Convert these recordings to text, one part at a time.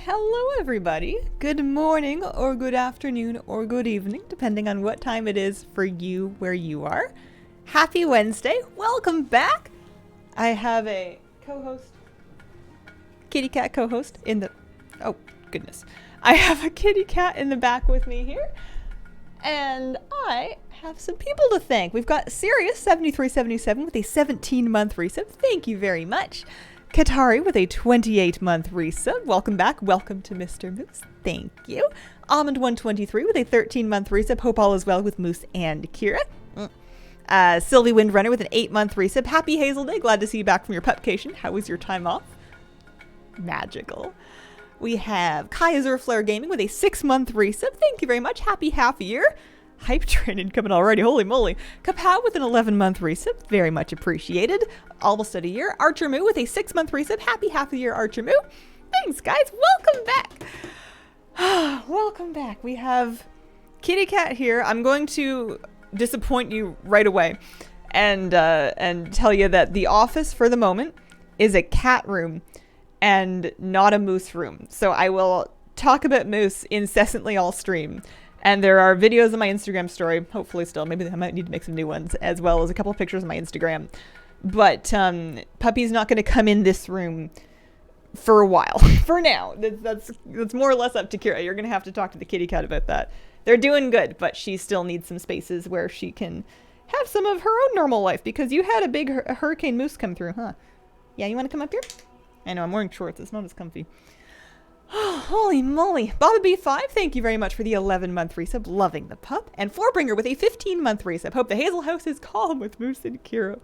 Hello everybody. Good morning or good afternoon or good evening, depending on what time it is for you where you are. Happy Wednesday. Welcome back. I have a co-host, kitty cat co-host in the... Oh, goodness. I have a kitty cat in the back with me here. And I have some people to thank. We've got Sirius7377 with a 17-month resub. Thank you very much. Katari with a 28-month resub. Welcome back. Welcome to Mr. Moose. Thank you. Almond123 with a 13-month resub. Hope all is well with Moose and Kira. Sylvie Windrunner with an 8-month resub. Happy Hazel Day. Glad to see you back from your pupcation. How was your time off? Magical. We have Kaiser Flare Gaming with a 6-month resub. Thank you very much. Happy half year. Hype train incoming already. Holy moly. Kapow with an 11-month resub. Very much appreciated. Almost at a year. Archer Moo with a 6-month resub. Happy half a year, Archer Moo. Thanks, guys. Welcome back. Welcome back. We have Kitty Cat here. I'm going to disappoint you right away and tell you that the office for the moment is a cat room and not a moose room. So I will talk about moose incessantly all stream. And there are videos on my Instagram story, hopefully still. Maybe I might need to make some new ones, as well as a couple of pictures on my Instagram. But Puppy's not going to come in this room for a while. For now. That's more or less up to Kira. You're going to have to talk to the kitty cat about that. They're doing good, but she still needs some spaces where she can have some of her own normal life. Because you had a big hurricane moose come through, huh? Yeah, you want to come up here? I know, I'm wearing shorts. It's not as comfy. Oh, holy moly. Baba B5, thank you very much for the 11-month resub. Loving the pup. And Floorbringer with a 15-month resub. Hope the Hazel House is calm with Moose and Kira.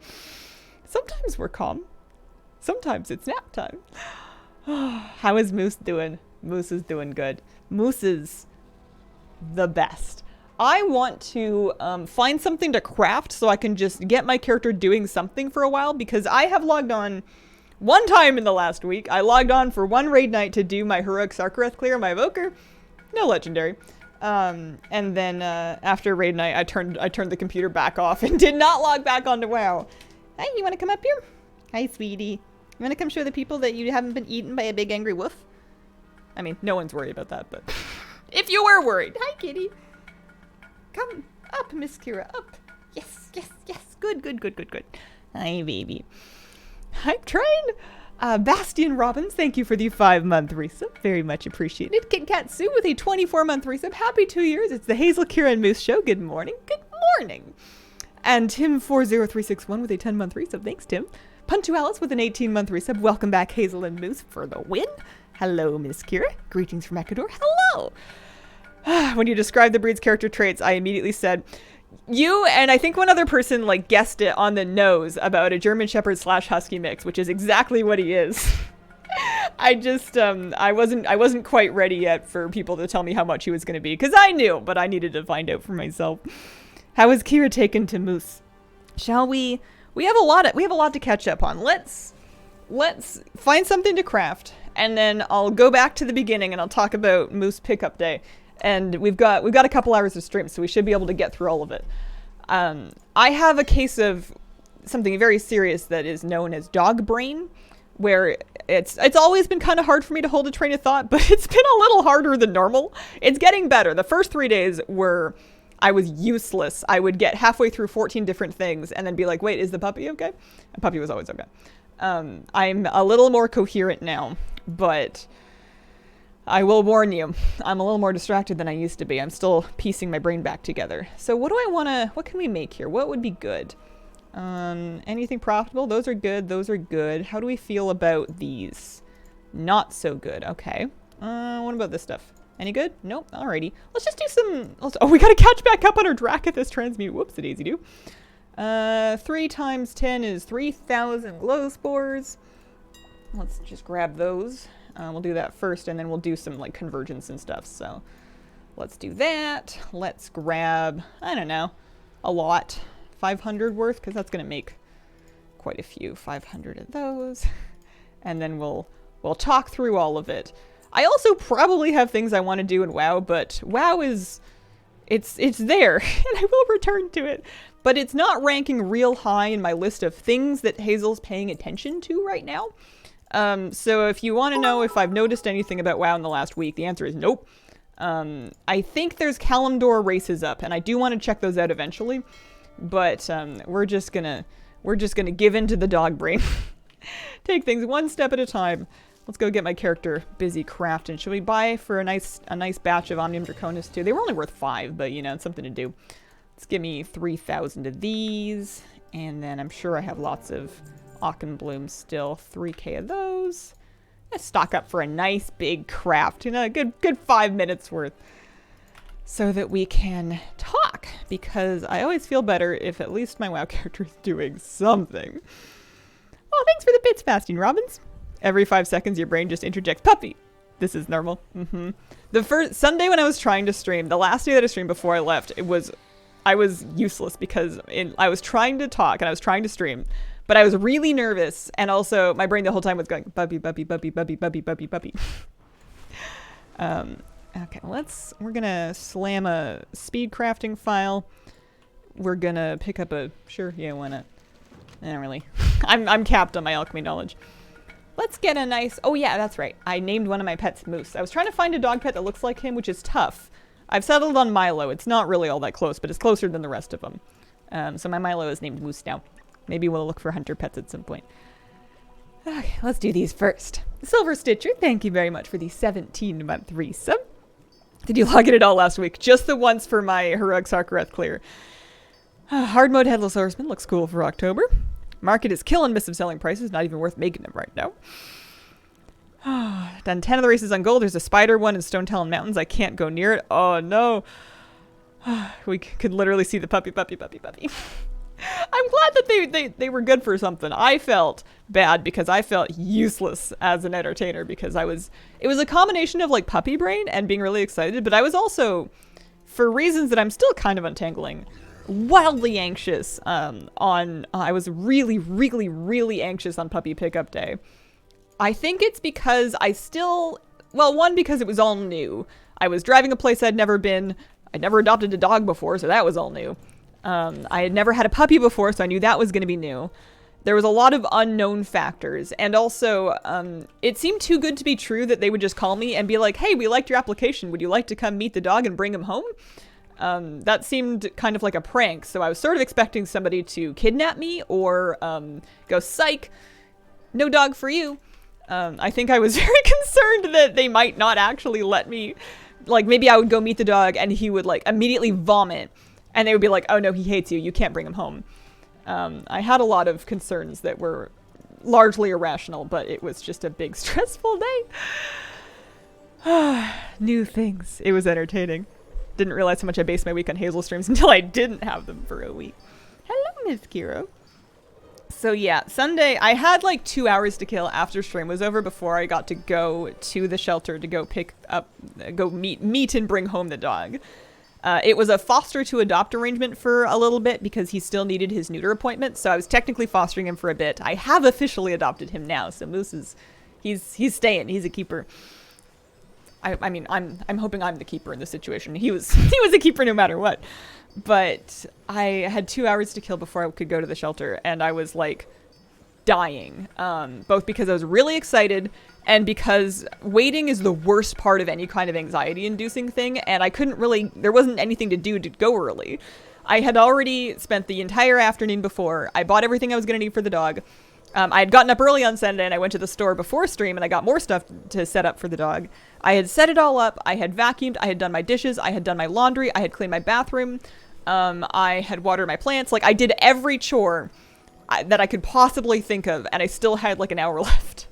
Sometimes we're calm. Sometimes it's nap time. How is Moose doing? Moose is doing good. Moose is the best. I want to find something to craft so I can just get my character doing something for a while, because I have logged on one time in the last week. I logged on for one raid night to do my Heroic Sarkareth clear, my evoker. No legendary. And then after raid night, I turned the computer back off and did not log back onto WoW. Hey, you want to come up here? Hi, sweetie. You want to come show the people that you haven't been eaten by a big angry wolf? I mean, no one's worried about that, but if you were worried. Hi, kitty. Come up, Miss Kira, up. Yes, yes, yes. Good, good, good, good, good. Hi, baby. Hype train. Bastion Robbins, thank you for the 5-month resub. Very much appreciated. Kit Kat Sue with a 24-month resub. Happy 2 years. It's the Hazel, Kira, and Moose show. Good morning. Good morning. And Tim40361 with a 10-month resub. Thanks, Tim. Puntualis with an 18-month resub. Welcome back, Hazel and Moose, for the win. Hello, Miss Kira. Greetings from Ecuador. Hello. When you described the breed's character traits, I immediately said, you and I think one other person like guessed it on the nose about a German Shepherd / Husky mix, which is exactly what he is. I just I wasn't quite ready yet for people to tell me how much he was going to be, because I knew, but I needed to find out for myself. How is Kira taken to Moose? Shall we? We have a lot to catch up on. Let's find something to craft, and then I'll go back to the beginning and I'll talk about Moose pickup day. And we've got a couple hours of stream, so we should be able to get through all of it. I have a case of something very serious that is known as dog brain, where it's always been kind of hard for me to hold a train of thought, but it's been a little harder than normal. It's getting better. The first 3 days were I was useless. I would get halfway through 14 different things and then be like, wait, is the puppy okay? And puppy was always okay. I'm a little more coherent now, but I will warn you, I'm a little more distracted than I used to be. I'm still piecing my brain back together. So what can we make here? What would be good? Anything profitable? Those are good. Those are good. How do we feel about these? Not so good. Okay. What about this stuff? Any good? Nope. Alrighty. Let's just do some... Oh, we gotta catch back up on our Drakathis transmute. Whoops, a daisy do. 3 times 10 is 3,000 glow spores. Let's just grab those. We'll do that first, and then we'll do some like convergence and stuff. So let's do that. Let's grab, I don't know, a lot. 500 worth, because that's going to make quite a few. 500 of those. And then we'll talk through all of it. I also probably have things I want to do in WoW, but WoW is... It's there, and I will return to it. But it's not ranking real high in my list of things that Hazel's paying attention to right now. So if you want to know if I've noticed anything about WoW in the last week, the answer is nope. I think there's Kalimdor races up, and I do want to check those out eventually. But we're just gonna give in to the dog brain. Take things one step at a time. Let's go get my character busy crafting. Should we buy for a nice batch of Omnium Draconis too? They were only worth 5, but you know, it's something to do. Let's give me 3,000 of these, and then I'm sure I have lots of Auchenblooms still. 3k of those. Let's stock up for a nice big craft, you know, a good 5 minutes worth, so that we can talk, because I always feel better if at least my WoW character is doing something. Oh, thanks for the bits, Fasting Robbins. Every 5 seconds, your brain just interjects, puppy. This is normal. The first Sunday when I was trying to stream, the last day that I streamed before I left, I was useless because I was trying to talk and I was trying to stream, but I was really nervous, and also my brain the whole time was going, puppy, puppy, puppy, puppy, puppy, puppy, puppy. Okay, we're gonna slam a speed crafting file. We're gonna pick up sure, yeah, why not? I don't really, I'm capped on my alchemy knowledge. Let's get a nice, oh yeah, that's right. I named one of my pets Moose. I was trying to find a dog pet that looks like him, which is tough. I've settled on Milo. It's not really all that close, but it's closer than the rest of them. So my Milo is named Moose now. Maybe we'll look for hunter pets at some point. Okay, let's do these first. Silver Stitcher, thank you very much for the 17-month resub. Did you log in at all last week? Just the once for my Heroic Sarkareth clear. Hard mode Headless Horseman looks cool for October. Market is killing missive selling prices. Not even worth making them right now. Done 10 of the races on gold. There's a spider one in Stone Talon Mountains. I can't go near it. Oh no. We could literally see the puppy, puppy, puppy, puppy. I'm glad that they were good for something. I felt bad because I felt useless as an entertainer, because it was a combination of like puppy brain and being really excited, but I was also, for reasons that I'm still kind of untangling, wildly anxious I was really, really, really anxious on puppy pickup day. I think it's because one, because it was all new. I was driving a place I'd never been. I'd never adopted a dog before, so that was all new. I had never had a puppy before, so I knew that was going to be new. There was a lot of unknown factors, and also it seemed too good to be true that they would just call me and be like, hey, we liked your application. Would you like to come meet the dog and bring him home? That seemed kind of like a prank, so I was sort of expecting somebody to kidnap me or go, psych, no dog for you. I think I was very concerned that they might not actually let me, like maybe I would go meet the dog and he would like immediately vomit, and they would be like, oh no, he hates you, you can't bring him home. I had a lot of concerns that were largely irrational, but it was just a big stressful day. New things. It was entertaining. Didn't realize how much I based my week on Hazel streams until I didn't have them for a week. Hello, Miss Kiro. So yeah, Sunday, I had like 2 hours to kill after stream was over before I got to go to the shelter to go meet and bring home the dog. It was a foster to adopt arrangement for a little bit because he still needed his neuter appointment, so I was technically fostering him for a bit. I have officially adopted him now, so Moose he's staying. He's a keeper. I mean, I'm hoping I'm the keeper in this situation. He was a keeper no matter what. But I had 2 hours to kill before I could go to the shelter, and I was like dying, both because I was really excited and because waiting is the worst part of any kind of anxiety-inducing thing, and there wasn't anything to do to go early. I had already spent the entire afternoon before. I bought everything I was going to need for the dog. I had gotten up early on Sunday, and I went to the store before stream, and I got more stuff to set up for the dog. I had set it all up. I had vacuumed. I had done my dishes. I had done my laundry. I had cleaned my bathroom. I had watered my plants. Like, I did every chore that I could possibly think of, and I still had like an hour left.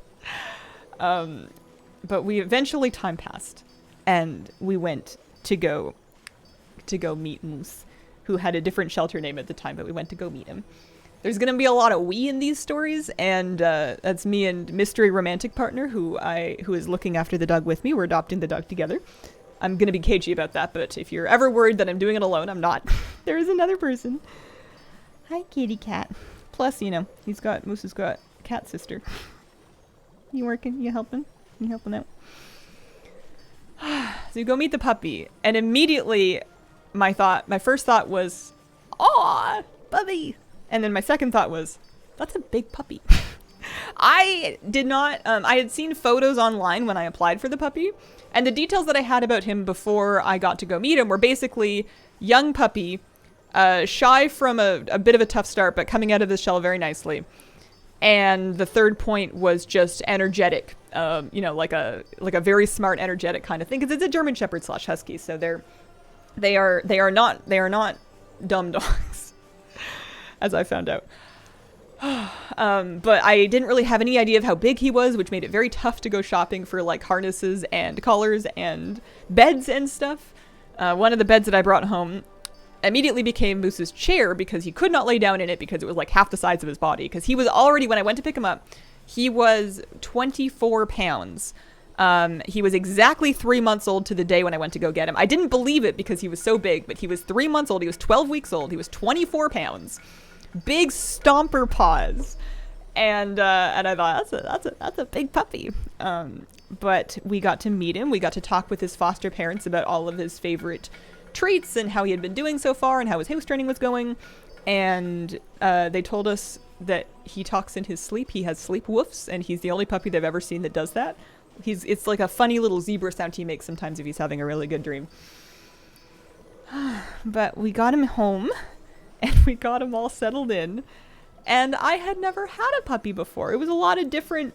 But we eventually, time passed, and we went to go meet Moose, who had a different shelter name at the time, but we went to go meet him. There's going to be a lot of we in these stories, and that's me and mystery romantic partner who is looking after the dog with me. We're adopting the dog together. I'm going to be cagey about that, but if you're ever worried that I'm doing it alone, I'm not. There is another person. Hi, kitty cat. Plus, Moose has got a cat sister. You working? You helping? You helping out? So you go meet the puppy, and immediately my first thought was, aw, puppy. And then my second thought was, that's a big puppy. I did not, I had seen photos online when I applied for the puppy, and the details that I had about him before I got to go meet him were basically young puppy, shy from a bit of a tough start, but coming out of the shell very nicely. And the third point was just energetic, like a very smart, energetic kind of thing, because it's a German Shepherd / Husky, so they are not dumb dogs, as I found out. But I didn't really have any idea of how big he was, which made it very tough to go shopping for like harnesses and collars and beds and stuff. One of the beds that I brought home immediately became Moose's chair because he could not lay down in it because it was like half the size of his body. Because he was already, when I went to pick him up, he was 24 pounds. He was exactly 3 months old to the day when I went to go get him. I didn't believe it because he was so big, but he was 3 months old. He was 12 weeks old. He was 24 pounds. Big stomper paws. And I thought, that's a big puppy. But we got to meet him. We got to talk with his foster parents about all of his favorite treats and how he had been doing so far and how his house training was going. And they told us that he talks in his sleep. He has sleep woofs, and he's the only puppy they've ever seen that does that. It's like a funny little zebra sound he makes sometimes if he's having a really good dream. But we got him home, and we got him all settled in. And I had never had a puppy before. It was a lot of different...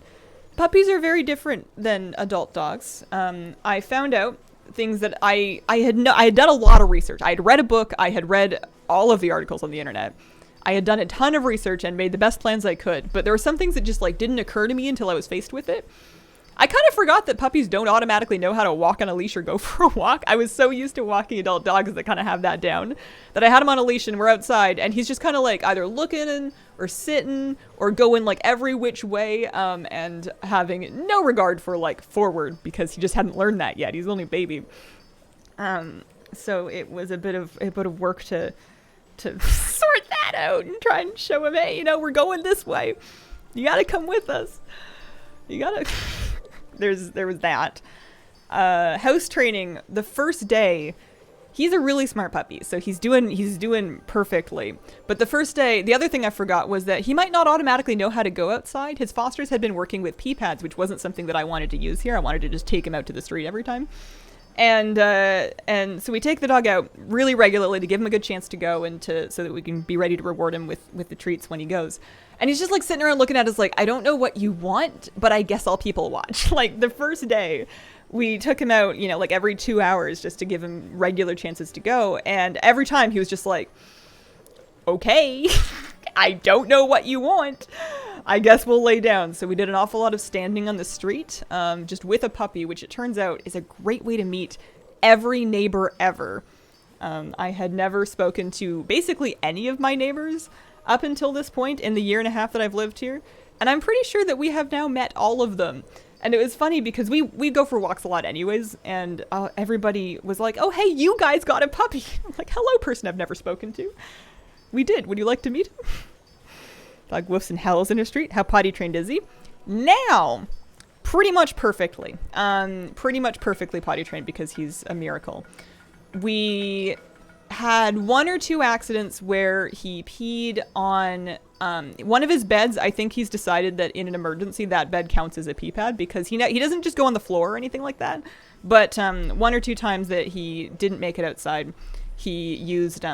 Puppies are very different than adult dogs. I found out things that I had done a lot of research. I had read a book. I had read all of the articles on the internet. I had done a ton of research and made the best plans I could. But there were some things that just like didn't occur to me until I was faced with it. I kind of forgot that puppies don't automatically know how to walk on a leash or go for a walk. I was so used to walking adult dogs that kind of have that down that I had him on a leash and we're outside and he's just kind of like either looking or sitting or going like every which way and having no regard for like forward because he just hadn't learned that yet. He's only a baby. So it was a bit of work to sort that out and try and show him, hey, we're going this way. You got to come with us. You got to... There was that. House training, the first day, he's a really smart puppy, so he's doing perfectly. But the first day, the other thing I forgot was that he might not automatically know how to go outside. His fosters had been working with pee pads, which wasn't something that I wanted to use here. I wanted to just take him out to the street every time. And so we take the dog out really regularly to give him a good chance to go and so that we can be ready to reward him with the treats when he goes. And he's just like sitting around looking at us like, I don't know what you want, but I guess I'll people watch. Like the first day we took him out, like every 2 hours just to give him regular chances to go. And every time he was just like, okay, I don't know what you want. I guess we'll lay down. So we did an awful lot of standing on the street, just with a puppy, which it turns out is a great way to meet every neighbor ever. I had never spoken to basically any of my neighbors up until this point in the year and a half that I've lived here. And I'm pretty sure that we have now met all of them. And it was funny because we go for walks a lot anyways. And everybody was like, oh, hey, you guys got a puppy. I'm like, hello, person I've never spoken to. We did. Would you like to meet him? Dog woofs and howls in the street. How potty trained is he? Now, pretty much perfectly. Pretty much perfectly potty trained because he's a miracle. We had 1 or 2 accidents where he peed on one of his beds. I think he's decided that in an emergency that bed counts as a pee pad because he doesn't just go on the floor or anything like that. But 1 or 2 times that he didn't make it outside, he used...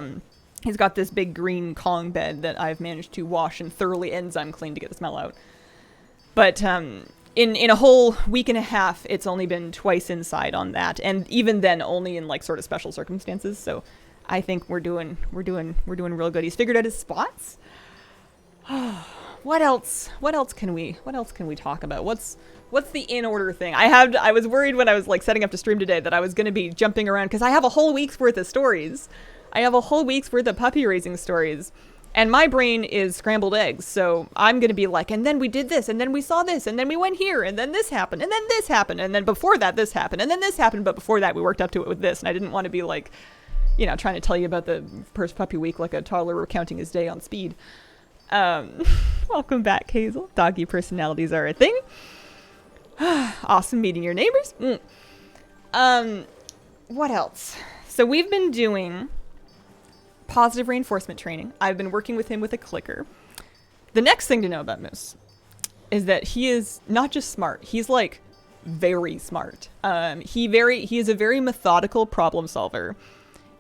He's got this big green Kong bed that I've managed to wash and thoroughly enzyme clean to get the smell out. But in a whole week and a half, it's only been twice inside on that, and even then, only in like sort of special circumstances. So I think we're doing real good. He's figured out his spots. What else can we talk about? What's the in order thing? I was worried when I was like setting up to stream today that I was going to be jumping around because I have a whole week's worth of stories. I have a whole week's worth of puppy raising stories, and my brain is scrambled eggs. So I'm going to be like, and then we did this, and then we saw this, and then we went here, and then this happened, and then this happened, and then before that this happened, and then this happened, but before that we worked up to it with this, and I didn't want to be like, trying to tell you about the first puppy week like a toddler recounting his day on speed. Welcome back, Hazel. Doggy personalities are a thing. Awesome meeting your neighbors. What else? So we've been doing positive reinforcement training. I've been working with him with a clicker. The next thing to know about Moose. is that he is not just smart. He's like very smart. He is a very methodical problem solver.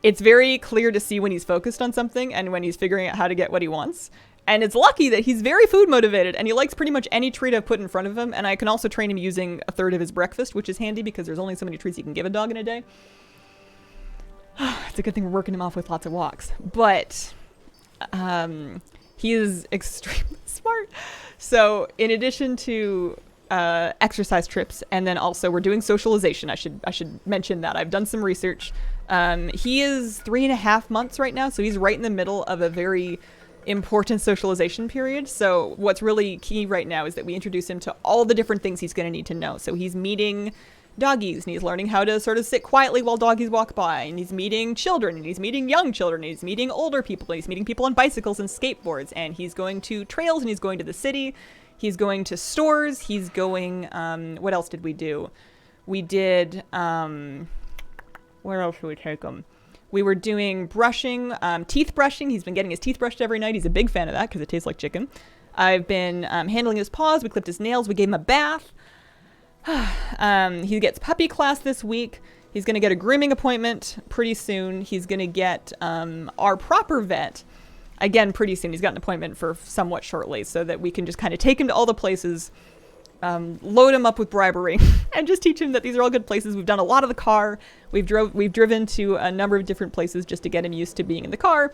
It's very clear to see when he's focused on something and when he's figuring out how to get what he wants. And it's lucky that he's very food motivated and he likes pretty much any treat I've put in front of him. And I can also train him using a third of his breakfast, which is handy because there's only so many treats you can give a dog in a day. It's a good thing we're working him off with lots of walks. But he is extremely smart. So in addition to exercise trips, and then also we're doing socialization. I should mention that. I've done some research. He is 3.5 months right now, so he's right in the middle of a very important socialization period. So what's really key right now is that we introduce him to all the different things he's going to need to know. So he's meeting doggies, and he's learning how to sort of sit quietly while doggies walk by, and he's meeting children, and he's meeting young children, and he's meeting older people, and he's meeting people on bicycles and skateboards, and he's going to trails, and he's going to the city, he's going to stores, he's going, what else did we do? We did, where else should we take him? We were doing brushing, teeth brushing. He's been getting his teeth brushed every night. He's a big fan of that because it tastes like chicken. I've been handling his paws. We clipped his nails. We gave him a bath. He gets puppy class this week. He's going to get a grooming appointment pretty soon. He's going to get our proper vet, again, pretty soon. He's got an appointment for somewhat shortly so that we can just kind of take him to all the places, load him up with bribery, and just teach him that these are all good places. We've done a lot of the car. We've driven to a number of different places just to get him used to being in the car.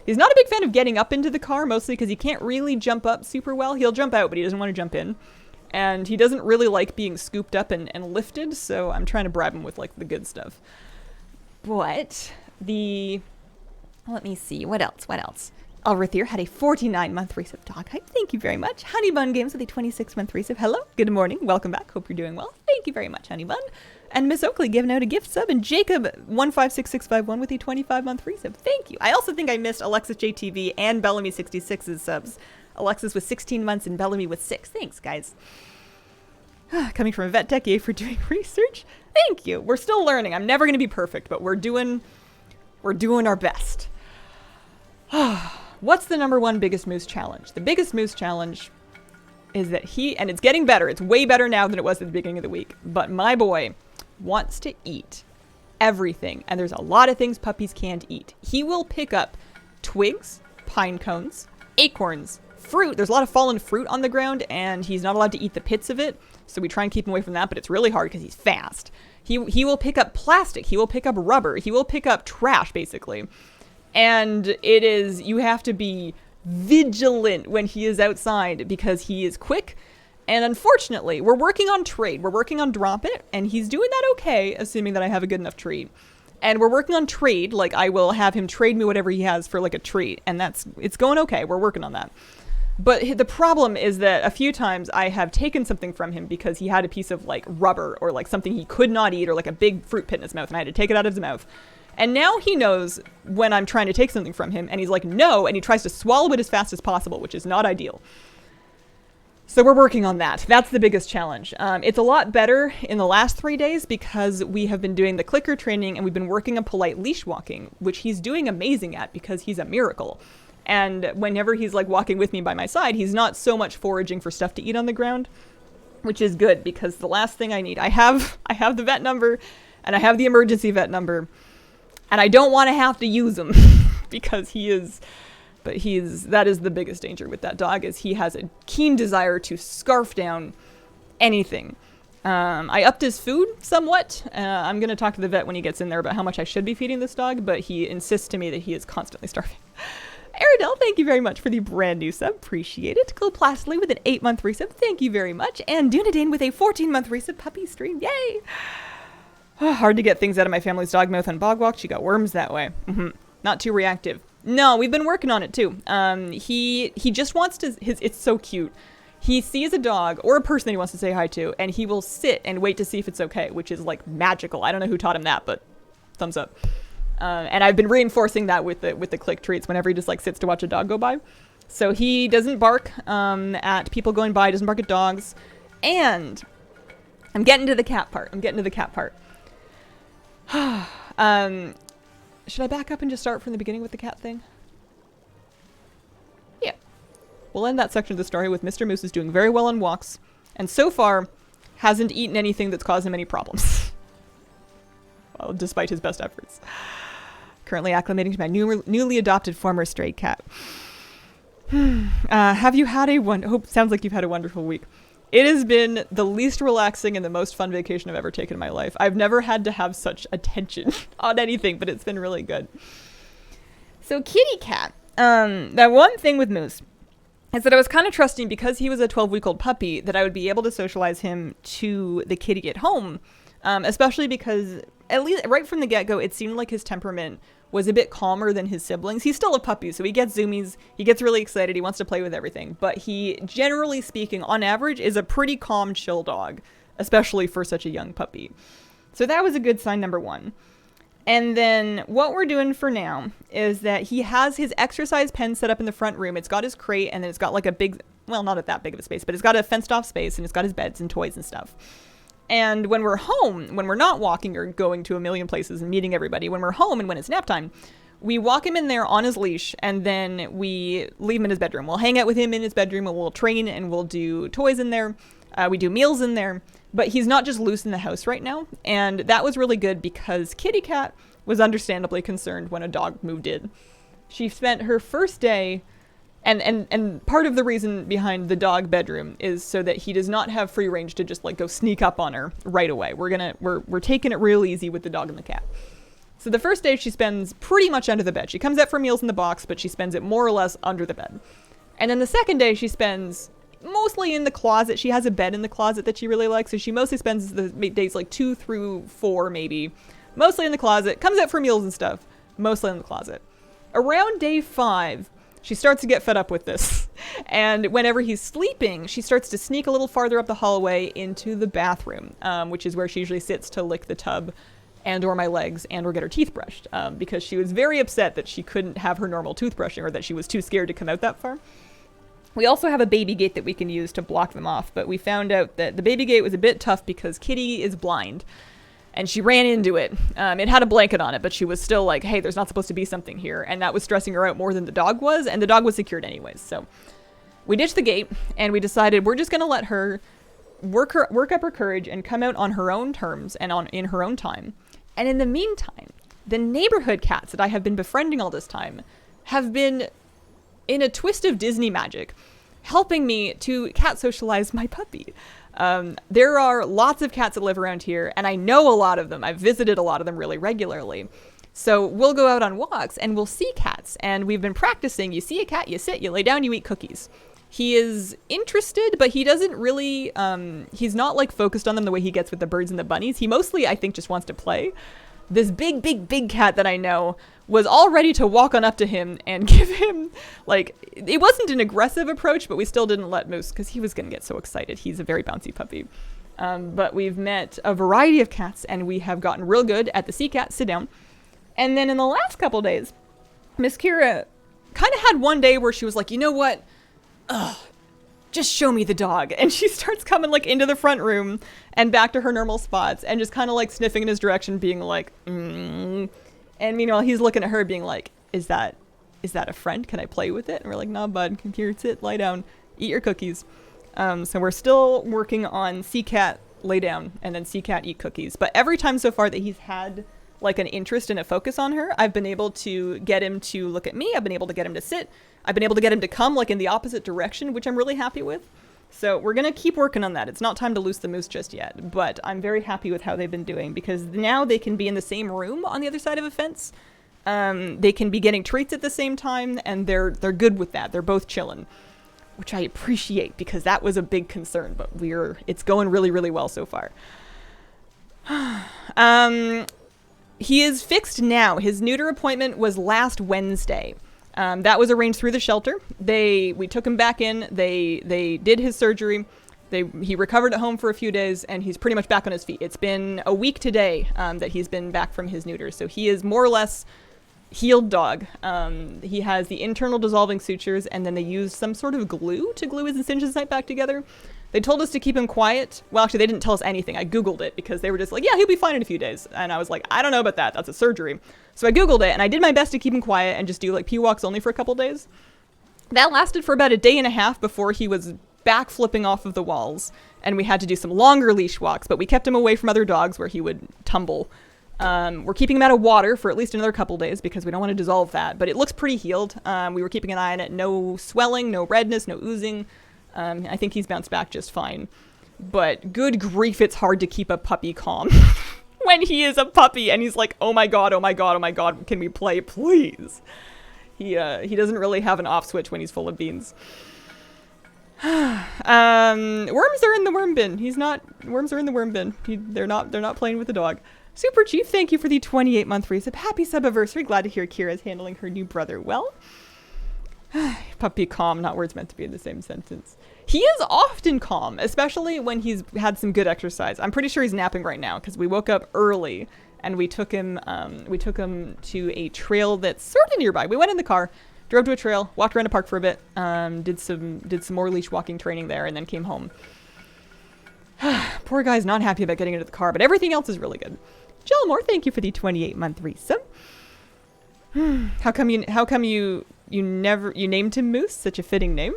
He's not a big fan of getting up into the car, mostly because he can't really jump up super well. He'll jump out, but he doesn't want to jump in. And he doesn't really like being scooped up and lifted, so I'm trying to bribe him with, like, the good stuff. But let me see, what else? Alrithier had a 49-month resub dog hype. Thank you very much. Honeybun Games with a 26-month resub. Hello, good morning, welcome back. Hope you're doing well. Thank you very much, Honeybun. And Miss Oakley giving out a gift sub, and Jacob156651 with a 25-month resub. Thank you. I also think I missed Alexis JTV and Bellamy66's subs. Alexis with 16 months and Bellamy with 6. Thanks, guys. Coming from a vet decade for doing research. Thank you. We're still learning. I'm never going to be perfect, but we're doing our best. What's the number one biggest moose challenge? The biggest moose challenge is that and it's getting better. It's way better now than it was at the beginning of the week. But my boy wants to eat everything. And there's a lot of things puppies can't eat. He will pick up twigs, pine cones, acorns, fruit. There's a lot of fallen fruit on the ground, and he's not allowed to eat the pits of it. So we try and keep him away from that, but it's really hard because he's fast. He will pick up plastic. He will pick up rubber. He will pick up trash, basically. And you have to be vigilant when he is outside because he is quick. And unfortunately, we're working on trade. We're working on drop it, and he's doing that okay, assuming that I have a good enough treat. And we're working on trade, like I will have him trade me whatever he has for like a treat, and it's going okay. We're working on that. But the problem is that a few times I have taken something from him because he had a piece of like rubber or like something he could not eat or like a big fruit pit in his mouth, and I had to take it out of his mouth. And now he knows when I'm trying to take something from him, and he's like, no, and he tries to swallow it as fast as possible, which is not ideal. So we're working on that. That's the biggest challenge. It's a lot better in the last 3 days because we have been doing the clicker training and we've been working on polite leash walking, which he's doing amazing at because he's a miracle. And whenever he's like walking with me by my side, he's not so much foraging for stuff to eat on the ground, which is good because the last thing I need, I have the vet number and I have the emergency vet number, and I don't want to have to use them because that is the biggest danger with that dog, is he has a keen desire to scarf down anything. I upped his food somewhat. I'm going to talk to the vet when he gets in there about how much I should be feeding this dog, but he insists to me that he is constantly starving. Aridel, thank you very much for the brand new sub. Appreciate it. Go Plastly with an 8-month resub. Thank you very much. And Dunedin with a 14-month resub. Puppy stream. Yay! Hard to get things out of my family's dog mouth on bog walk. She got worms that way. Not too reactive. No, we've been working on it too. He just wants to, it's so cute. He sees a dog or a person that he wants to say hi to, and he will sit and wait to see if it's okay, which is like magical. I don't know who taught him that, but thumbs up. And I've been reinforcing that with the click treats whenever he just like sits to watch a dog go by. So he doesn't bark at people going by, doesn't bark at dogs. And I'm getting to the cat part. Should I back up and just start from the beginning with the cat thing? Yeah. we'll end that section of the story with Mr. Moose is doing very well on walks, and so far hasn't eaten anything that's caused him any problems. Well, despite his best efforts. Currently acclimating to my newly adopted former stray cat. Have you had sounds like you've had a wonderful week. It has been the least relaxing and the most fun vacation I've ever taken in my life. I've never had to have such attention on anything, but it's been really good. So kitty cat, that one thing with Moose is that I was kind of trusting, because he was a 12-week-old puppy, that I would be able to socialize him to the kitty at home, especially because at least right from the get-go, it seemed like his temperament was a bit calmer than his siblings. He's still a puppy, so he gets zoomies, he gets really excited, he wants to play with everything, but he, generally speaking, on average, is a pretty calm, chill dog, especially for such a young puppy. So that was a good sign, number one. And then what we're doing for now is that he has his exercise pen set up in the front room. It's got his crate, and then it's got like a big, well, not that big of a space, but it's got a fenced off space, and it's got his beds and toys and stuff. And when we're home, when we're not walking or going to a million places and meeting everybody, when we're home and when it's nap time, we walk him in there on his leash, and then we leave him in his bedroom. We'll hang out with him in his bedroom, and we'll train, and we'll do toys in there. We do meals in there, but he's not just loose in the house right now. And that was really good, because Kitty Cat was understandably concerned when a dog moved in. She spent her first day, and part of the reason behind the dog bedroom is so that he does not have free range to just like go sneak up on her right away. We're taking it real easy with the dog and the cat. So the first day she spends pretty much under the bed. She comes out for meals in the box, but she spends it more or less under the bed. And then the second day she spends mostly in the closet. She has a bed in the closet that she really likes, so she mostly spends the days like 2 through 4 maybe, mostly in the closet, comes out for meals and stuff, mostly in the closet. Around day 5, she starts to get fed up with this. And whenever he's sleeping, she starts to sneak a little farther up the hallway into the bathroom, which is where she usually sits to lick the tub and or my legs and or get her teeth brushed, because she was very upset that she couldn't have her normal toothbrushing, or that she was too scared to come out that far. We also have a baby gate that we can use to block them off, but we found out that the baby gate was a bit tough because Kitty is blind. And she ran into it. It had a blanket on it, but she was still like, hey, there's not supposed to be something here. And that was stressing her out more than the dog was. And the dog was secured anyways. So we ditched the gate, and we decided we're just going to let her work up her courage and come out on her own terms and in her own time. And in the meantime, the neighborhood cats that I have been befriending all this time have been, in a twist of Disney magic, helping me to cat socialize my puppy. There are lots of cats that live around here, and I know a lot of them. I've visited a lot of them really regularly. So we'll go out on walks and we'll see cats, and we've been practicing. You see a cat, you sit, you lay down, you eat cookies. He is interested, but he doesn't really, he's not like focused on them the way he gets with the birds and the bunnies. He mostly, I think, just wants to play. This big cat that I know was all ready to walk on up to him and give him, like, it wasn't an aggressive approach, but we still didn't let Moose, because he was going to get so excited. He's a very bouncy puppy. But we've met a variety of cats, and we have gotten real good at the cat sit down. And then in the last couple days, Miss Kira kind of had one day where she was like, you know what? Just show me the dog. And she starts coming like into the front room and back to her normal spots and just kind of like sniffing in his direction, being like, And meanwhile, he's looking at her being like, is that a friend? Can I play with it? And we're like, nah, bud, come here, sit, lie down, eat your cookies. So we're still working on cat, lay down, and then cat, eat cookies. But every time so far that he's had like an interest and a focus on her, I've been able to get him to look at me. I've been able to get him to sit. I've been able to get him to come like in the opposite direction, which I'm really happy with. So we're going to keep working on that. It's not time to loose the moose just yet, but I'm very happy with how they've been doing, because now they can be in the same room on the other side of a fence. They can be getting treats at the same time, and they're good with that. They're both chilling, which I appreciate, because that was a big concern, but it's going really, really well so far. He is fixed now. His neuter appointment was last Wednesday. That was arranged through the shelter. We took him back in. They did his surgery. He recovered at home for a few days, and he's pretty much back on his feet. It's been a week today that he's been back from his neuter. So he is more or less healed dog. He has the internal dissolving sutures, and then they used some sort of glue to glue his incision site back together. They told us to keep him quiet. Well, actually, they didn't tell us anything. I Googled it because they were just like, yeah, he'll be fine in a few days. And I was like, I don't know about that. That's a surgery. So I Googled it, and I did my best to keep him quiet and just do like pee walks only for a couple days. That lasted for about a day and a half before he was back flipping off of the walls, and we had to do some longer leash walks, but we kept him away from other dogs where he would tumble. We're keeping him out of water for at least another couple days because we don't want to dissolve that, but it looks pretty healed. We were keeping an eye on it. No swelling, no redness, no oozing. I think he's bounced back just fine. But good grief, it's hard to keep a puppy calm when he is a puppy and he's like, oh my god, oh my god, oh my god, can we play, please? He doesn't really have an off switch when he's full of beans. Worms are in the worm bin. Worms are in the worm bin. They're not playing with the dog. Super Chief, thank you for the 28-month resub. Happy sub-anniversary. Glad to hear Kira's handling her new brother well. Puppy calm, not words meant to be in the same sentence. He is often calm, especially when he's had some good exercise. I'm pretty sure he's napping right now because we woke up early and we took him to a trail that's sort of nearby. We went in the car, drove to a trail, walked around the park for a bit, did some more leash walking training there, and then came home. Poor guy's not happy about getting into the car, but everything else is really good. Gilmore, thank you for the 28-month resub. How come you named him Moose? Such a fitting name.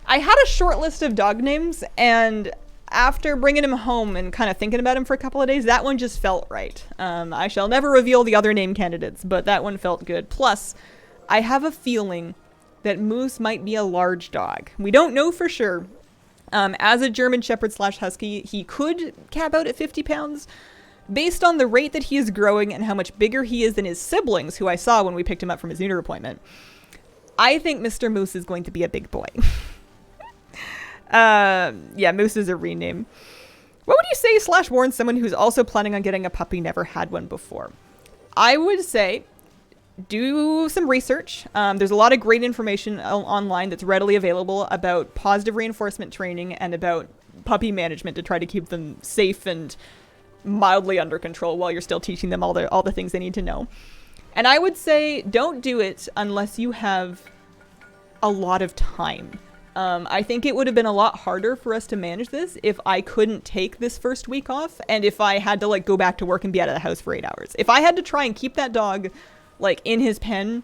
I had a short list of dog names, and after bringing him home and kind of thinking about him for a couple of days, that one just felt right. I shall never reveal the other name candidates, but that one felt good. Plus, I have a feeling that Moose might be a large dog. We don't know for sure. As a German Shepherd / Husky, he could cap out at 50 pounds. Based on the rate that he is growing and how much bigger he is than his siblings, who I saw when we picked him up from his neuter appointment, I think Mr. Moose is going to be a big boy. Yeah, Moose is a rename. What would you say / warn someone who's also planning on getting a puppy, never had one before? I would say do some research. There's a lot of great information online that's readily available about positive reinforcement training and about puppy management to try to keep them safe and mildly under control while you're still teaching them all the things they need to know. And I would say don't do it unless you have a lot of time. I think it would have been a lot harder for us to manage this if I couldn't take this first week off and if I had to go back to work and be out of the house for 8 hours. If I had to try and keep that dog in his pen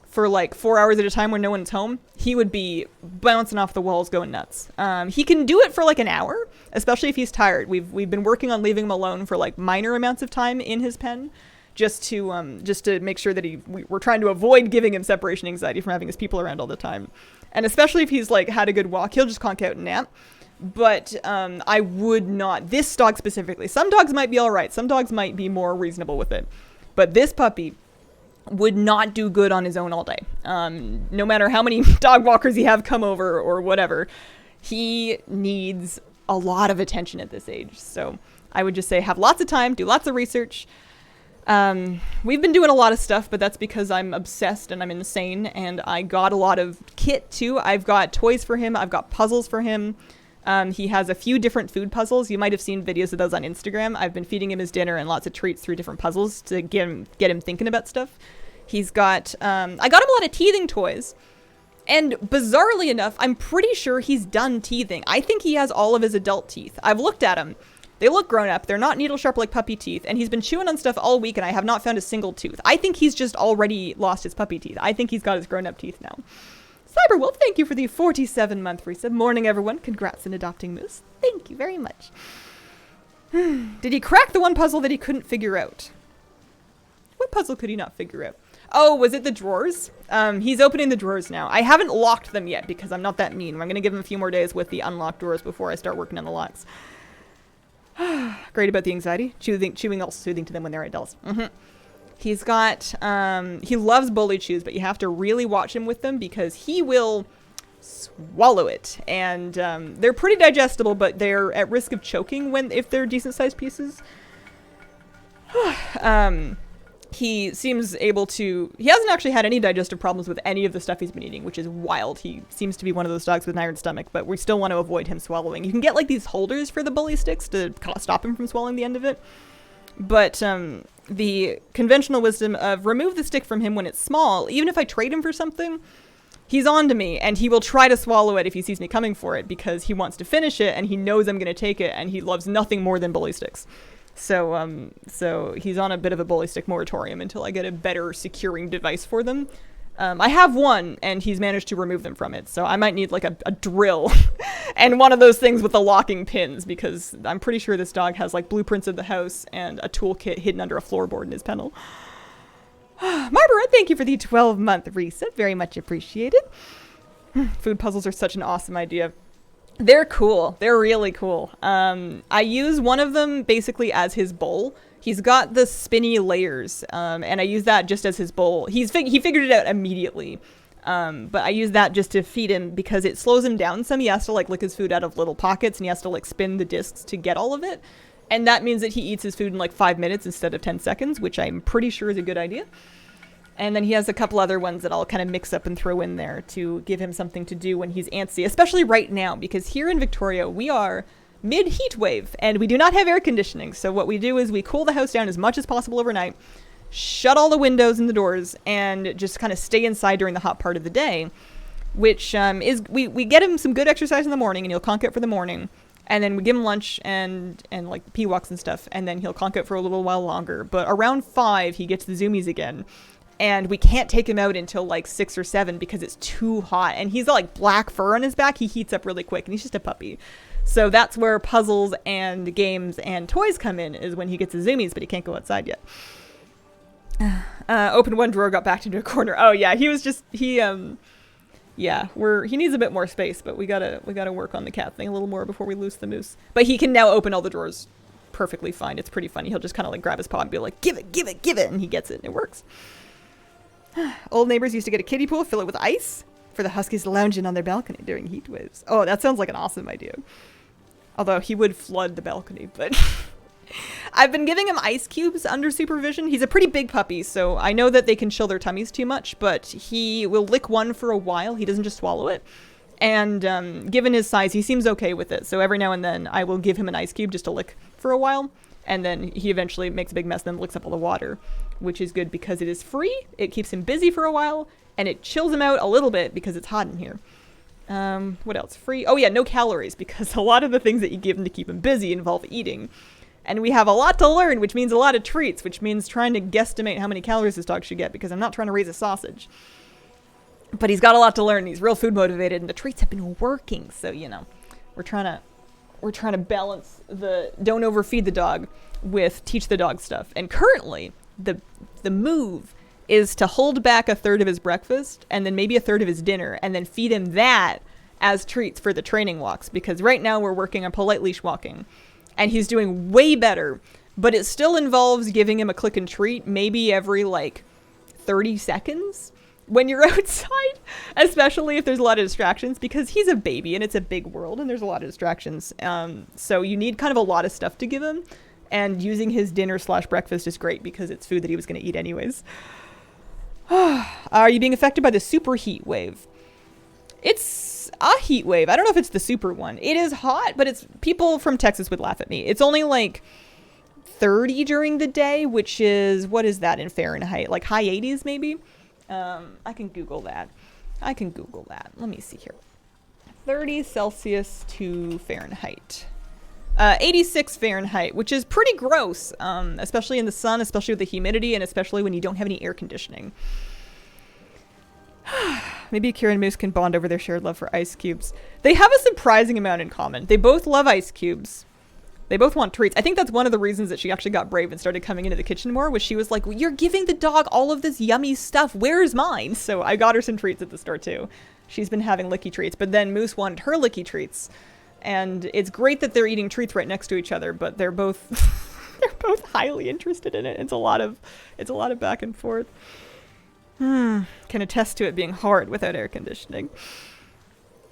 for 4 hours at a time when no one's home, he would be bouncing off the walls going nuts. He can do it for an hour, especially if he's tired. We've been working on leaving him alone for minor amounts of time in his pen just to make sure that we're trying to avoid giving him separation anxiety from having his people around all the time. And especially if he's had a good walk, he'll just conk out and nap. But I would not, this dog specifically, some dogs might be all right. Some dogs might be more reasonable with it. But this puppy would not do good on his own all day. No matter how many dog walkers you have come over or whatever, he needs a lot of attention at this age. So I would just say have lots of time, do lots of research. We've been doing a lot of stuff, but that's because I'm obsessed and I'm insane, and I got a lot of kit too. I've got toys for him. I've got puzzles for him. He has a few different food puzzles. You might have seen videos of those on Instagram. I've been feeding him his dinner and lots of treats through different puzzles to get him thinking about stuff. He's got, I got him a lot of teething toys. And bizarrely enough, I'm pretty sure he's done teething. I think he has all of his adult teeth. I've looked at him. They look grown up. They're not needle sharp like puppy teeth. And he's been chewing on stuff all week and I have not found a single tooth. I think he's just already lost his puppy teeth. I think he's got his grown up teeth now. Cyberwolf, thank you for the 47-month resub. Morning, everyone. Congrats on adopting Moose. Thank you very much. Did he crack the one puzzle that he couldn't figure out? What puzzle could he not figure out? Oh, was it the drawers? He's opening the drawers now. I haven't locked them yet because I'm not that mean. I'm going to give him a few more days with the unlocked drawers before I start working on the locks. Great about the anxiety. Chewing also soothing to them when they're adults. He's got, he loves bully chews, but you have to really watch him with them because he will swallow it. And they're pretty digestible, but they're at risk of choking if they're decent sized pieces. He seems able to, he hasn't actually had any digestive problems with any of the stuff he's been eating, which is wild. He seems to be one of those dogs with an iron stomach, but we still want to avoid him swallowing. You can get these holders for the bully sticks to stop him from swallowing the end of it. But the conventional wisdom of remove the stick from him when it's small, even if I trade him for something, he's on to me and he will try to swallow it if he sees me coming for it because he wants to finish it and he knows I'm going to take it and he loves nothing more than bully sticks. So he's on a bit of a bully stick moratorium until I get a better securing device for them. I have one, and he's managed to remove them from it, so I might need like a drill and one of those things with the locking pins, because I'm pretty sure this dog has like blueprints of the house and a toolkit hidden under a floorboard in his kennel. Barbara, thank you for the 12-month reset. Very much appreciated. Food puzzles are such an awesome idea. They're cool. They're really cool. I use one of them basically as his bowl. He's got the spinny layers, and I use that just as his bowl. He figured it out immediately, but I use that just to feed him because it slows him down some. He has to like lick his food out of little pockets, and he has to like spin the discs to get all of it. And that means that he eats his food in like 5 minutes instead of 10 seconds, which I'm pretty sure is a good idea. And then he has a couple other ones that I'll kind of mix up and throw in there to give him something to do when he's antsy, especially right now, because here in Victoria, we are mid-heat wave, and we do not have air conditioning. So what we do is we cool the house down as much as possible overnight, shut all the windows and the doors, and just kind of stay inside during the hot part of the day, which is, we get him some good exercise in the morning, and he'll conk out for the morning, and then we give him lunch and like pee walks and stuff, and then he'll conk out for a little while longer. But around 5, he gets the zoomies again. And we can't take him out until like 6 or 7 because it's too hot. And he's got like black fur on his back. He heats up really quick, and he's just a puppy. So that's where puzzles and games and toys come in, is when he gets his zoomies, but he can't go outside yet. Opened one drawer, got backed into a corner. Oh yeah, he was just, he needs a bit more space, but we gotta work on the cat thing a little more before we lose the moose. But he can now open all the drawers perfectly fine. It's pretty funny. He'll just kind of like grab his paw and be like, give it, and he gets it, and it works. Old neighbors used to get a kiddie pool, fill it with ice for the huskies to lounge in on their balcony during heat waves. Oh, that sounds like an awesome idea. Although he would flood the balcony, but I've been giving him ice cubes under supervision. He's a pretty big puppy, so I know that they can chill their tummies too much, but he will lick one for a while. He doesn't just swallow it. And given his size, he seems okay with it. So every now and then I will give him an ice cube just to lick for a while. And then he eventually makes a big mess and then licks up all the water, which is good because it is free. It keeps him busy for a while, and it chills him out a little bit because it's hot in here. What else? Free. Oh yeah, no calories, because a lot of the things that you give him to keep him busy involve eating. And we have a lot to learn, which means a lot of treats, which means trying to guesstimate how many calories this dog should get, because I'm not trying to raise a sausage. But he's got a lot to learn. He's real food motivated, and the treats have been working. So, you know, we're trying to balance the don't overfeed the dog with teach the dog stuff. And currently, the move is to hold back a third of his breakfast and then maybe a third of his dinner, and then feed him that as treats for the training walks. Because right now we're working on polite leash walking, and he's doing way better, but it still involves giving him a click and treat maybe every like 30 seconds when you're outside, especially if there's a lot of distractions, because he's a baby and it's a big world and there's a lot of distractions. So you need kind of a lot of stuff to give him, and using his dinner/breakfast is great because it's food that he was going to eat anyways. Are you being affected by the super heat wave? It's a heat wave. I don't know if it's the super one. It is hot, but it's, people from Texas would laugh at me. It's only like 30 during the day, which is, what is that in Fahrenheit? Like high 80s maybe? I can Google that. Let me see here. 30 Celsius to Fahrenheit. 86 Fahrenheit, which is pretty gross, especially in the sun, especially with the humidity, and especially when you don't have any air conditioning. Maybe Kira and Moose can bond over their shared love for ice cubes. They have a surprising amount in common. They both love ice cubes. They both want treats. I think that's one of the reasons that she actually got brave and started coming into the kitchen more, was she was like, well, you're giving the dog all of this yummy stuff. Where's mine? So I got her some treats at the store too. She's been having licky treats, but then Moose wanted her licky treats. And it's great that they're eating treats right next to each other, but they're both they're both highly interested in it. It's a lot of back and forth. Can attest to it being hard without air conditioning.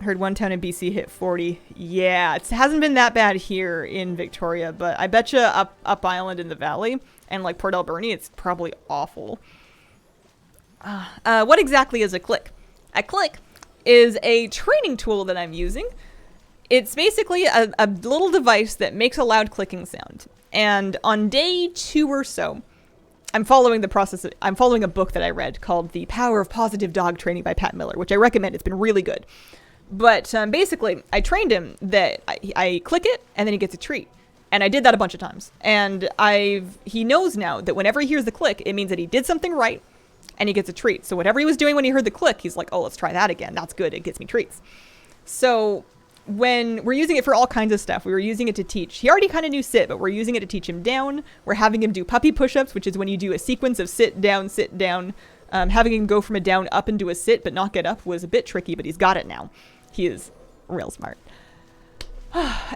Heard one town in BC hit 40. Yeah, it hasn't been that bad here in Victoria, but I bet you up island in the valley and like Port Alberni, it's probably awful. What exactly is a click? A click is a training tool that I'm using. It's basically a little device that makes a loud clicking sound. And on day 2 or so, I'm following the process. I'm following a book that I read called The Power of Positive Dog Training by Pat Miller, which I recommend. It's been really good. But basically, I trained him that I click it and then he gets a treat. And I did that a bunch of times. And he knows now that whenever he hears the click, it means that he did something right and he gets a treat. So whatever he was doing when he heard the click, he's like, oh, let's try that again. That's good. It gets me treats. So when we're using it for all kinds of stuff, we were using it to teach. He already kind of knew sit, but we're using it to teach him down. We're having him do puppy push-ups, which is when you do a sequence of sit down, sit down. Having him go from a down up into a sit, but not get up was a bit tricky, but he's got it now. He is real smart.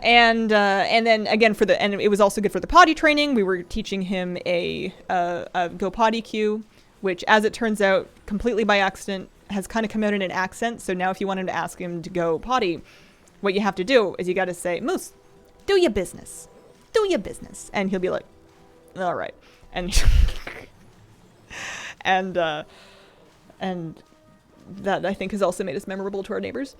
And then again and it was also good for the potty training. We were teaching him a go potty cue, which, as it turns out, completely by accident, has kind of come out in an accent. So now if you want him to ask him to go potty, what you have to do is you got to say, Moose, do your business. Do your business. And he'll be like, all right. And and that, I think, has also made us memorable to our neighbors.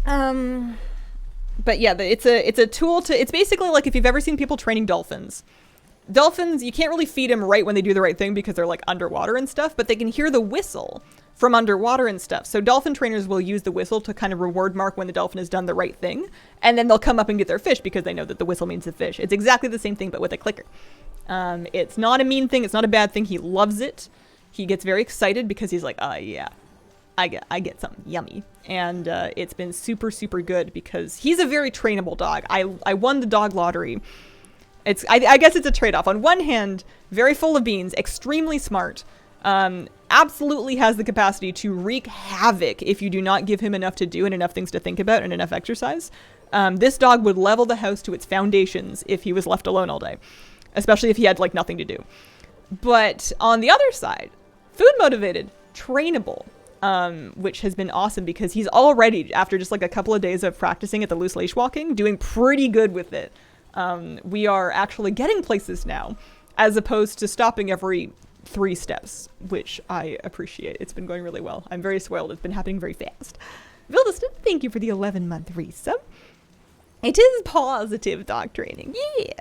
But yeah, it's a tool to, it's basically like if you've ever seen people training dolphins. Dolphins, you can't really feed them right when they do the right thing because they're like underwater and stuff, but they can hear the whistle from underwater and stuff. So dolphin trainers will use the whistle to kind of reward mark when the dolphin has done the right thing. And then they'll come up and get their fish because they know that the whistle means the fish. It's exactly the same thing, but with a clicker. It's not a mean thing. It's not a bad thing. He loves it. He gets very excited because he's like, oh yeah, I get something yummy. And it's been super, super good because he's a very trainable dog. I won the dog lottery. I guess it's a trade-off. On one hand, very full of beans, extremely smart, absolutely has the capacity to wreak havoc if you do not give him enough to do and enough things to think about and enough exercise. This dog would level the house to its foundations if he was left alone all day, especially if he had like nothing to do. But on the other side, food motivated, trainable, which has been awesome because he's already, after just like a couple of days of practicing at the loose leash walking, doing pretty good with it. We are actually getting places now, as opposed to stopping every 3 steps, which I appreciate. It's been going really well. I'm very spoiled. It's been happening very fast. Vildeston, thank you for the 11-month resub. It is positive dog training. Yeah.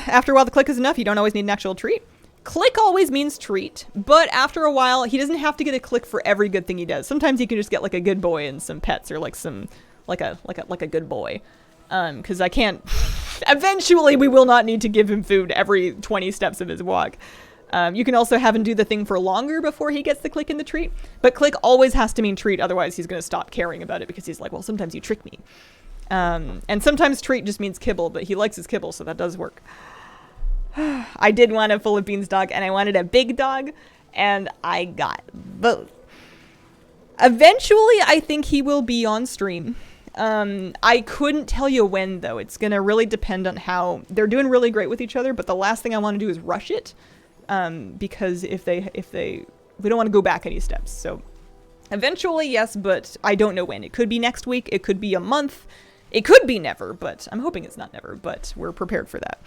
After a while, the click is enough. You don't always need an actual treat. Click always means treat, but after a while, he doesn't have to get a click for every good thing he does. Sometimes he can just get like a good boy and some pets, or like some like a good boy. Because I can't. Eventually, we will not need to give him food every 20 steps of his walk. You can also have him do the thing for longer before he gets the click and the treat. But click always has to mean treat, otherwise he's going to stop caring about it because he's like, well, sometimes you trick me. And sometimes treat just means kibble, but he likes his kibble, so that does work. I did want a full of beans dog, and I wanted a big dog, and I got both. Eventually, I think he will be on stream. I couldn't tell you when, though. It's going to really depend on how they're doing really great with each other. But the last thing I want to do is rush it. Because we don't want to go back any steps. So eventually, yes, but I don't know when. It could be next week. It could be a month. It could be never, but I'm hoping it's not never, but we're prepared for that.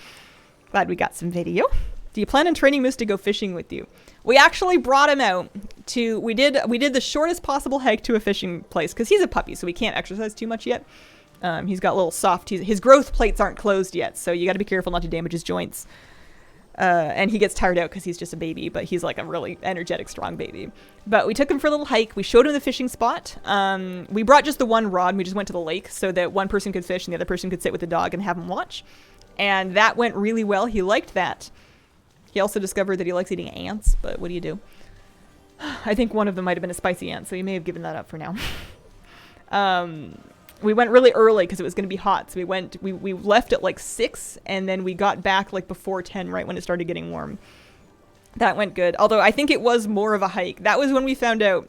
Glad we got some video. Do you plan on training Moose to go fishing with you? We actually brought him out to, we did the shortest possible hike to a fishing place because he's a puppy, so he can't exercise too much yet. He's got little soft, his growth plates aren't closed yet, so you got to be careful not to damage his joints. And he gets tired out because he's just a baby, but he's like a really energetic, strong baby. But we took him for a little hike. We showed him the fishing spot. We brought just the one rod and we just went to the lake so that one person could fish and the other person could sit with the dog and have him watch. And that went really well. He liked that. He also discovered that he likes eating ants, but what do you do? I think one of them might have been a spicy ant, so he may have given that up for now. We went really early because it was going to be hot. So we left at like 6 and then we got back like before 10, right when it started getting warm. That went good. Although I think it was more of a hike. That was when we found out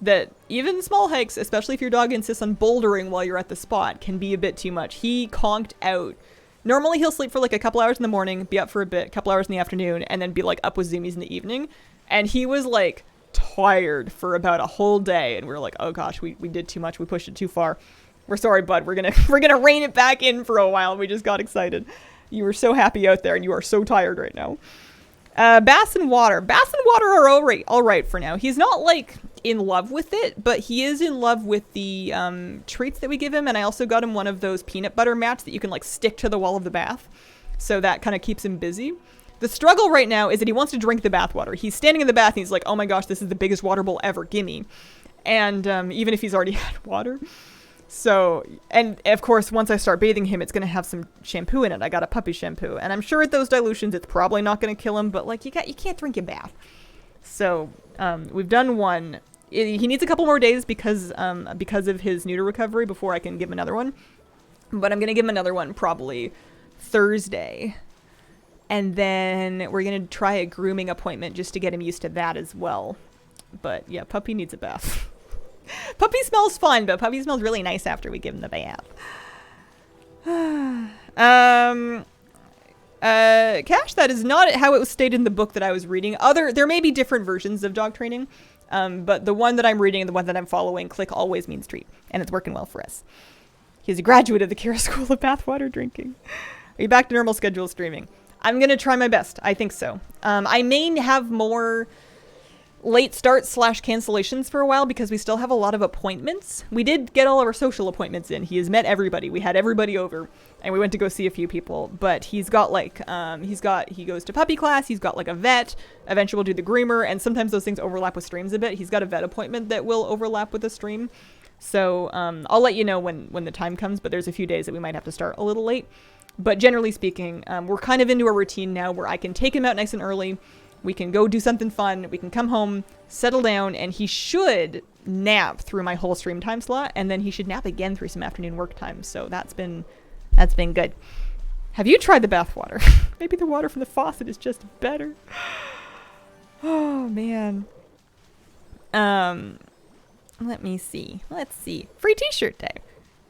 that even small hikes, especially if your dog insists on bouldering while you're at the spot, can be a bit too much. He conked out. Normally he'll sleep for like a couple hours in the morning, be up for a bit, couple hours in the afternoon, and then be like up with zoomies in the evening. And he was like tired for about a whole day. And we were like, oh gosh, we did too much. We pushed it too far. We're sorry, bud. We're gonna rein it back in for a while. We just got excited. You were so happy out there, and you are so tired right now. Bass and water. Bass and water are all right for now. He's not like in love with it, but he is in love with the treats that we give him. And I also got him one of those peanut butter mats that you can like stick to the wall of the bath, so that kind of keeps him busy. The struggle right now is that he wants to drink the bath water. He's standing in the bath and he's like, "Oh my gosh, this is the biggest water bowl ever. Gimme!" And even if he's already had water. So, and of course, once I start bathing him, it's going to have some shampoo in it. I got a puppy shampoo. And I'm sure at those dilutions, it's probably not going to kill him. But, like, you can't drink your bath. So we've done one. He needs a couple more days because of his neuter recovery before I can give him another one. But I'm going to give him another one probably Thursday. And then we're going to try a grooming appointment just to get him used to that as well. But yeah, puppy needs a bath. Puppy smells fun, but puppy smells really nice after we give him the bath. Cash, that is not how it was stated in the book that I was reading. There may be different versions of dog training, but the one that I'm reading and the one that I'm following, click always means treat, and it's working well for us. He's a graduate of the Kira School of Bathwater Drinking. Are you back to normal schedule streaming? I'm going to try my best. I think so. I may have more late starts / cancellations for a while because we still have a lot of appointments. We did get all of our social appointments in. He has met everybody. We had everybody over and we went to go see a few people, but he's got like, he goes to puppy class. He's got like a vet. Eventually we'll do the groomer, and sometimes those things overlap with streams a bit. He's got a vet appointment that will overlap with a stream. So, I'll let you know when the time comes, but there's a few days that we might have to start a little late. But generally speaking, we're kind of into a routine now where I can take him out nice and early. We can go do something fun. We can come home, settle down, and he should nap through my whole stream time slot, and then he should nap again through some afternoon work time. So that's been good. Have you tried the bath water? Maybe the water from the faucet is just better. Oh man. Let me see. Let's see. Free t-shirt day.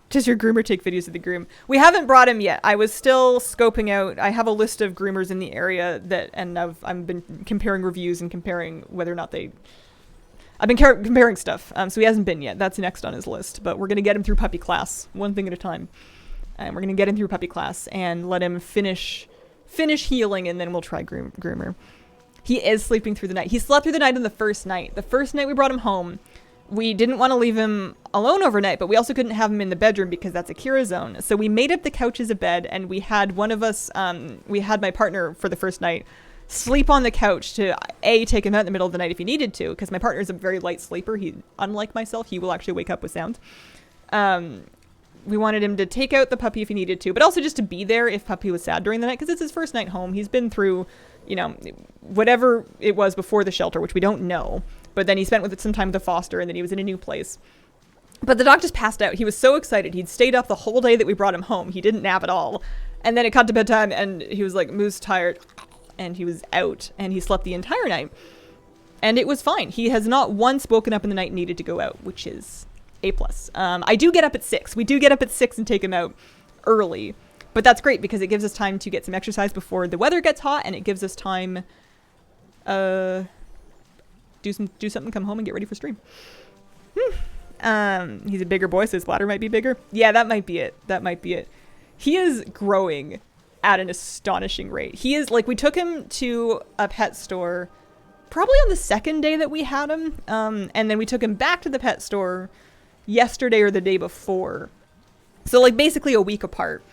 Does your groomer take videos of the groom? We haven't brought him yet. I was still scoping out. I have a list of groomers in the area and I've been comparing reviews and comparing whether or not I've been comparing stuff. So he hasn't been yet. That's next on his list. But we're going to get him through puppy class, one thing at a time. And we're going to get him through puppy class and let him finish healing, and then we'll try groomer. He is sleeping through the night. He slept through the night on the first night. The first night we brought him home, we didn't want to leave him alone overnight, but we also couldn't have him in the bedroom because that's a Kira zone. So we made up the couch as a bed, and we had one of us, we had my partner for the first night sleep on the couch to take him out in the middle of the night if he needed to, because my partner is a very light sleeper. Unlike myself, he will actually wake up with sound. We wanted him to take out the puppy if he needed to, but also just to be there if puppy was sad during the night, because it's his first night home. He's been through, whatever it was before the shelter, which we don't know. But then he spent with some time with a foster, and then he was in a new place. But the dog just passed out. He was so excited. He'd stayed up the whole day that we brought him home. He didn't nap at all. And then it got to bedtime, and he was like, Moose tired. And he was out, and he slept the entire night. And it was fine. He has not once woken up in the night and needed to go out, which is A+. I do get up at 6. We do get up at 6 and take him out early. But that's great because it gives us time to get some exercise before the weather gets hot, and it gives us time... do something, come home and get ready for stream. He's a bigger boy, so his bladder might be bigger. Yeah, that might be it. He is growing at an astonishing rate. He is, we took him to a pet store probably on the second day that we had him. And then we took him back to the pet store yesterday or the day before. So, basically a week apart.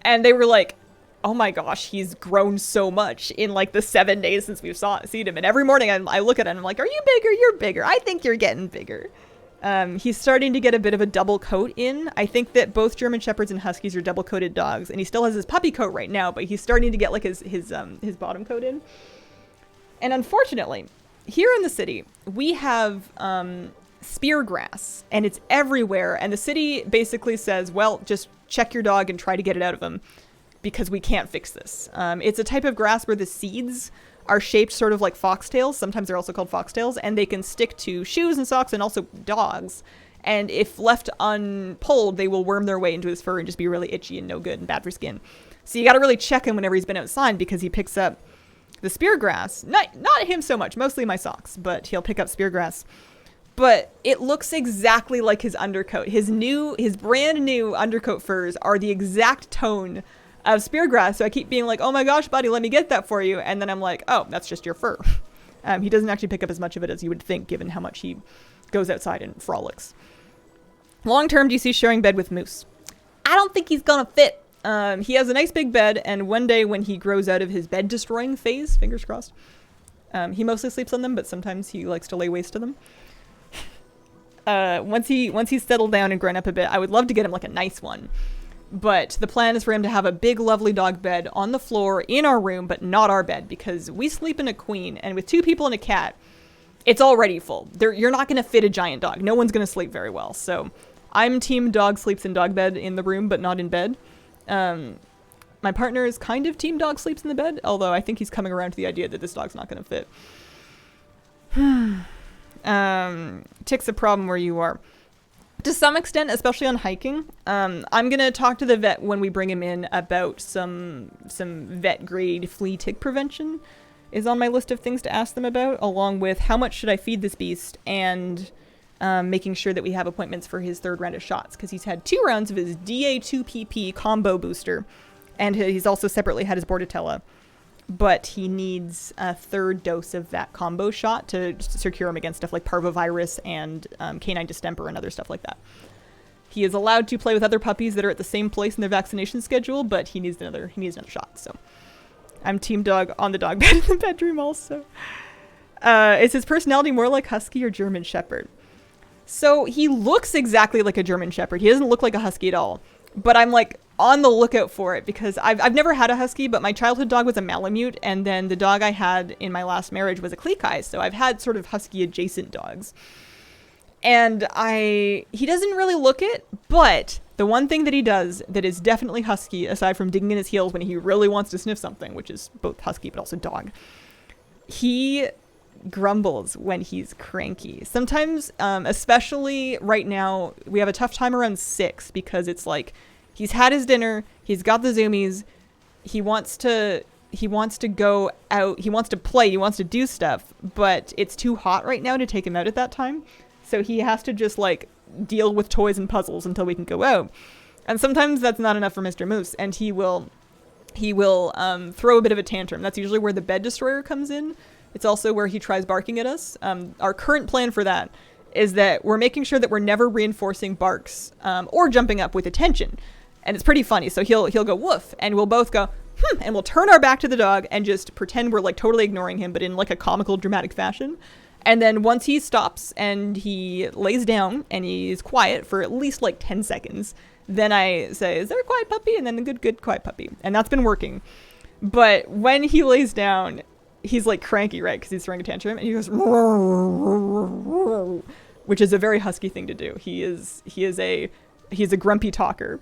And they were like, oh my gosh, he's grown so much in the 7 days since we've seen him. And every morning I look at him and I'm like, are you bigger? You're bigger. I think you're getting bigger. He's starting to get a bit of a double coat in. I think that both German Shepherds and Huskies are double coated dogs, and he still has his puppy coat right now, but he's starting to get his bottom coat in. And unfortunately, here in the city, we have spear grass, and it's everywhere. And the city basically says, well, just check your dog and try to get it out of him, because we can't fix this. It's a type of grass where the seeds are shaped sort of like foxtails. Sometimes they're also called foxtails, and they can stick to shoes and socks and also dogs. And if left unpulled, they will worm their way into his fur and just be really itchy and no good and bad for skin. So you got to really check him whenever he's been outside, because he picks up the spear grass. Not him so much, mostly my socks, but he'll pick up spear grass. But it looks exactly like his undercoat. His brand new undercoat furs are the exact tone of spear grass. So I keep being like, oh my gosh, buddy, let me get that for you. And then I'm like, oh, that's just your fur. He doesn't actually pick up as much of it as you would think, given how much he goes outside and frolics. Long term, do you see sharing bed with Moose? I don't think he's gonna fit. He has a nice big bed, and one day when he grows out of his bed destroying phase, fingers crossed, he mostly sleeps on them, but sometimes he likes to lay waste to them. Once he's settled down and grown up a bit, I would love to get him a nice one. But the plan is for him to have a big, lovely dog bed on the floor in our room, but not our bed, because we sleep in a queen, and with 2 people and a cat, it's already full. You're not going to fit a giant dog. No one's going to sleep very well. So I'm team dog sleeps in dog bed in the room, but not in bed. My partner is kind of team dog sleeps in the bed, although I think he's coming around to the idea that this dog's not going to fit. Tick's a problem where you are. To some extent, especially on hiking. I'm going to talk to the vet when we bring him in about some vet grade flea tick prevention is on my list of things to ask them about, along with how much should I feed this beast and making sure that we have appointments for his 3rd round of shots, because he's had 2 rounds of his DA2PP combo booster, and he's also separately had his Bordetella, but he needs a 3rd dose of that combo shot to secure him against stuff like parvovirus and canine distemper and other stuff like that. He is allowed to play with other puppies that are at the same place in their vaccination schedule, but he needs another shot. So I'm team dog on the dog bed in the bedroom also. Is his personality more like husky or German shepherd? So he looks exactly like a German shepherd. He doesn't look like a husky at all. But I'm like on the lookout for it, because I've never had a husky, but my childhood dog was a Malamute, and then the dog I had in my last marriage was a Klekai, so I've had sort of husky adjacent dogs. And he doesn't really look it, but the one thing that he does that is definitely husky, aside from digging in his heels when he really wants to sniff something, which is both husky but also dog, he grumbles when he's cranky. Sometimes, especially right now, we have a tough time around 6, because it's like he's had his dinner, he's got the zoomies, he wants to go out, he wants to play, he wants to do stuff, but it's too hot right now to take him out at that time. So he has to just like deal with toys and puzzles until we can go out. And sometimes that's not enough for Mr. Moose, and he will throw a bit of a tantrum. That's usually where the bed destroyer comes in. It's also where he tries barking at us. Our current plan for that is that we're making sure that we're never reinforcing barks or jumping up with attention. And it's pretty funny. So he'll go woof, and we'll both go and we'll turn our back to the dog and just pretend we're like totally ignoring him, but in like a comical, dramatic fashion. And then once he stops and he lays down and he's quiet for at least like 10 seconds, then I say, "Is there a quiet puppy?" And then the good quiet puppy. And that's been working. But when he lays down, he's like cranky, right? Because he's throwing a tantrum, and he goes, which is a very husky thing to do. He's a grumpy talker.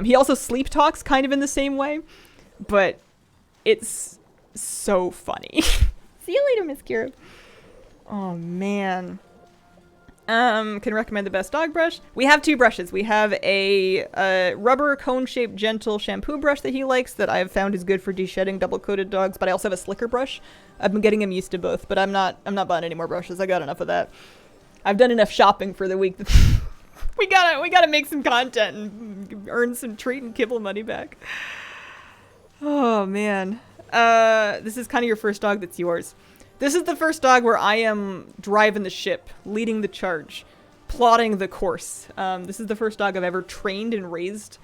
He also sleep talks kind of in the same way, but it's so funny. See you later, Miss Kira. Oh man. Can recommend the best dog brush. We have 2 brushes. We have a rubber cone-shaped gentle shampoo brush that he likes that I've found is good for de-shedding double-coated dogs, but I also have a slicker brush. I've been getting him used to both, but I'm not buying any more brushes. I got enough of that. I've done enough shopping for the week. We gotta make some content and earn some treat and kibble money back. Oh man. This is kind of your first dog that's yours. This is the first dog where I am driving the ship, leading the charge, plotting the course. This is the first dog I've ever trained and raised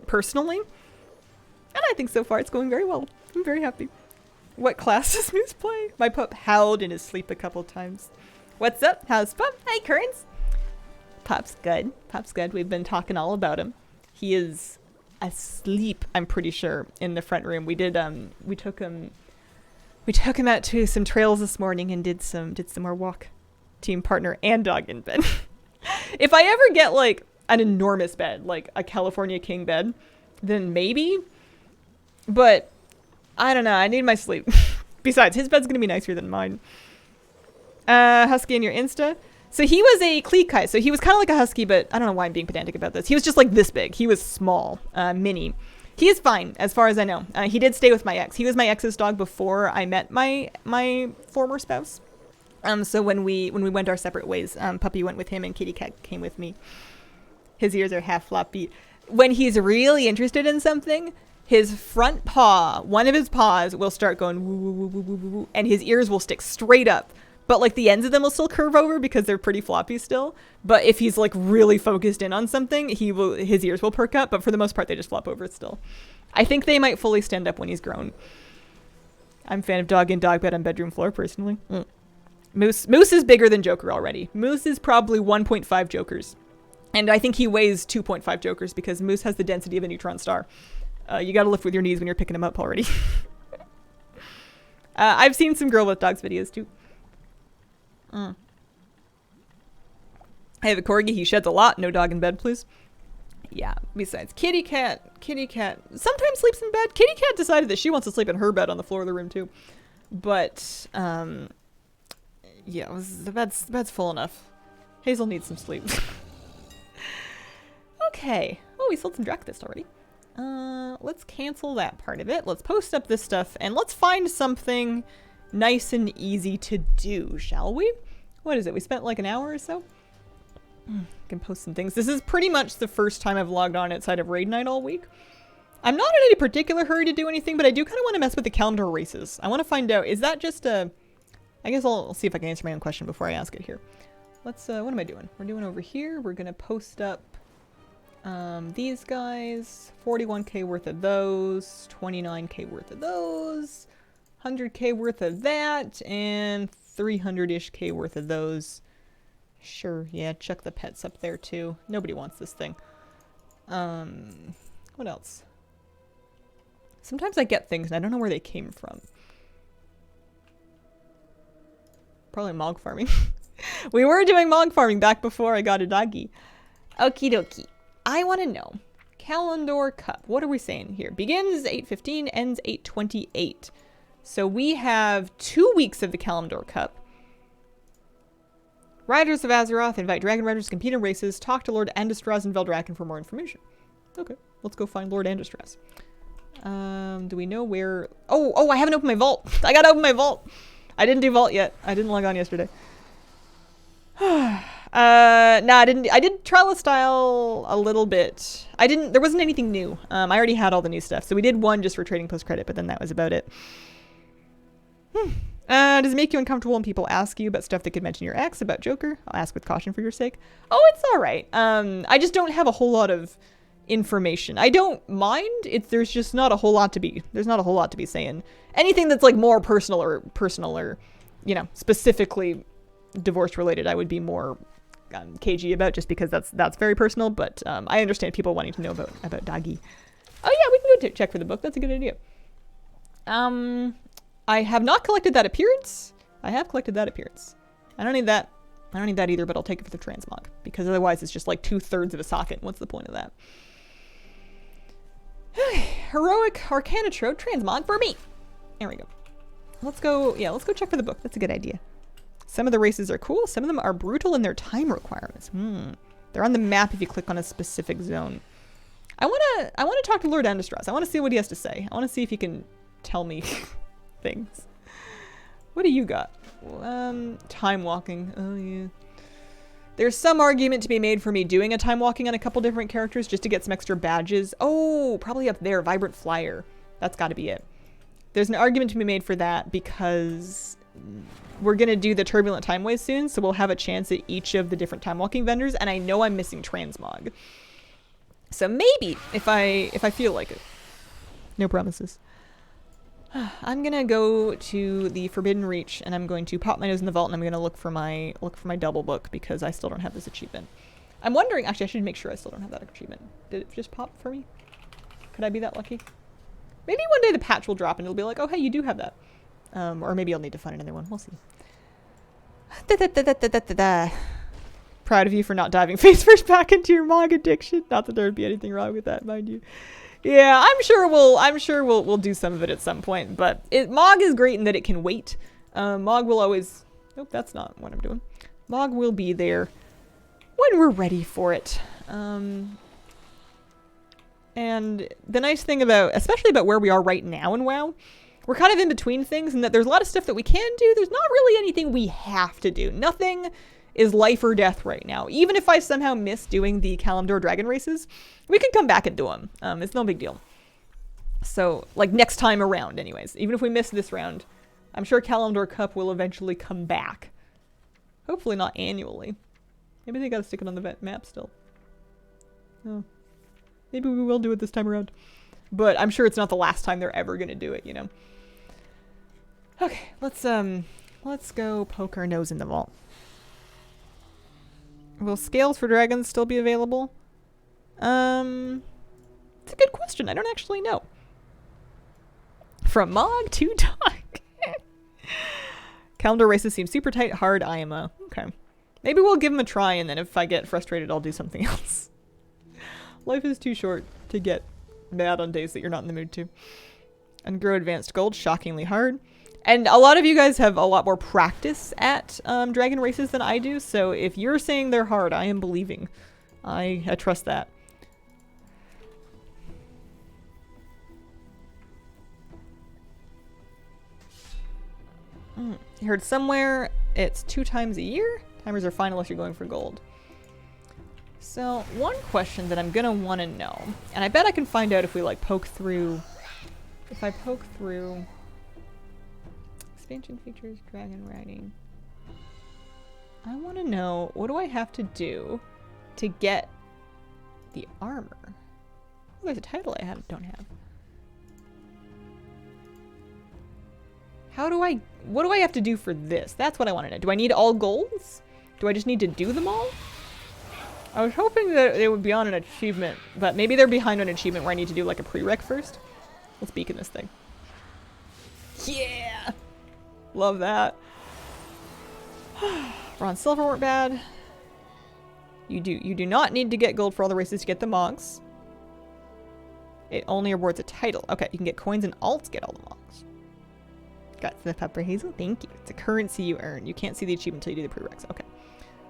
personally. And I think so far it's going very well. I'm very happy. What class does Moose play? My pup howled in his sleep a couple times. What's up? How's Pup? Hi, Currents. Pup's good. Pup's good. We've been talking all about him. He is asleep, I'm pretty sure, in the front room. We took him out to some trails this morning and did some more walk. Team partner and dog in bed. If I ever get like an enormous bed, like a California king bed, then maybe. But I don't know. I need my sleep. Besides, his bed's gonna be nicer than mine. Husky in your Insta. So he was a Klekai. So he was kind of like a husky, but I don't know why I'm being pedantic about this. He was just like this big. He was small, mini. He is fine, as far as I know. He did stay with my ex. He was my ex's dog before I met my former spouse. So when we went our separate ways, Puppy went with him and Kitty Cat came with me. His ears are half floppy. When he's really interested in something, his front paw, one of his paws will start going woo, woo, woo, woo, woo, woo, and his ears will stick straight up. But like the ends of them will still curve over because they're pretty floppy still. But if he's like really focused in on something, his ears will perk up. But for the most part, they just flop over still. I think they might fully stand up when he's grown. I'm a fan of dog in dog bed on bedroom floor personally. Moose is bigger than Joker already. Moose is probably 1.5 Jokers. And I think he weighs 2.5 jokers because Moose has the density of a neutron star. You gotta lift with your knees when you're picking him up already. I've seen some Girl with Dogs videos too. I have a corgi. He sheds a lot. No dog in bed, please. Yeah, besides, kitty cat sometimes sleeps in bed. Kitty cat decided that she wants to sleep in her bed on the floor of the room too. But, yeah, the bed's full enough. Hazel needs some sleep. Okay. Oh, we sold some Dracthist already. Let's cancel that part of it. Let's post up this stuff, and let's find something nice and easy to do, shall we? What is it? We spent like an hour or so? Can post some things. This is pretty much the first time I've logged on outside of raid night all week. I'm not in any particular hurry to do anything, but I do kind of want to mess with the Kalimdor races. I want to find out, is that just a... I guess I'll see if I can answer my own question before I ask it here. Let's, what am I doing? We're doing over here. We're going to post up these guys. 41k worth of those. 29k worth of those. 100k worth of that. And 300-ish k worth of those. Sure, yeah, chuck the pets up there too. Nobody wants this thing. What else? Sometimes I get things and I don't know where they came from. Probably mog farming. We were doing mog farming back before I got a doggy. Okie dokie. I want to know. Kalimdor Cup. What are we saying here? Begins 8:15, ends 8:28. So we have 2 weeks of the Kalimdor Cup. Riders of Azeroth invite Dragon Riders to compete in races. Talk to Lord Andestraz and Veldraken for more information. Okay, let's go find Lord Andestraz. Do we know where... Oh, I haven't opened my vault. I gotta open my vault. I didn't do vault yet. I didn't log on yesterday. Nah, I didn't. I did Trellis-style a little bit. There wasn't anything new. I already had all the new stuff. So we did one just for trading post-credit, but then that was about it. Does it make you uncomfortable when people ask you about stuff that could mention your ex, about Joker? I'll ask with caution for your sake. Oh, it's all right. I just don't have a whole lot of information. I don't mind. There's just not a whole lot to be. There's not a whole lot to be saying. Anything that's like more personal or, you know, specifically divorce related, I would be more cagey about, just because that's very personal. But I understand people wanting to know about doggy. Oh yeah, we can go check for the book. That's a good idea. I have not collected that appearance. I have collected that appearance. I don't need that. I don't need that either, but I'll take it for the transmog, because otherwise it's just like 2/3 of a socket. What's the point of that? Heroic Arcana Trode transmog for me. There we go. Let's go. Yeah, let's go check for the book. That's a good idea. Some of the races are cool. Some of them are brutal in their time requirements. They're on the map if you click on a specific zone. I want to talk to Lord Andestraz. I want to see what he has to say. I want to see if he can tell me things. What do you got? Time walking. Oh yeah. There's some argument to be made for me doing a time walking on a couple different characters just to get some extra badges. Oh, probably up there, Vibrant Flyer. That's got to be it. There's an argument to be made for that because we're going to do the Turbulent Timeways soon, so we'll have a chance at each of the different time walking vendors, and I know I'm missing Transmog. So maybe if I feel like it. No promises. I'm gonna go to the Forbidden Reach, and I'm going to pop my nose in the vault, and I'm gonna look for my double book, because I still don't have this achievement. I'm wondering, actually, I should make sure I still don't have that achievement. Did it just pop for me? Could I be that lucky? Maybe one day the patch will drop, and it'll be like, oh hey, you do have that. Or maybe I'll need to find another one. We'll see. Proud of you for not diving face first back into your Mog addiction. Not that there would be anything wrong with that, mind you. Yeah, I'm sure we'll do some of it at some point, but Mog is great in that it can wait. Mog will always... Nope, that's not what I'm doing. Mog will be there when we're ready for it. And the nice thing about, especially about where we are right now in WoW, we're kind of in between things, in that there's a lot of stuff that we can do. There's not really anything we have to do. Nothing is life or death right now. Even if I somehow miss doing the Kalimdor Dragon races, we can come back and do them. It's no big deal. So, like, next time around anyways. Even if we miss this round, I'm sure Kalimdor Cup will eventually come back. Hopefully not annually. Maybe they gotta stick it on the map still. Oh. Maybe we will do it this time around. But I'm sure it's not the last time they're ever gonna do it, you know? Okay, let's go poke our nose in the vault. Will scales for dragons still be available? It's a good question. I don't actually know. From Mog to Dog. Kalimdor races seem super tight, hard IMO. Okay. Maybe we'll give them a try, and then if I get frustrated, I'll do something else. Life is too short to get mad on days that you're not in the mood to. And grow advanced gold, shockingly hard. And a lot of you guys have a lot more practice at dragon races than I do, so if you're saying they're hard, I am believing. I trust that. I heard somewhere it's 2 times a year. Timers are fine unless you're going for gold. So, one question that I'm gonna want to know, and I bet I can find out if we like poke through. If I poke through expansion features, dragon riding. I want to know, what do I have to do to get the armor? Oh, there's a title I don't have. What do I have to do for this? That's what I want to know. Do I need all golds? Do I just need to do them all? I was hoping that they would be on an achievement, but maybe they're behind an achievement where I need to do like a prereq first. Let's beacon this thing. Yeah! Love that. Bronze, silver weren't bad. You do not need to get gold for all the races to get the Mogs. It only awards a title. Okay, you can get coins and alts to get all the Mogs. Got the pepper hazel. Thank you. It's a currency you earn. You can't see the achievement until you do the prereqs. Okay.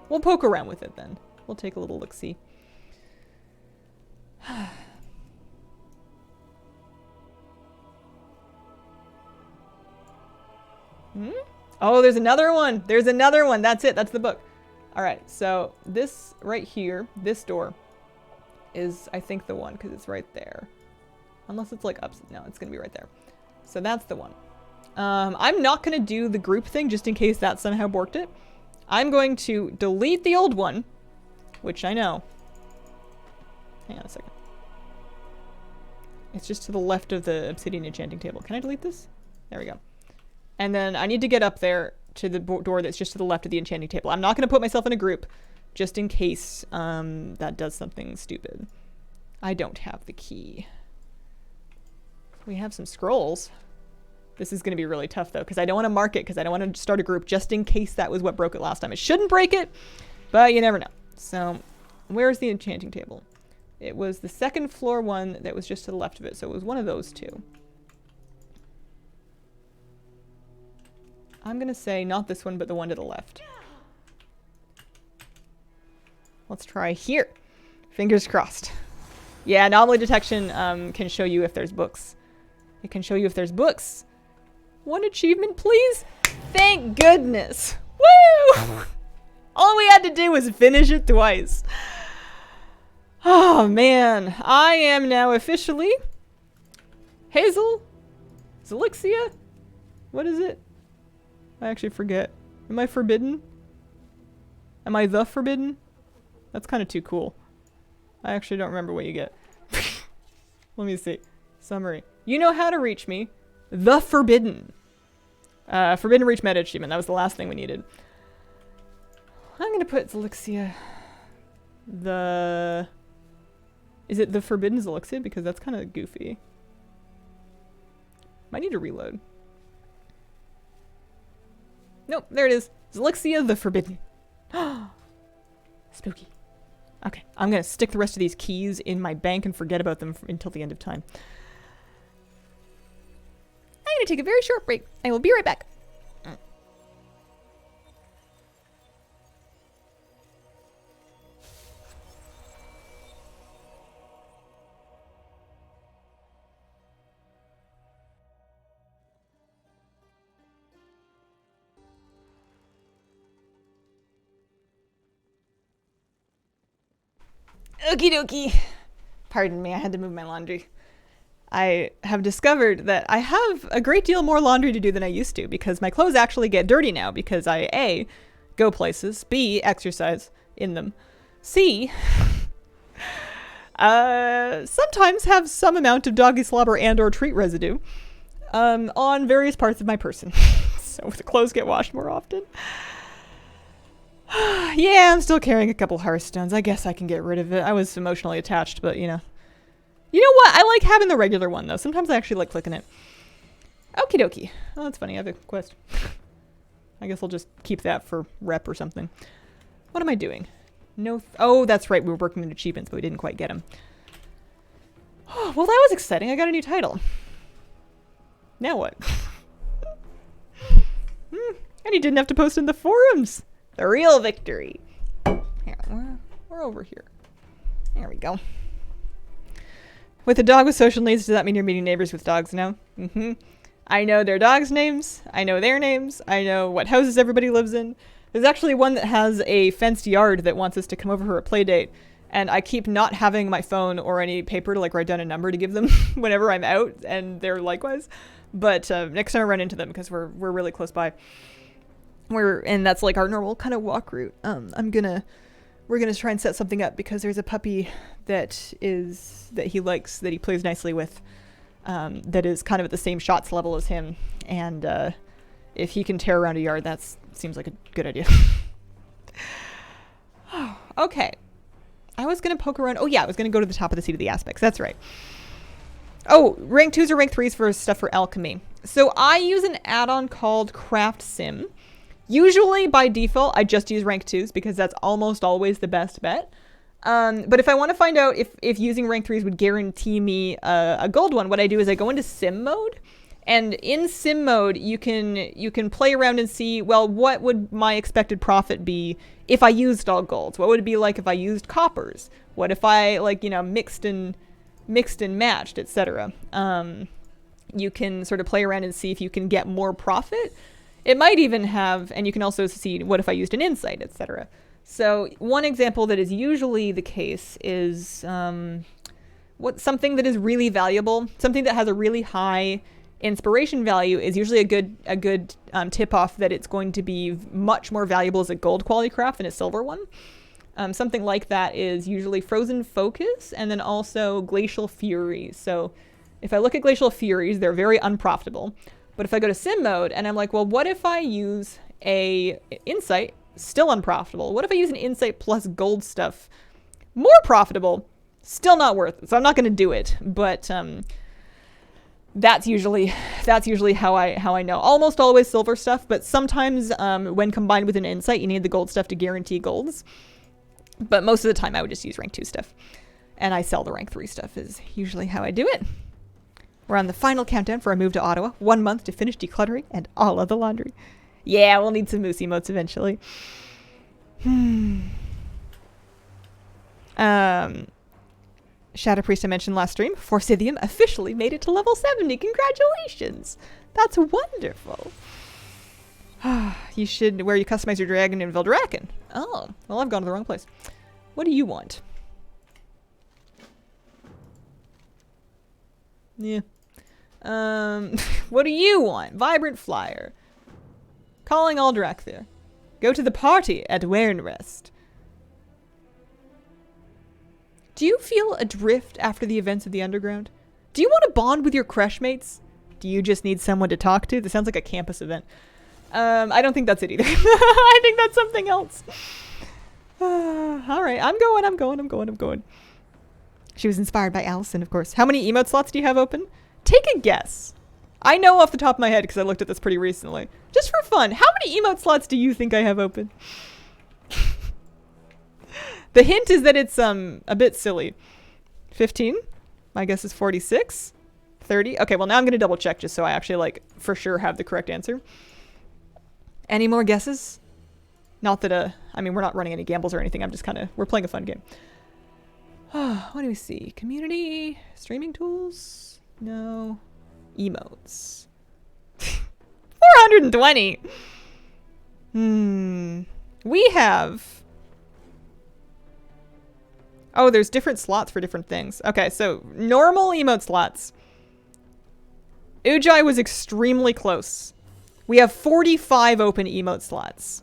We'll poke around with it then. We'll take a little look-see. Oh, there's another one. There's another one. That's it. That's the book. All right. So this right here, this door is, I think, the one because it's right there. Unless it's like up. No, it's going to be right there. So that's the one. I'm not going to do the group thing just in case that somehow borked it. I'm going to delete the old one, which I know. Hang on a second. It's just to the left of the obsidian enchanting table. Can I delete this? There we go. And then I need to get up there to the door that's just to the left of the enchanting table. I'm not going to put myself in a group just in case that does something stupid. I don't have the key. We have some scrolls. This is going to be really tough, though, because I don't want to mark it, because I don't want to start a group just in case that was what broke it last time. It shouldn't break it, but you never know. So, where's the enchanting table? It was the second floor one that was just to the left of it, so it was one of those two. I'm going to say not this one, but the one to the left. Let's try here. Fingers crossed. Yeah, anomaly detection can show you if there's books. It can show you if there's books. One achievement, please. Thank goodness. Woo! All we had to do was finish it twice. Oh, man. I am now officially Hazel? Zelixia? What is it? I actually forget. Am I forbidden? Am I the forbidden? That's kind of too cool. I actually don't remember what you get. Let me see. Summary. You know how to reach me. The forbidden. Forbidden reach meta achievement. That was the last thing we needed. I'm going to put Zelixia. Is it the forbidden Zelixia? Because that's kind of goofy. Might need to reload. Nope, there it is. Zelixia the forbidden. Spooky. Okay, I'm going to stick the rest of these keys in my bank and forget about them until the end of time. I'm going to take a very short break. I will be right back. Okie dokie. Pardon me, I had to move my laundry. I have discovered that I have a great deal more laundry to do than I used to because my clothes actually get dirty now because I A, go places, B, exercise in them, C, sometimes have some amount of doggy slobber and or treat residue on various parts of my person. So the clothes get washed more often. Yeah, I'm still carrying a couple Hearthstones. I guess I can get rid of it. I was emotionally attached, but you know. You know what? I like having the regular one, though. Sometimes I actually like clicking it. Okie dokie. Oh, that's funny. I have a quest. I guess I'll just keep that for rep or something. What am I doing? No. Oh, that's right. We were working on achievements, but we didn't quite get them. Oh, well, that was exciting. I got a new title. Now what? And he didn't have to post in the forums. The real victory. Here, we're over here. There we go. With a dog with social needs, does that mean you're meeting neighbors with dogs now? Mm-hmm. I know their dogs' names. I know their names. I know what houses everybody lives in. There's actually one that has a fenced yard that wants us to come over for a play date. And I keep not having my phone or any paper to like write down a number to give them whenever I'm out, and they're likewise. But next time I run into them, because we're really close by, and that's like our normal kind of walk route. We're gonna try and set something up because there's a puppy that he likes, that he plays nicely with, that is kind of at the same shots level as him, and if he can tear around a yard, that seems like a good idea. Okay. I was going to poke around. Oh, yeah, I was going to go to the top of the seat of the aspects. That's right. Oh, rank 2s or rank 3s for stuff for alchemy. So I use an add-on called Craft Sim. Usually, by default, I just use rank 2s because that's almost always the best bet. But if I want to find out if using rank 3s would guarantee me a gold one, what I do is I go into sim mode. And in sim mode, you can play around and see, well, what would my expected profit be if I used all golds? What would it be like if I used coppers? What if I, like, you know, mixed and matched, etc. You can sort of play around and see if you can get more profit. It might even have, and you can also see what if I used an insight, etc. So one example that is usually the case is something that is really valuable, something that has a really high inspiration value is usually a good tip-off that it's going to be much more valuable as a gold quality craft than a silver one. Something like that is usually Frozen Focus and then also Glacial Fury. So if I look at Glacial Furies, they're very unprofitable. But if I go to sim mode and I'm like, well, what if I use a insight, still unprofitable? What if I use an insight plus gold stuff, more profitable, still not worth it? So I'm not going to do it, but that's usually how I know. Almost always silver stuff, but sometimes when combined with an insight, you need the gold stuff to guarantee golds. But most of the time, I would just use rank 2 stuff, and I sell the rank 3 stuff is usually how I do it. We're on the final countdown for a move to Ottawa. 1 month to finish decluttering and all of the laundry. Yeah, we'll need some moose emotes eventually. Shadow Priest I mentioned last stream, Forsythium officially made it to level 70. Congratulations! That's wonderful. You should, where you customize your dragon in Vildraken. Oh, well, I've gone to the wrong place. What do you want? Yeah. What do you want? Vibrant Flyer. Calling Aldrakthir. Go to the party at Wernrest. Do you feel adrift after the events of the Underground? Do you want to bond with your crush mates? Do you just need someone to talk to? This sounds like a campus event. I don't think that's it either. I think that's something else. All right, I'm going. She was inspired by Allison, of course. How many emote slots do you have open? Take a guess. I know off the top of my head because I looked at this pretty recently. Just for fun, how many emote slots do you think I have open? The hint is that it's a bit silly. 15? My guess is 46? 30? Okay, well now I'm going to double check just so I actually, like, for sure have the correct answer. Any more guesses? Not that, I mean, we're not running any gambles or anything. I'm just kind of, we're playing a fun game. What do we see? Community? Streaming tools? No. Emotes. 420! We have... Oh, there's different slots for different things. Okay, so normal emote slots. Ujai was extremely close. We have 45 open emote slots.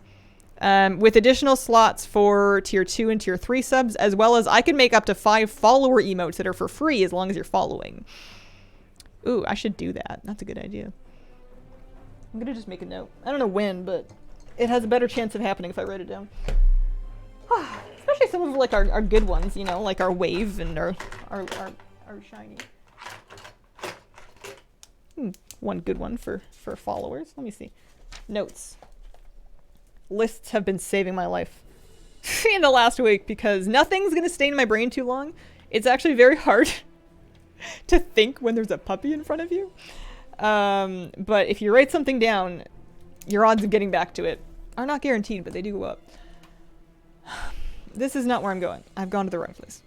With additional slots for tier 2 and tier 3 subs, as well as I can make up to 5 follower emotes that are for free as long as you're following. Ooh, I should do that. That's a good idea. I'm gonna just make a note. I don't know when, but it has a better chance of happening if I write it down. Especially some of like our good ones, you know, like our wave and our shiny. One good one for followers. Let me see. Notes. Lists have been saving my life in the last week because nothing's going to stay in my brain too long. It's actually very hard to think when there's a puppy in front of you. But if you write something down, your odds of getting back to it are not guaranteed, but they do go up. This is not where I'm going. I've gone to the wrong place.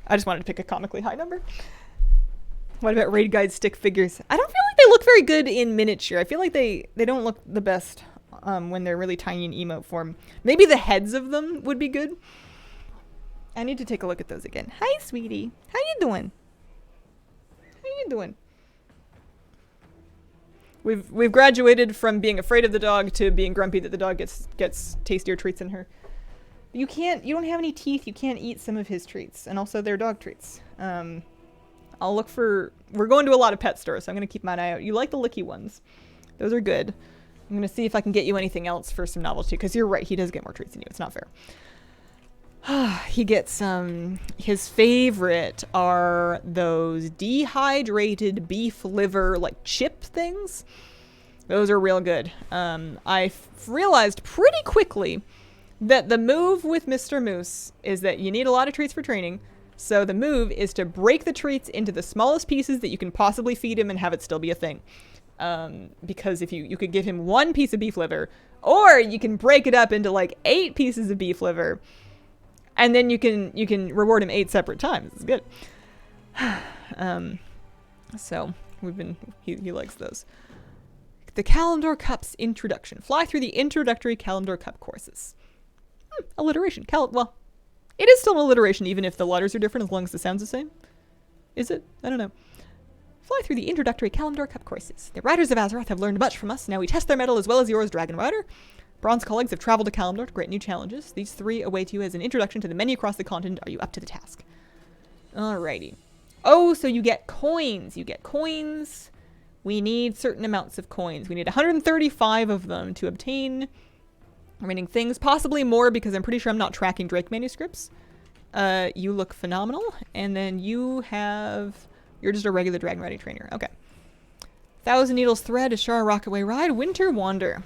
I just wanted to pick a comically high number. What about Raid Guide stick figures? I don't feel like they look very good in miniature. I feel like they don't look the best when they're really tiny in emote form. Maybe the heads of them would be good. I need to take a look at those again. Hi, sweetie. How you doing? How you doing? We've graduated from being afraid of the dog to being grumpy that the dog gets tastier treats than her. You don't have any teeth. You can't eat some of his treats, and also they're dog treats. I'll look for... We're going to a lot of pet stores, so I'm going to keep my eye out. You like the licky ones. Those are good. I'm going to see if I can get you anything else for some novelty, because you're right, he does get more treats than you. It's not fair. He gets, his favorite are those dehydrated beef liver, like, chip things. Those are real good. I realized pretty quickly that the move with Mr. Moose is that you need a lot of treats for training. So the move is to break the treats into the smallest pieces that you can possibly feed him and have it still be a thing. Because if you could give him one piece of beef liver, or you can break it up into like 8 pieces of beef liver, and then you can reward him 8 separate times. It's good. So he likes those. The Kalimdor Cup's introduction. Fly through the introductory Kalimdor Cup courses. Alliteration. Well, it is still an alliteration even if the letters are different as long as the sound's the same. Is it? I don't know. Fly through the introductory Kalimdor Cup courses. The riders of Azeroth have learned much from us. Now we test their mettle as well as yours, Dragon Rider. Bronze colleagues have traveled to Kalimdor to create new challenges. These 3 await you as an introduction to the many across the continent. Are you up to the task? Alrighty. Oh, so you get coins. You get coins. We need certain amounts of coins. We need 135 of them to obtain remaining things. Possibly more because I'm pretty sure I'm not tracking Drake manuscripts. You look phenomenal. And then you're just a regular dragon riding trainer. Okay. 1,000 Needles Thread, Ashara Rockaway Ride, Winter Wander.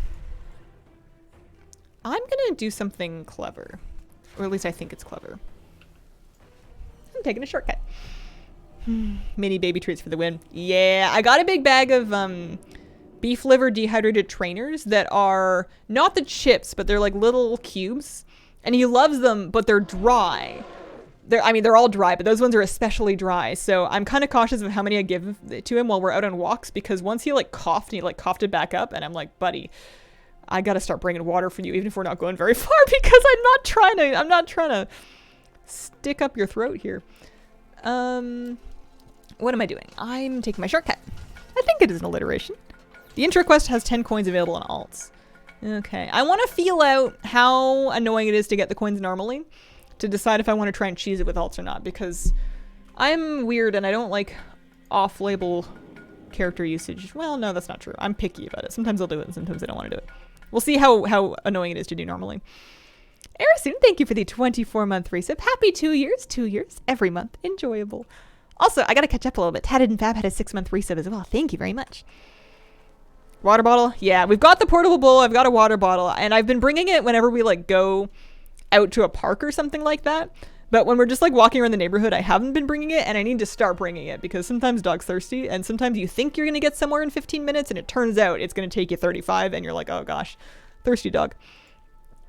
I'm gonna do something clever. Or at least I think it's clever. I'm taking a shortcut. Mini baby treats for the win. Yeah, I got a big bag of beef liver dehydrated trainers that are not the chips, but they're like little cubes. And he loves them, but they're dry. They're all dry, but those ones are especially dry. So I'm kind of cautious of how many I give to him while we're out on walks, because once he like coughed and he like coughed it back up, and I'm like, buddy, I gotta start bringing water for you, even if we're not going very far, because I'm not trying to stick up your throat here. What am I doing? I'm taking my shortcut. I think it is an alliteration. The intro quest has 10 coins available on alts. Okay, I want to feel out how annoying it is to get the coins normally, to decide if I want to try and cheese it with alts or not, because I'm weird and I don't like off-label character usage. Well, no, that's not true. I'm picky about it. Sometimes I'll do it and sometimes I don't want to do it. We'll see how annoying it is to do normally. Arison, thank you for the 24-month resub. Happy 2 years. 2 years. Every month. Enjoyable. Also, I gotta catch up a little bit. Tatted and Fab had a 6-month resub as well. Thank you very much. Water bottle? Yeah, we've got the portable bowl. I've got a water bottle. And I've been bringing it whenever we like go out to a park or something like that. But when we're just like walking around the neighborhood, I haven't been bringing it, and I need to start bringing it because sometimes dog's thirsty, and sometimes you think you're going to get somewhere in 15 minutes, and it turns out it's going to take you 35, and you're like, oh gosh, thirsty dog.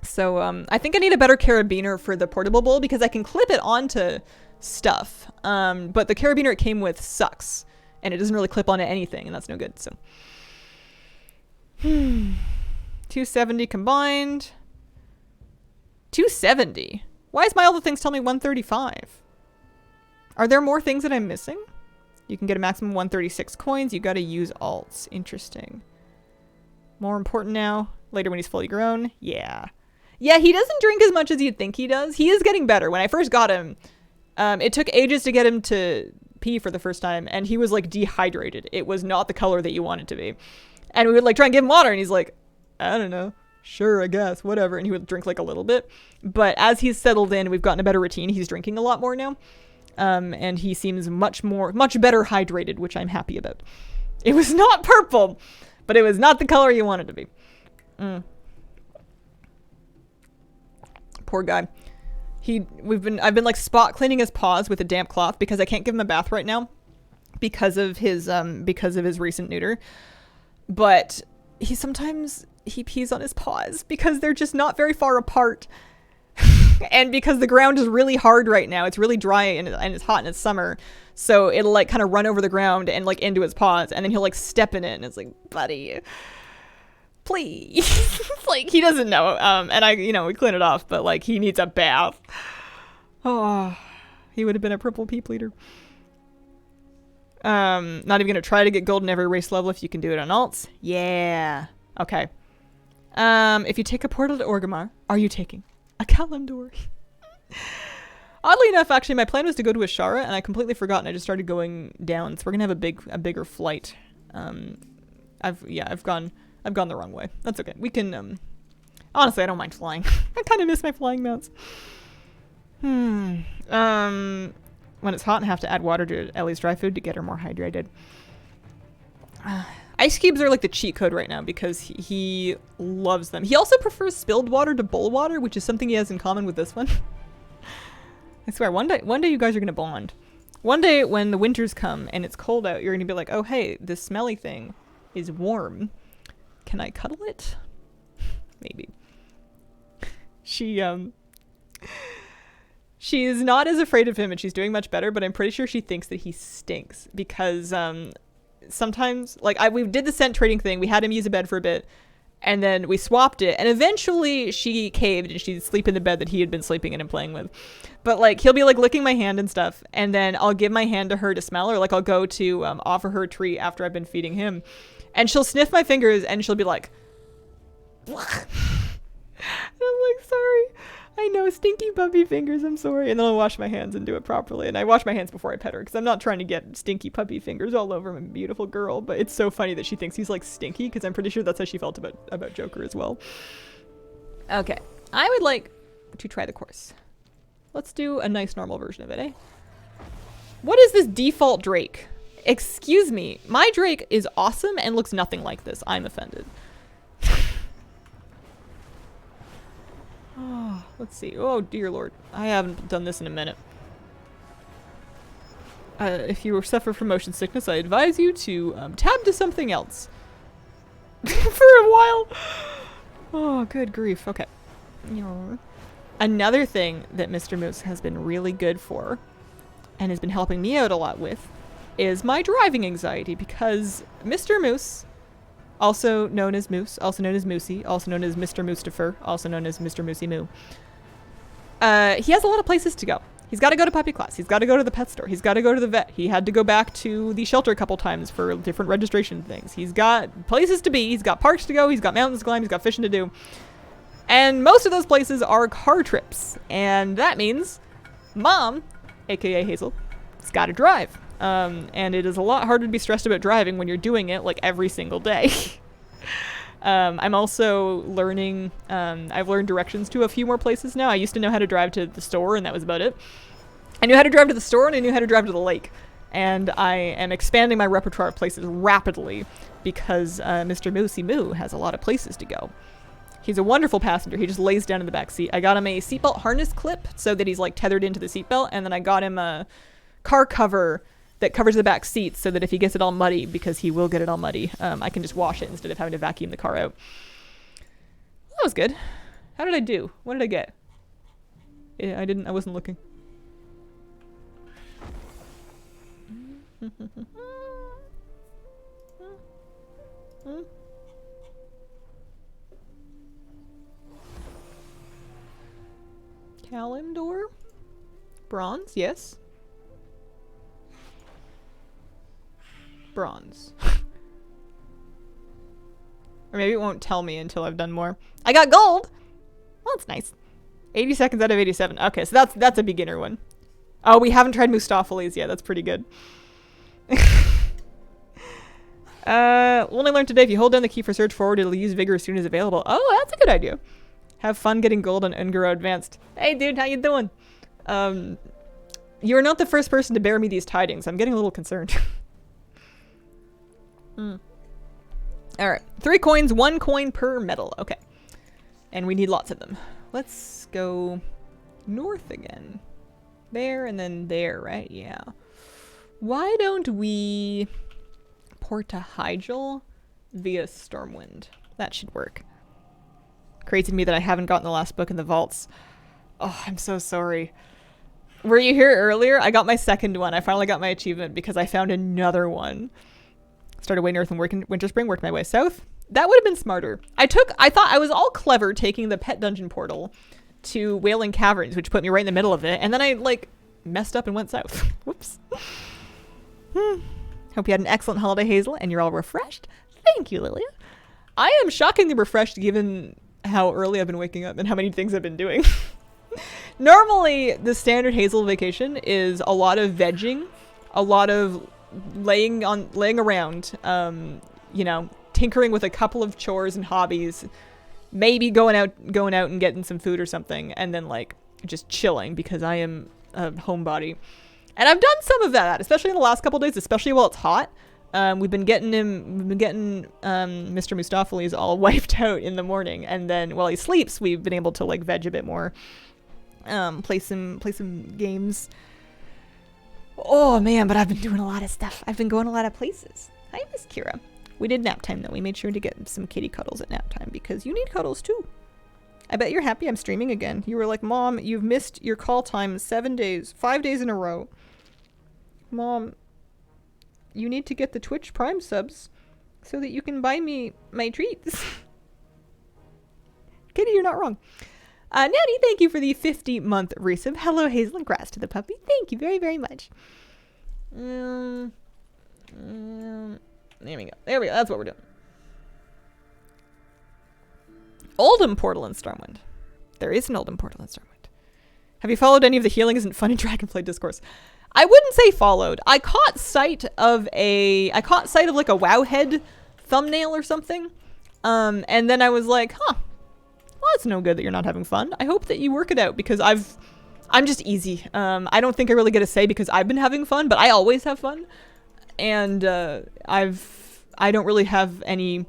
So I think I need a better carabiner for the portable bowl because I can clip it onto stuff. But the carabiner it came with sucks, and it doesn't really clip onto anything, and that's no good. So 270 combined. 270? Why is my other things telling me 135? Are there more things that I'm missing? You can get a maximum 136 coins. You gotta use alts. Interesting. More important now. Later when he's fully grown. Yeah. Yeah, he doesn't drink as much as you'd think he does. He is getting better. When I first got him, it took ages to get him to pee for the first time, and he was like dehydrated. It was not the color that you want it to be. And we would like try and give him water, and he's like, I don't know, sure, I guess, whatever. And he would drink like a little bit. But as he's settled in, we've gotten a better routine. He's drinking a lot more now. And he seems much better hydrated, which I'm happy about. It was not purple, but it was not the color you wanted to be. Poor guy. I've been like spot cleaning his paws with a damp cloth because I can't give him a bath right now because of his recent neuter. But he pees on his paws because they're just not very far apart. And because the ground is really hard right now, it's really dry and it's hot and it's summer. So it'll like kind of run over the ground and like into his paws, and then he'll like step in it, and it's like, buddy, please. Like, he doesn't know. And we clean it off, but like, he needs a bath. Oh, he would have been a purple peep leader. Not even gonna try to get gold in every race level if you can do it on alts. Yeah. Okay. If you take a portal to Orgrimmar, are you taking a Kalimdor? Oddly enough, actually, my plan was to go to Ashara, and I completely forgot, and I just started going down. So we're gonna have a bigger flight. I've gone the wrong way. That's okay. We can. Honestly, I don't mind flying. I kind of miss my flying mounts. When it's hot and have to add water to Ellie's dry food to get her more hydrated. Ice cubes are like the cheat code right now because he loves them. He also prefers spilled water to bowl water, which is something he has in common with this one. I swear, one day you guys are going to bond. One day when the winters come and it's cold out, you're going to be like, oh, hey, this smelly thing is warm. Can I cuddle it? Maybe. She is not as afraid of him, and she's doing much better, but I'm pretty sure she thinks that he stinks because sometimes, like, we did the scent trading thing. We had him use a bed for a bit, and then we swapped it, and eventually she caved and she'd sleep in the bed that he had been sleeping in and playing with. But like, he'll be like licking my hand and stuff, and then I'll give my hand to her to smell, or like I'll go to offer her a treat after I've been feeding him, and she'll sniff my fingers and she'll be like, and I'm like, sorry, I know, stinky puppy fingers, I'm sorry. And then I'll wash my hands and do it properly. And I wash my hands before I pet her because I'm not trying to get stinky puppy fingers all over my beautiful girl. But it's so funny that she thinks he's like stinky because I'm pretty sure that's how she felt about Joker as well. Okay, I would like to try the course. Let's do a nice normal version of it, eh? What is this default Drake? Excuse me, my Drake is awesome and looks nothing like this. I'm offended. Oh, let's see. Oh, dear Lord. I haven't done this in a minute. If you suffer from motion sickness, I advise you to tab to something else. For a while. Oh, good grief. Okay. Another thing that Mr. Moose has been really good for, and has been helping me out a lot with, is my driving anxiety, because Mr. Moose, also known as Moose, also known as Moosey, also known as Mr. Mustafer, also known as Mr. Moosey Moo. He has a lot of places to go. He's got to go to puppy class. He's got to go to the pet store. He's got to go to the vet. He had to go back to the shelter a couple times for different registration things. He's got places to be. He's got parks to go. He's got mountains to climb. He's got fishing to do. And most of those places are car trips. And that means Mom, aka Hazel, has got to drive. And it is a lot harder to be stressed about driving when you're doing it like every single day. I'm also learning, I've learned directions to a few more places now. I used to know how to drive to the store, and that was about it. I knew how to drive to the store, and I knew how to drive to the lake. And I am expanding my repertoire of places rapidly because Mr. Moosey Moo has a lot of places to go. He's a wonderful passenger. He just lays down in the back seat. I got him a seatbelt harness clip so that he's like tethered into the seatbelt, and then I got him a car cover that covers the back seats so that if he gets it all muddy, because he will get it all muddy, I can just wash it instead of having to vacuum the car out. That was good. How did I do? What did I get? Yeah, I wasn't looking. Kalimdor? Bronze, yes. Bronze. Or maybe it won't tell me until I've done more. I got gold! Well, that's nice. 80 seconds out of 87. Okay, so that's a beginner one. Oh, we haven't tried Mustopheles yet. That's pretty good. Only learned today if you hold down the key for search forward, it'll use vigor as soon as available. Oh, that's a good idea. Have fun getting gold on Ungaro Advanced. Hey, dude, how you doing? You're not the first person to bear me these tidings. I'm getting a little concerned. Alright. 3 coins, 1 coin per medal. Okay. And we need lots of them. Let's go north again. There and then there, right? Yeah. Why don't we port to Hyjal via Stormwind? That should work. Crazy to me that I haven't gotten the last book in the vaults. Oh, I'm so sorry. Were you here earlier? I got my second one. I finally got my achievement because I found another one. Started way north and worked in Winterspring, worked my way south. That would have been smarter. I thought I was all clever taking the pet dungeon portal to Wailing Caverns, which put me right in the middle of it, and then I, like, messed up and went south. Whoops. Hope you had an excellent holiday, Hazel, and you're all refreshed. Thank you, Lilia. I am shockingly refreshed given how early I've been waking up and how many things I've been doing. Normally, the standard Hazel vacation is a lot of vegging, a lot of laying around, you know, tinkering with a couple of chores and hobbies, maybe going out and getting some food or something, and then like just chilling because I am a homebody. And I've done some of that, especially in the last couple of days, especially while it's hot. We've been getting Mr. Mustaphalis all wiped out in the morning, and then while he sleeps, we've been able to like veg a bit more, play some games. Oh man, but I've been doing a lot of stuff. I've been going a lot of places. Hi, Miss Kira. We did nap time though. We made sure to get some kitty cuddles at nap time because you need cuddles too. I bet you're happy I'm streaming again. You were like, Mom, you've missed your call time 5 days in a row. Mom, you need to get the Twitch Prime subs so that you can buy me my treats. Kitty, you're not wrong. Natty, thank you for the 50-month resub. Hello, Hazel, and grass to the puppy. Thank you very, very much. There we go. There we go. That's what we're doing. Oldham Portal in Stormwind. There is an Oldham Portal in Stormwind. Have you followed any of the Healing Isn't Fun in Dragonflight discourse? I wouldn't say followed. I caught sight of like a Wowhead thumbnail or something. And then I was like, huh. Well, it's no good that you're not having fun. I hope that you work it out because I'm just easy. I don't think I really get a say because I've been having fun, but I always have fun. And I don't really have any.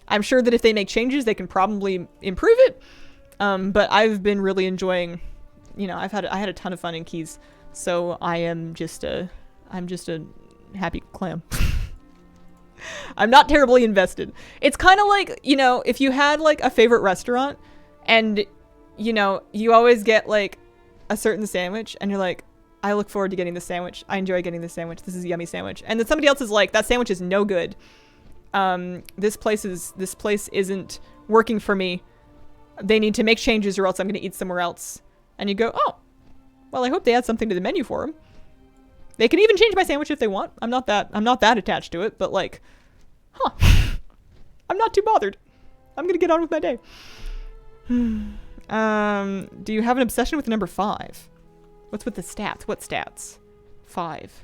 I'm sure that if they make changes, they can probably improve it. But I've been really enjoying, you know, I had a ton of fun in Keys, so I'm just a happy clam. I'm not terribly invested. It's kind of like, you know, if you had like a favorite restaurant and, you know, you always get like a certain sandwich and you're like, I look forward to getting this sandwich. I enjoy getting this sandwich. This is a yummy sandwich. And then somebody else is like, that sandwich is no good. This place isn't working for me. They need to make changes or else I'm going to eat somewhere else. And you go, oh, well, I hope they add something to the menu for them. They can even change my sandwich if they want. I'm not that attached to it, but like, huh. I'm not too bothered. I'm going to get on with my day. Do you have an obsession with the number 5? What's with the stats? What stats? 5.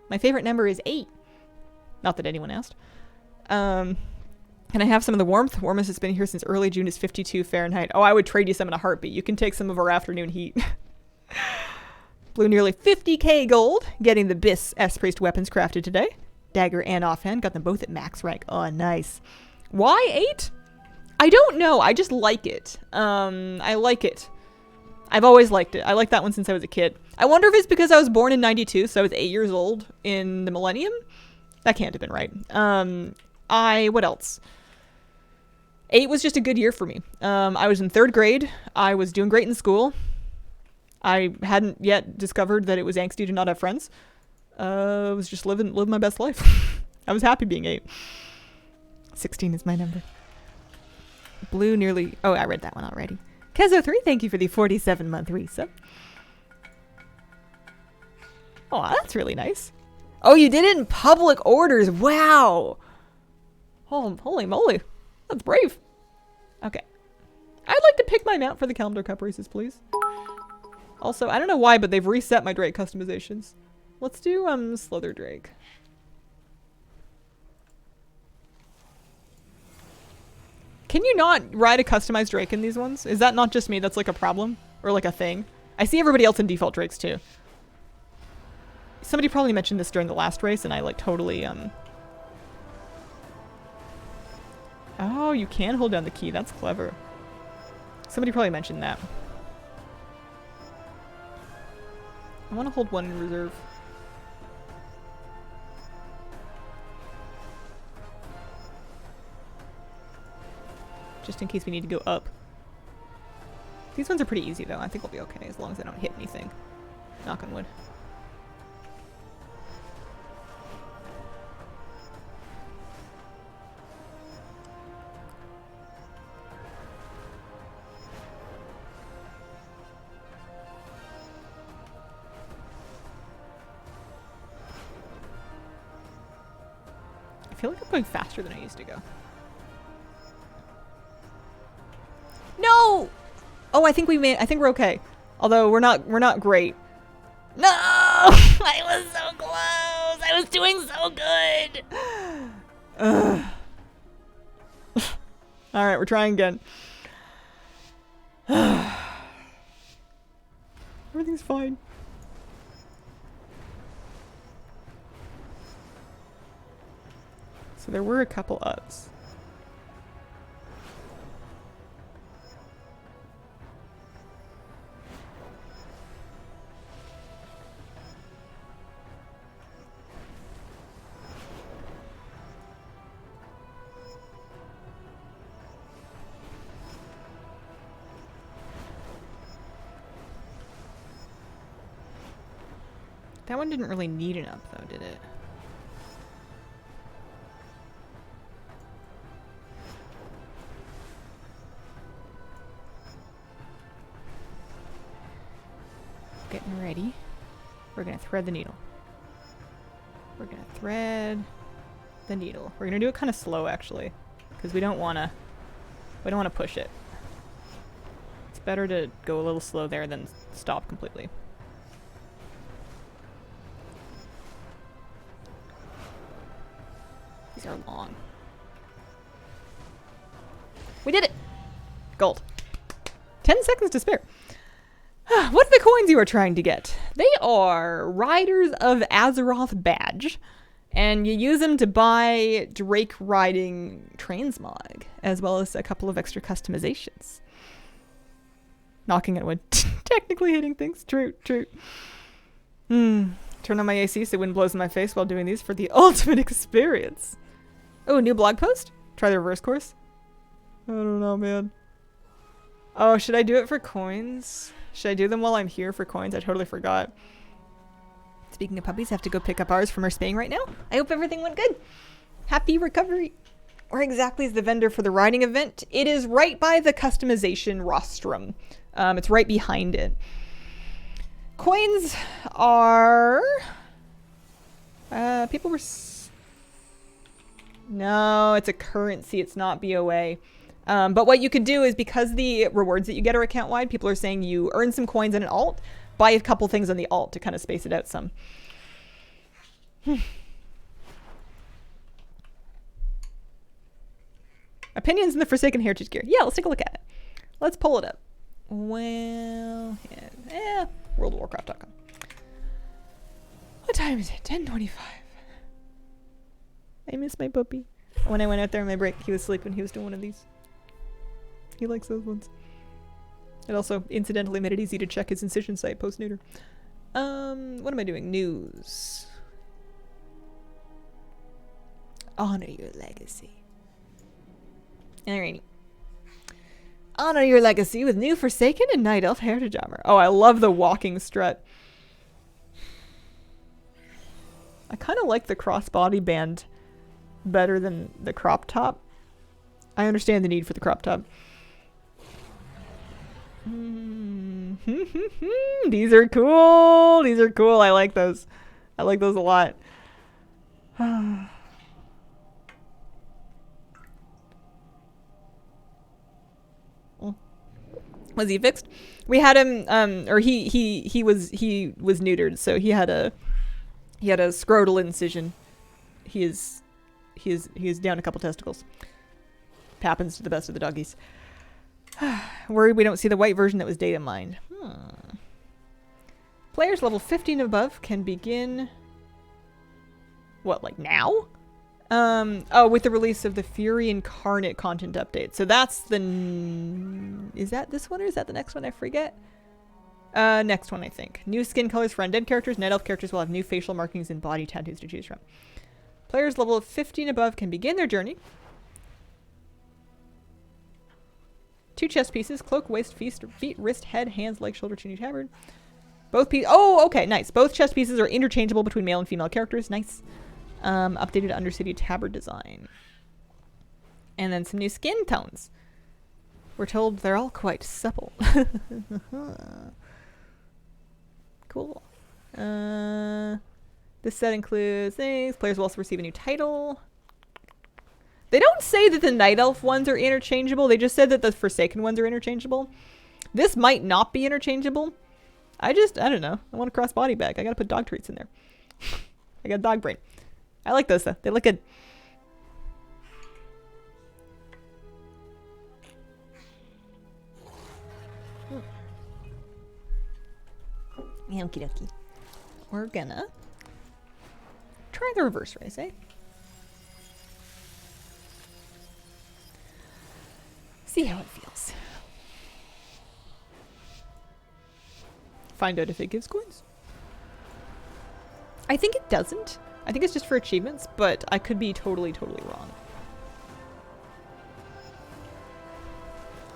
My favorite number is 8. Not that anyone asked. Can I have some of the warmth? Warmest has been here since early June is 52 Fahrenheit. Oh, I would trade you some in a heartbeat. You can take some of our afternoon heat. Blew nearly 50k gold, getting the Biss S-Priest weapons crafted today. Dagger and offhand, got them both at max rank. Oh, nice. Why 8? I don't know. I just like it. I like it. I've always liked it. I liked that one since I was a kid. I wonder if it's because I was born in 92, so I was 8 years old in the millennium? That can't have been right. What else? 8 was just a good year for me. I was in 3rd grade. I was doing great in school. I hadn't yet discovered that it was angsty to not have friends. I was just living my best life. I was happy being 8. 16 is my number. Blue nearly... Oh, I read that one already. Kezo3, thank you for the 47-month resub. Oh, that's really nice. Oh, you did it in public orders. Wow. Oh, holy moly. That's brave. Okay. I'd like to pick my mount for the Kalimdor Cup races, please. Also, I don't know why, but they've reset my Drake customizations. Let's do Slither Drake. Can you not ride a customized Drake in these ones? Is that not just me that's like a problem? Or like a thing? I see everybody else in default Drakes too. Somebody probably mentioned this during the last race and I like totally Oh, you can hold down the key. That's clever. Somebody probably mentioned that. I want to hold one in reserve. Just in case we need to go up. These ones are pretty easy though. I think we'll be okay as long as I don't hit anything. Knock on wood. I feel like I'm going faster than I used to go. No! Oh, I think we're okay. Although we're not great. No! I was so close! I was doing so good! Alright, we're trying again. Everything's fine. So there were a couple ups. That one didn't really need an up though, did it? Getting ready. We're gonna thread the needle. We're gonna thread the needle. We're gonna do it kind of slow actually, because we don't wanna push it. It's better to go a little slow there than stop completely. These are long. We did it! Gold. 10 seconds to spare. What are the coins you are trying to get? They are Riders of Azeroth badge. And you use them to buy Drake riding transmog, as well as a couple of extra customizations. Knocking at wood. Technically hitting things. True, true. Turn on my AC so wind blows in my face while doing these for the ultimate experience. Oh, new blog post? Try the reverse course? I don't know, man. Oh, should I do it for coins? Should I do them while I'm here for coins? I totally forgot. Speaking of puppies, I have to go pick up ours from our spaying right now. I hope everything went good. Happy recovery. Where exactly is the vendor for the riding event? It is right by the customization rostrum. It's right behind it. Coins are... people were... No, it's a currency. It's not BOA. But what you could do is, because the rewards that you get are account-wide, people are saying you earn some coins in an alt, buy a couple things on the alt to kind of space it out some. Opinions in the Forsaken Heritage gear. Yeah, let's take a look at it. Let's pull it up. Well, yeah, worldofwarcraft.com. What time is it? 10:25. I miss my puppy. When I went out there on my break, he was sleeping. He was doing one of these. He likes those ones. It also incidentally made it easy to check his incision site post-neuter. What am I doing? News. Honor your legacy. Alrighty. Honor your legacy with new Forsaken and Night Elf Heritage Armor. Oh, I love the walking strut. I kind of like the crossbody band better than the crop top. I understand the need for the crop top. These are cool. These are cool. I like those. I like those a lot. Was he fixed? We had him, or he was neutered, so he had a scrotal incision. He is down a couple testicles. Happens to the best of the doggies. Worried we don't see the white version that was data mined. Players level 50 and above can begin... What, like now? Oh, with the release of the Fury Incarnate content update. So that's the... Is that this one or is that the next one? I forget. Next one, I think. New skin colors for undead characters. Night elf characters will have new facial markings and body tattoos to choose from. Players level 50 and above can begin their journey. 2 chest pieces. Cloak, waist, feet, wrist, head, hands, leg, shoulder, tunic, tabard. Both pieces... Oh, okay, nice. Both chest pieces are interchangeable between male and female characters. Nice. Updated Undercity tabard design. And then some new skin tones. We're told they're all quite supple. Cool. This set includes things. Players will also receive a new title. They don't say that the Night Elf ones are interchangeable. They just said that the Forsaken ones are interchangeable. This might not be interchangeable. I don't know. I want a crossbody bag. I gotta put dog treats in there. I got dog brain. I like those though. They look good. Okie dokie. We're gonna try the reverse race, eh? See how it feels. Find out if it gives coins. I think it doesn't. I think it's just for achievements, but I could be totally wrong.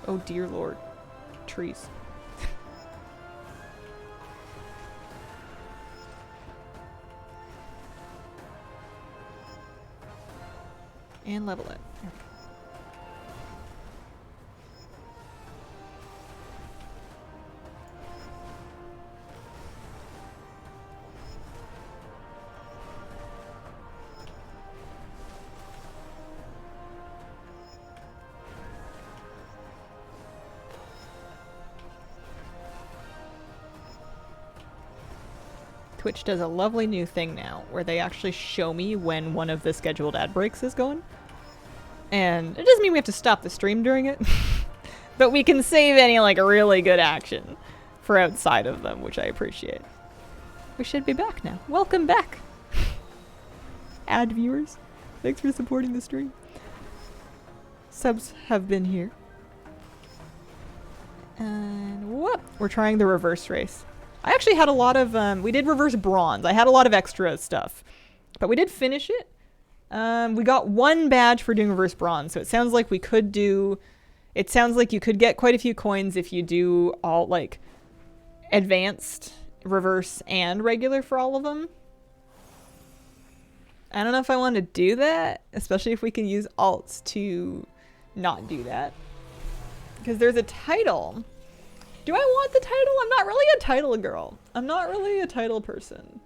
Oh dear lord. Trees. And level it. Okay. Twitch does a lovely new thing now where they actually show me when one of the scheduled ad breaks is going. And it doesn't mean we have to stop the stream during it, but we can save any like really good action for outside of them, which I appreciate. We should be back now. Welcome back, ad viewers. Thanks for supporting the stream. Subs have been here. And whoop, we're trying the reverse race. I actually had a lot of, we did reverse bronze. I had a lot of extra stuff, but we did finish it. We got 1 badge for doing reverse bronze, so it sounds like we could do, it sounds like you could get quite a few coins if you do all, like, advanced, reverse, and regular for all of them. I don't know if I want to do that, especially if we can use alts to not do that. Because there's a title. Do I want the title? I'm not really a title girl. I'm not really a title person.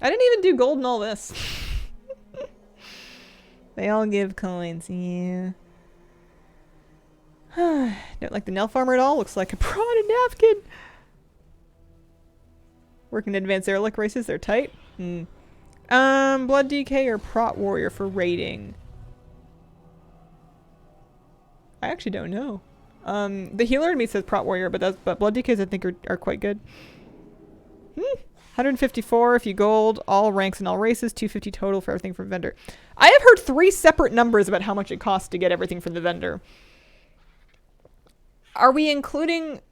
I didn't even do gold and all this. They all give coins, yeah. Don't like the nail farmer at all. Looks like a prawn and napkin. Working advanced airlock races, they're tight. Blood DK or Prot Warrior for raiding. I actually don't know. The healer in me says Prot Warrior, but Blood DKs I think are quite good. 154 if you gold, all ranks and all races, 250 total for everything from vendor. I have heard 3 separate numbers about how much it costs to get everything from the vendor. Are we including...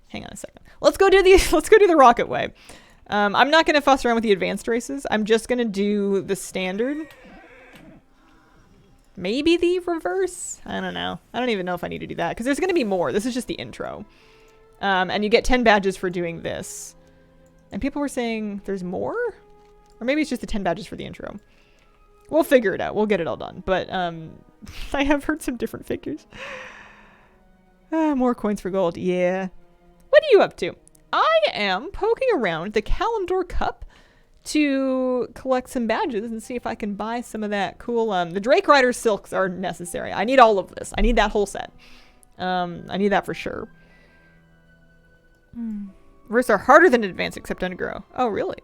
Hang on a second. Let's go do the rocket way. I'm not going to fuss around with the advanced races. I'm just going to do the standard. Maybe the reverse? I don't know. I don't even know if I need to do that because there's going to be more. This is just the intro. And you get 10 badges for doing this. And people were saying there's more? Or maybe it's just the 10 badges for the intro. We'll figure it out. We'll get it all done. But I have heard some different figures. More coins for gold. Yeah. What are you up to? I am poking around the Kalimdor Cup to collect some badges and see if I can buy some of that cool... the Drake Rider silks are necessary. I need all of this. I need that whole set. I need that for sure. Reverse are harder than advanced except undergrow. Oh, really?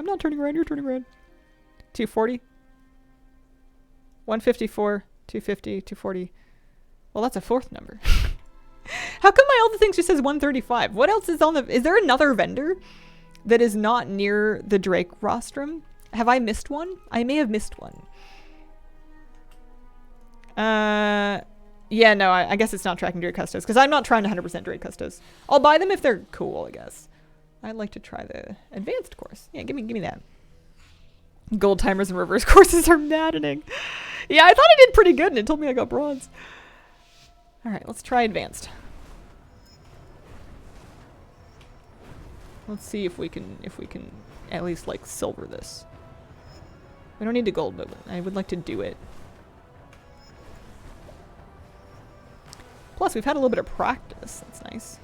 I'm not turning red. You're turning red. 240. 154. 250. 240. Well, that's a fourth number. How come my other thing just says 135? What else is on the... Is there another vendor that is not near the Drake rostrum? Have I missed one? I may have missed one. Yeah, no, I guess it's not tracking Drake Custos, because I'm not trying to 100% Drake Custos. I'll buy them if they're cool, I guess. I'd like to try the advanced course. Yeah, give me that. Gold timers and reverse courses are maddening. Yeah, I thought I did pretty good, and it told me I got bronze. All right, let's try advanced. Let's see if we can at least like silver this. We don't need to gold, but I would like to do it. Plus, we've had a little bit of practice. That's nice.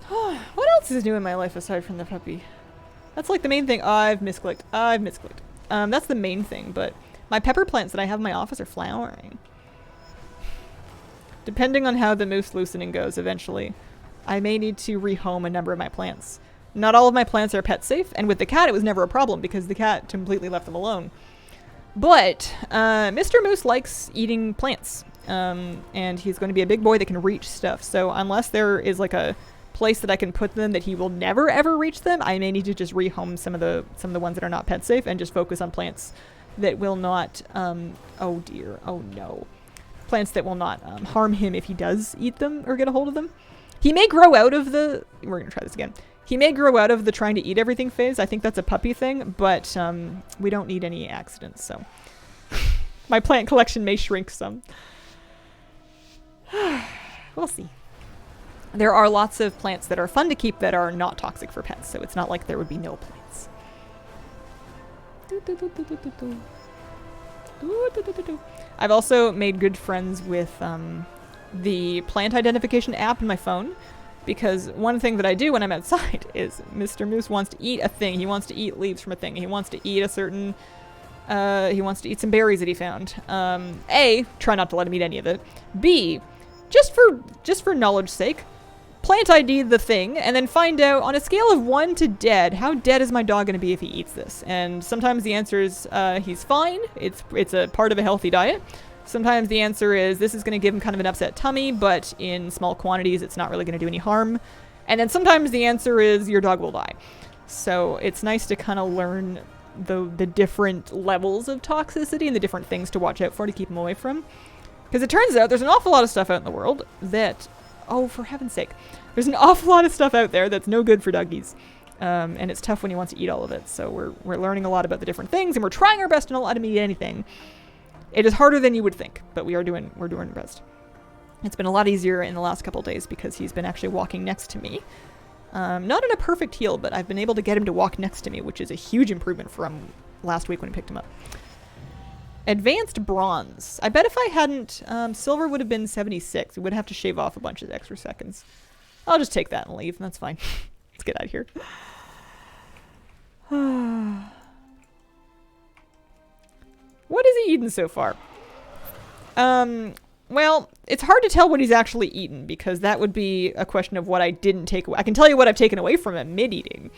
What else is new in my life aside from the puppy? That's like the main thing. I've misclicked. That's the main thing, but my pepper plants that I have in my office are flowering. Depending on how the moose loosening goes eventually, I may need to rehome a number of my plants. Not all of my plants are pet safe, and with the cat it was never a problem because the cat completely left them alone. But Mr. Moose likes eating plants, and he's going to be a big boy that can reach stuff. So unless there is like a place that I can put them that he will never ever reach them, I may need to just rehome some of the ones that are not pet safe and just focus on plants that will not oh dear, oh no, plants that will not harm him if he does eat them or get a hold of them. He may grow out of the... We're gonna try this again. He may grow out of the trying to eat everything phase. I think that's a puppy thing, but we don't need any accidents, so my plant collection may shrink some. We'll see. There are lots of plants that are fun to keep that are not toxic for pets, so it's not like there would be no plants. I've also made good friends with the plant identification app in my phone, because one thing that I do when I'm outside is Mr. Moose wants to eat a thing. He wants to eat leaves from a thing. He wants to eat a certain... he wants to eat some berries that he found. A, try not to let him eat any of it. B, just for knowledge's sake, plant ID the thing, and then find out, on a scale of 1 to dead, how dead is my dog going to be if he eats this? And sometimes the answer is he's fine. It's a part of a healthy diet. Sometimes the answer is this is going to give him kind of an upset tummy, but in small quantities it's not really going to do any harm. And then sometimes the answer is your dog will die. So it's nice to kind of learn the different levels of toxicity and the different things to watch out for to keep him away from. Because it turns out there's an awful lot of stuff out in the world that, oh, for heaven's sake, there's an awful lot of stuff out there that's no good for doggies. And it's tough when he wants to eat all of it. So we're learning a lot about the different things, and we're trying our best to not let him eat anything. It is harder than you would think, but we're doing our best. It's been a lot easier in the last couple of days because he's been actually walking next to me. Not in a perfect heel, but I've been able to get him to walk next to me, which is a huge improvement from last week when I picked him up. Advanced bronze. I bet if I hadn't, silver would have been 76. We would have to shave off a bunch of extra seconds. I'll just take that and leave. That's fine. Let's get out of here. What has he eaten so far? Well, it's hard to tell what he's actually eaten because that would be a question of what I didn't take away. I can tell you what I've taken away from him mid-eating.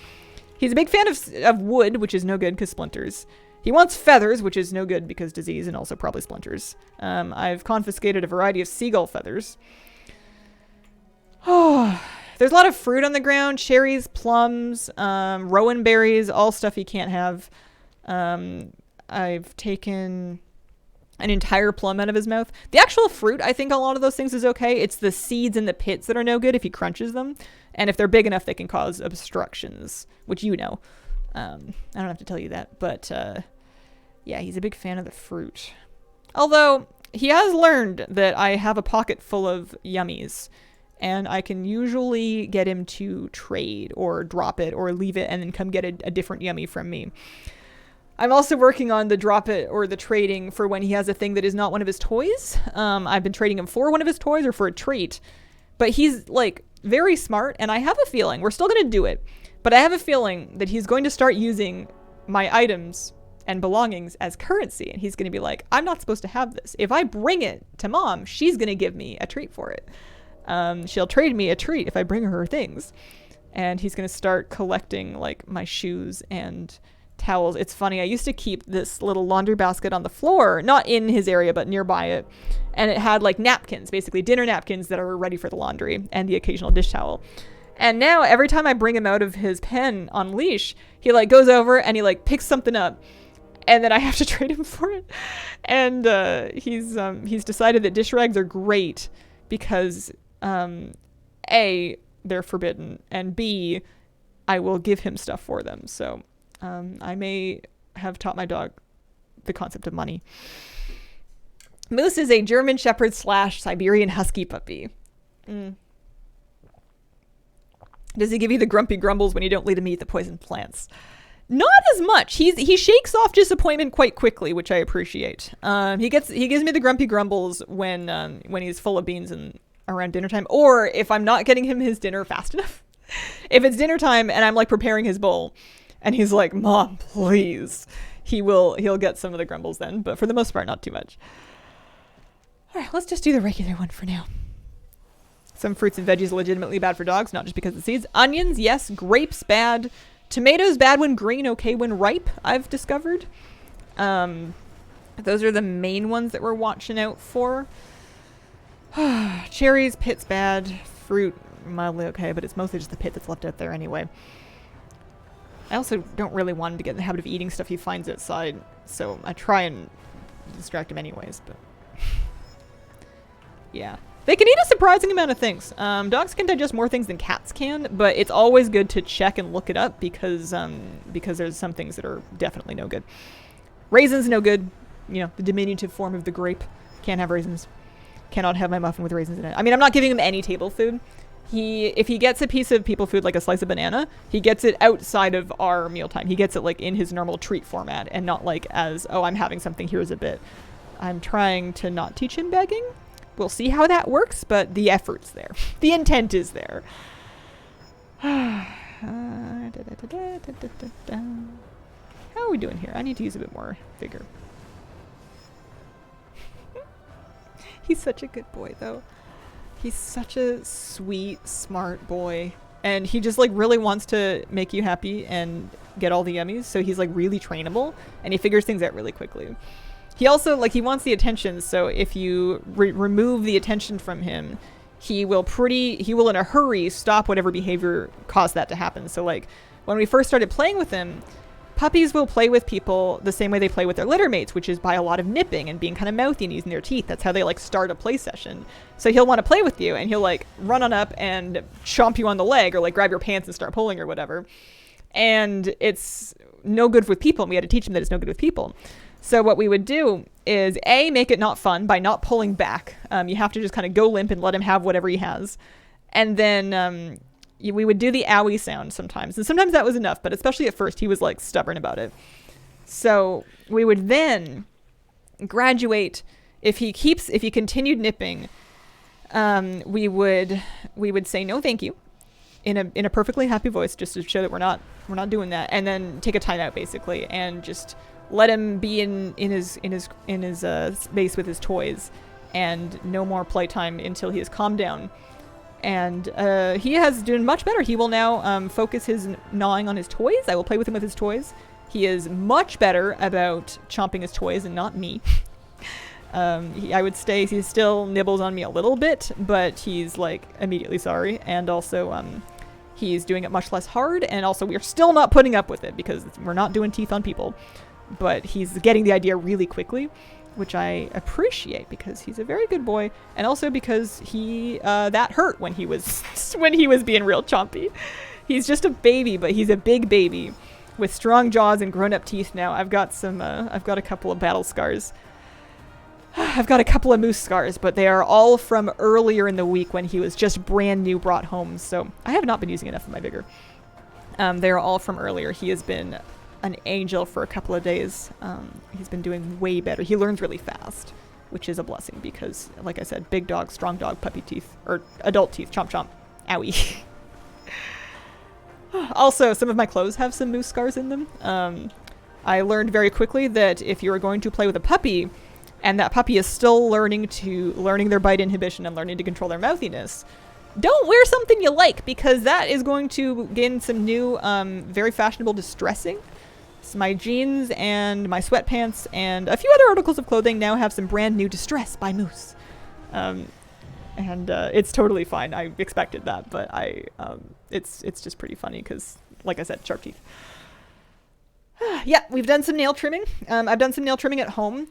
He's a big fan of wood, which is no good because splinters. He wants feathers, which is no good because disease and also probably splinters. I've confiscated a variety of seagull feathers. Oh, there's a lot of fruit on the ground. Cherries, plums, rowan berries, all stuff he can't have. I've taken an entire plum out of his mouth. The actual fruit, I think a lot of those things is okay. It's the seeds and the pits that are no good if he crunches them. And if they're big enough, they can cause obstructions, which you know. I don't have to tell you that. But, yeah, he's a big fan of the fruit. Although, he has learned that I have a pocket full of yummies. And I can usually get him to trade or drop it or leave it and then come get a different yummy from me. I'm also working on the drop it or the trading for when he has a thing that is not one of his toys. I've been trading him for one of his toys or for a treat. But he's, like, very smart, and I have a feeling, we're still going to do it, but I have a feeling that he's going to start using my items and belongings as currency. And he's going to be like, I'm not supposed to have this. If I bring it to mom, she's going to give me a treat for it. she'll trade me a treat if I bring her things. And he's going to start collecting like my shoes and towels. It's funny. I used to keep this little laundry basket on the floor, not in his area, but nearby it. And it had like napkins, basically dinner napkins that are ready for the laundry and the occasional dish towel. And now every time I bring him out of his pen on leash, he like goes over and he like picks something up, and then I have to trade him for it. And he's decided that dish rags are great because A, they're forbidden, and B, I will give him stuff for them. So I may have taught my dog the concept of money. Moose is a German Shepherd / Siberian Husky puppy. Does he give you the grumpy grumbles when you don't let him eat the poison plants? Not as much. He shakes off disappointment quite quickly, which I appreciate. He gives me the grumpy grumbles when he's full of beans and around dinner time, or if I'm not getting him his dinner fast enough. If it's dinner time and I'm like preparing his bowl, and he's like, "Mom, please," he'll get some of the grumbles then. But for the most part, not too much. All right, let's just do the regular one for now. Some fruits and veggies legitimately bad for dogs, not just because of seeds. Onions, yes. Grapes, bad. Tomatoes, bad when green, okay when ripe, I've discovered. Those are the main ones that we're watching out for. Cherries, pit's bad. Fruit, mildly okay, but it's mostly just the pit that's left out there anyway. I also don't really want him to get in the habit of eating stuff he finds outside, so I try and distract him anyways, but yeah. They can eat a surprising amount of things. Dogs can digest more things than cats can, but it's always good to check and look it up because there's some things that are definitely no good. Raisins, no good. You know, the diminutive form of the grape. Can't have raisins. Cannot have my muffin with raisins in it. I mean, I'm not giving him any table food. If he gets a piece of people food, like a slice of banana, he gets it outside of our mealtime. He gets it like in his normal treat format and not like as, oh, I'm having something, here's a bit. I'm trying to not teach him begging. We'll see how that works, but the effort's there. The intent is there. How are we doing here? I need to use a bit more vigor. He's such a good boy, though. He's such a sweet, smart boy. And he just, like, really wants to make you happy and get all the yummies. So he's, like, really trainable. And he figures things out really quickly. He also, like, he wants the attention. So if you remove the attention from him, he will in a hurry stop whatever behavior caused that to happen. So, like, when we first started playing with him, puppies will play with people the same way they play with their litter mates, which is by a lot of nipping and being kind of mouthy and using their teeth. That's how they like start a play session. So he'll want to play with you and he'll like run on up and chomp you on the leg or like grab your pants and start pulling or whatever. And it's no good with people. And we had to teach him that it's no good with people. So what we would do is make it not fun by not pulling back. You have to just kind of go limp and let him have whatever he has. And then we would do the owie sound sometimes. And sometimes that was enough, but especially at first, he was like stubborn about it. So we would then graduate. If he continued nipping, we would say no thank you in a perfectly happy voice, just to show that we're not doing that, and then take a time out basically and just let him be in his space with his toys and no more playtime until he is calmed down. And he has done much better. He will now focus his gnawing on his toys. I will play with him with his toys. He is much better about chomping his toys and not me. I would say he still nibbles on me a little bit, but he's like immediately sorry. And also he's doing it much less hard. And also we are still not putting up with it because we're not doing teeth on people. But he's getting the idea really quickly, which I appreciate because he's a very good boy, and also because he that hurt when he was being real chompy. He's just a baby, but he's a big baby with strong jaws and grown-up teeth now. I've got a couple of battle scars. I've got a couple of moose scars, but they are all from earlier in the week when he was just brand new brought home. So I have not been using enough of my vigor. They are all from earlier. He has been an angel for a couple of days. He's been doing way better. He learns really fast, which is a blessing because, like I said, big dog, strong dog, puppy teeth, or adult teeth, chomp chomp, owie. Also, some of my clothes have some moose scars in them. I learned very quickly that if you are going to play with a puppy, and that puppy is still learning their bite inhibition and learning to control their mouthiness, don't wear something you like, because that is going to gain some new, very fashionable distressing. So my jeans and my sweatpants and a few other articles of clothing now have some brand new distress by Moose. And it's totally fine. I expected that, but it's just pretty funny because, like I said, sharp teeth. Yeah, we've done some nail trimming. I've done some nail trimming at home.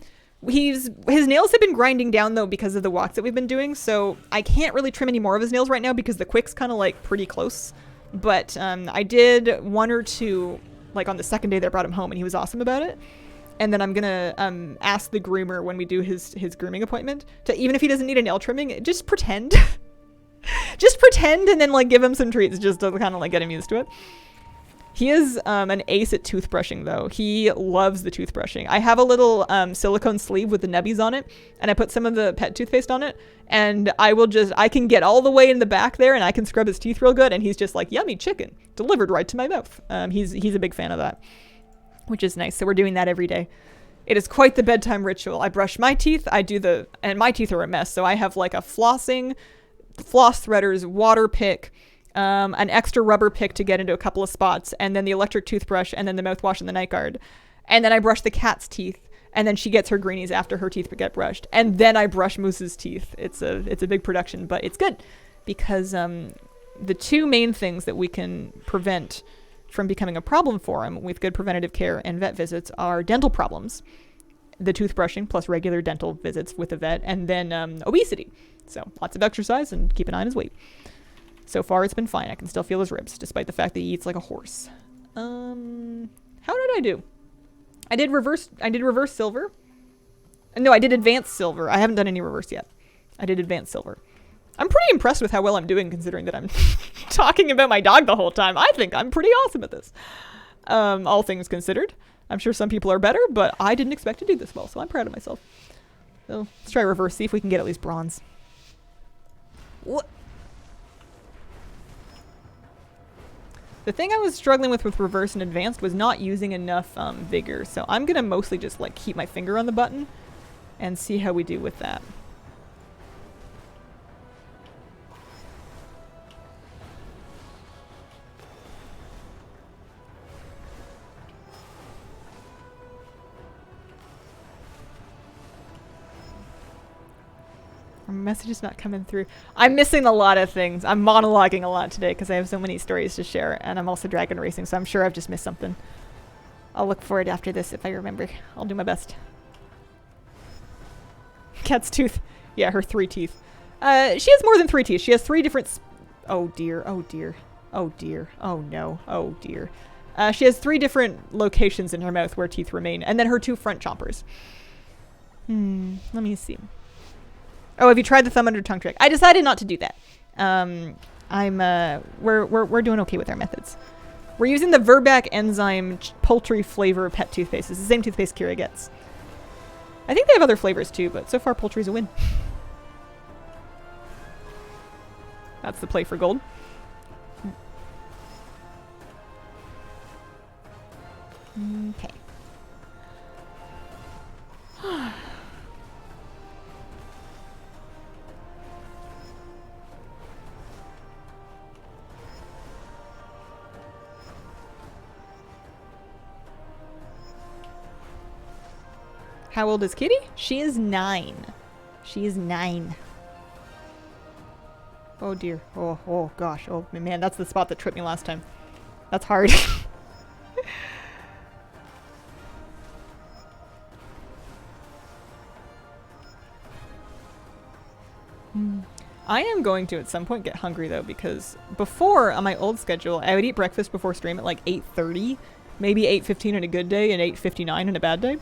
His nails have been grinding down though because of the walks that we've been doing, so I can't really trim any more of his nails right now because the quick's kind of like pretty close. But I did one or two like on the second day that I brought him home, and he was awesome about it. And then I'm gonna ask the groomer when we do his grooming appointment to, even if he doesn't need a nail trimming, just pretend. Just pretend, and then like give him some treats just to kind of like get him used to it. He is an ace at toothbrushing, though. He loves the toothbrushing. I have a little silicone sleeve with the nubbies on it, and I put some of the pet toothpaste on it, and I can get all the way in the back there, and I can scrub his teeth real good, and he's just like, yummy chicken, delivered right to my mouth. He's a big fan of that, which is nice. So we're doing that every day. It is quite the bedtime ritual. I brush my teeth, and my teeth are a mess, so I have like a floss threaders, water pick, an extra rubber pick to get into a couple of spots, and then the electric toothbrush, and then the mouthwash and the night guard. And then I brush the cat's teeth, and then she gets her greenies after her teeth get brushed. And then I brush Moose's teeth. It's a big production, but it's good because the two main things that we can prevent from becoming a problem for him with good preventative care and vet visits are dental problems, the toothbrushing plus regular dental visits with a vet, and then obesity. So lots of exercise and keep an eye on his weight. So far, it's been fine. I can still feel his ribs, despite the fact that he eats like a horse. How did I do? I did reverse silver. No, I did advanced silver. I haven't done any reverse yet. I did advanced silver. I'm pretty impressed with how well I'm doing, considering that I'm talking about my dog the whole time. I think I'm pretty awesome at this. All things considered. I'm sure some people are better, but I didn't expect to do this well, so I'm proud of myself. So let's try reverse, see if we can get at least bronze. What? The thing I was struggling with reverse and advanced was not using enough vigor, so I'm gonna mostly just like keep my finger on the button and see how we do with that. Our message is not coming through. I'm missing a lot of things. I'm monologuing a lot today because I have so many stories to share, and I'm also dragon racing, so I'm sure I've just missed something. I'll look for it after this if I remember. I'll do my best. Cat's tooth. Yeah, her 3 teeth. She has more than 3 teeth. She has 3 different... Oh dear, oh dear, oh dear, oh no, oh dear. She has 3 different locations in her mouth where teeth remain, and then her 2 front chompers. Let me see. Oh, have you tried the thumb under tongue trick? I decided not to do that. We're doing okay with our methods. We're using the Verbac enzyme poultry flavor pet toothpaste. It's the same toothpaste Kira gets. I think they have other flavors too, but so far poultry's a win. That's the play for gold. Okay. How old is Kitty? She is 9. She is 9. Oh dear. Oh gosh. Oh man, that's the spot that tripped me last time. That's hard. I am going to at some point get hungry though, because before on my old schedule, I would eat breakfast before stream at like 8:30, maybe 8:15 on a good day and 8:59 on a bad day.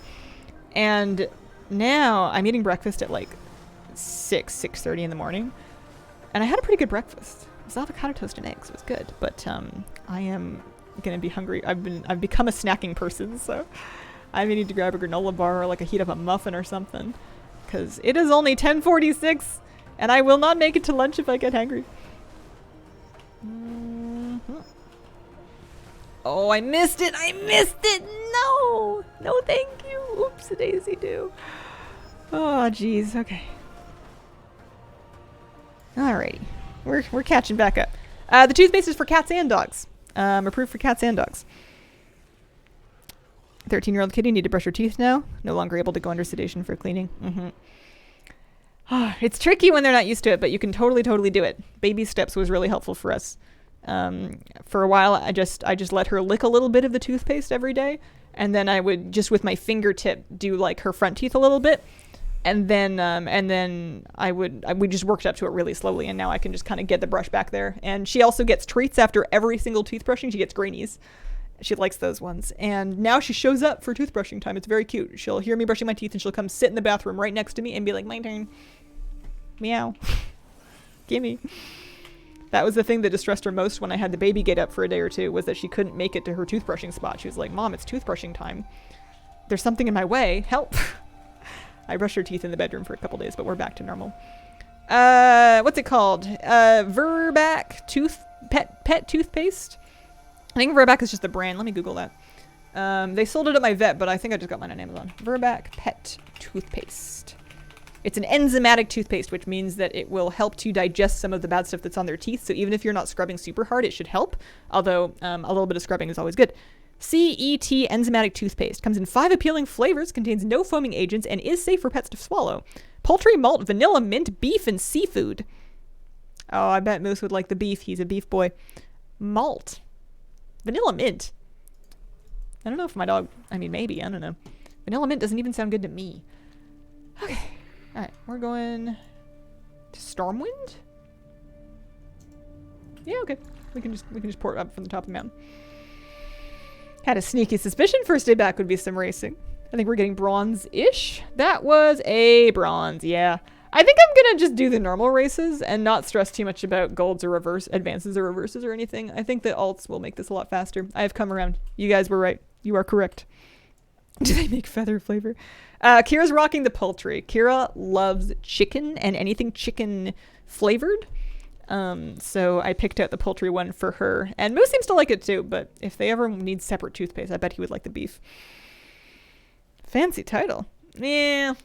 And now I'm eating breakfast at like 6:30 in the morning. And I had a pretty good breakfast. It was avocado toast and eggs. It was good. But I am going to be hungry. I've become a snacking person, so I may need to grab a granola bar or like a heat up a muffin or something. Because it is only 10:46 and I will not make it to lunch if I get hungry. Oh, I missed it! I missed it! No! No, thank you! Oops, daisy do. Oh, jeez. Okay. Alrighty. We're catching back up. The toothpaste is for cats and dogs. Approved for cats and dogs. 13-year-old kitty need to brush her teeth now. No longer able to go under sedation for cleaning. It's tricky when they're not used to it, but you can totally do it. Baby steps was really helpful for us. For a while, I just let her lick a little bit of the toothpaste every day, and then I would just with my fingertip do like her front teeth a little bit, and then we just worked up to it really slowly, and now I can just kind of get the brush back there. And she also gets treats after every single toothbrushing. She gets greenies. She likes those ones. And now she shows up for toothbrushing time. It's very cute. She'll hear me brushing my teeth and she'll come sit in the bathroom right next to me and be like, my turn. Meow. Gimme. That was the thing that distressed her most when I had the baby get up for a day or two, was that she couldn't make it to her toothbrushing spot. She was like, Mom, it's toothbrushing time. There's something in my way. Help. I brushed her teeth in the bedroom for a couple days, but we're back to normal. What's it called? Verbac pet toothpaste. I think Verbac is just the brand. Let me Google that. They sold it at my vet, but I think I just got mine on Amazon. Verbac pet toothpaste. It's an enzymatic toothpaste, which means that it will help to digest some of the bad stuff that's on their teeth. So even if you're not scrubbing super hard, it should help. Although a little bit of scrubbing is always good. CET enzymatic toothpaste. Comes in 5 appealing flavors, contains no foaming agents, and is safe for pets to swallow. Poultry, malt, vanilla, mint, beef, and seafood. Oh, I bet Moose would like the beef. He's a beef boy. Malt. Vanilla mint. I don't know if my dog... I mean, maybe. I don't know. Vanilla mint doesn't even sound good to me. Okay. Alright. We're going... to Stormwind? Yeah, okay. We can just pour it up from the top of the mountain. Had a sneaky suspicion first day back would be some racing. I think we're getting bronze-ish. That was a bronze, yeah. I think I'm gonna just do the normal races and not stress too much about golds or advances or reverses or anything. I think that alts will make this a lot faster. I have come around. You guys were right. You are correct. Do they make feather flavor? Kira's rocking the poultry. Kira loves chicken and anything chicken flavored. So I picked out the poultry one for her. And Moose seems to like it too, but if they ever need separate toothpaste, I bet he would like the beef. Fancy title. Yeah.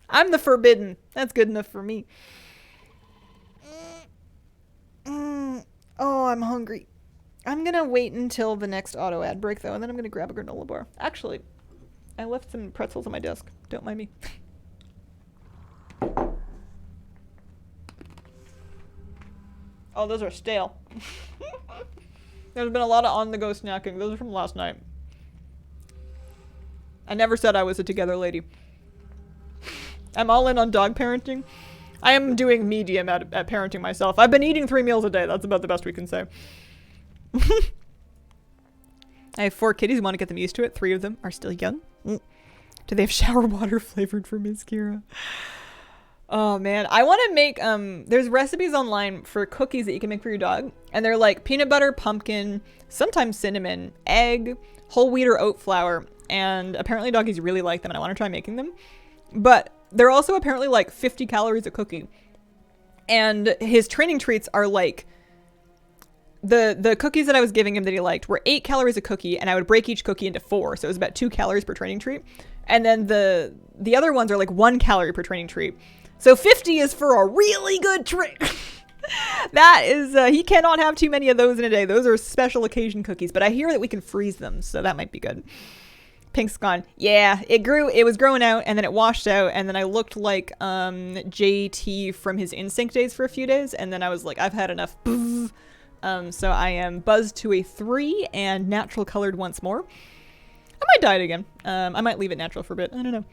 I'm the forbidden. That's good enough for me. Oh, I'm hungry. I'm gonna wait until the next auto ad break though, and then I'm gonna grab a granola bar. Actually, I left some pretzels on my desk. Don't mind me. Oh, those are stale. There's been a lot of on-the-go snacking. Those are from last night. I never said I was a together lady. I'm all in on dog parenting. I am doing medium at parenting myself. I've been eating 3 meals a day. That's about the best we can say. I have 4 kitties. Want to get them used to it. 3 of them are still young. Do they have shower water flavored for Miss Kira? Oh man, I want to make there's recipes online for cookies that you can make for your dog, and they're like peanut butter, pumpkin, sometimes cinnamon, egg, whole wheat or oat flour, and apparently doggies really like them, and I want to try making them. But they're also apparently like 50 calories a cookie. And his training treats are like the cookies that I was giving him that he liked were 8 calories a cookie, and I would break each cookie into 4, so it was about 2 calories per training treat. And then the other ones are like 1 calorie per training treat. So 50 is for a really good treat. That is, he cannot have too many of those in a day. Those are special occasion cookies, but I hear that we can freeze them, so that might be good. Pink's gone. Yeah, it was growing out, and then it washed out, and then I looked like JT from his Instinct days for a few days, and then I was like, I've had enough. So I am buzzed to a 3 and natural colored once more. I might dye it again. I might leave it natural for a bit. I don't know.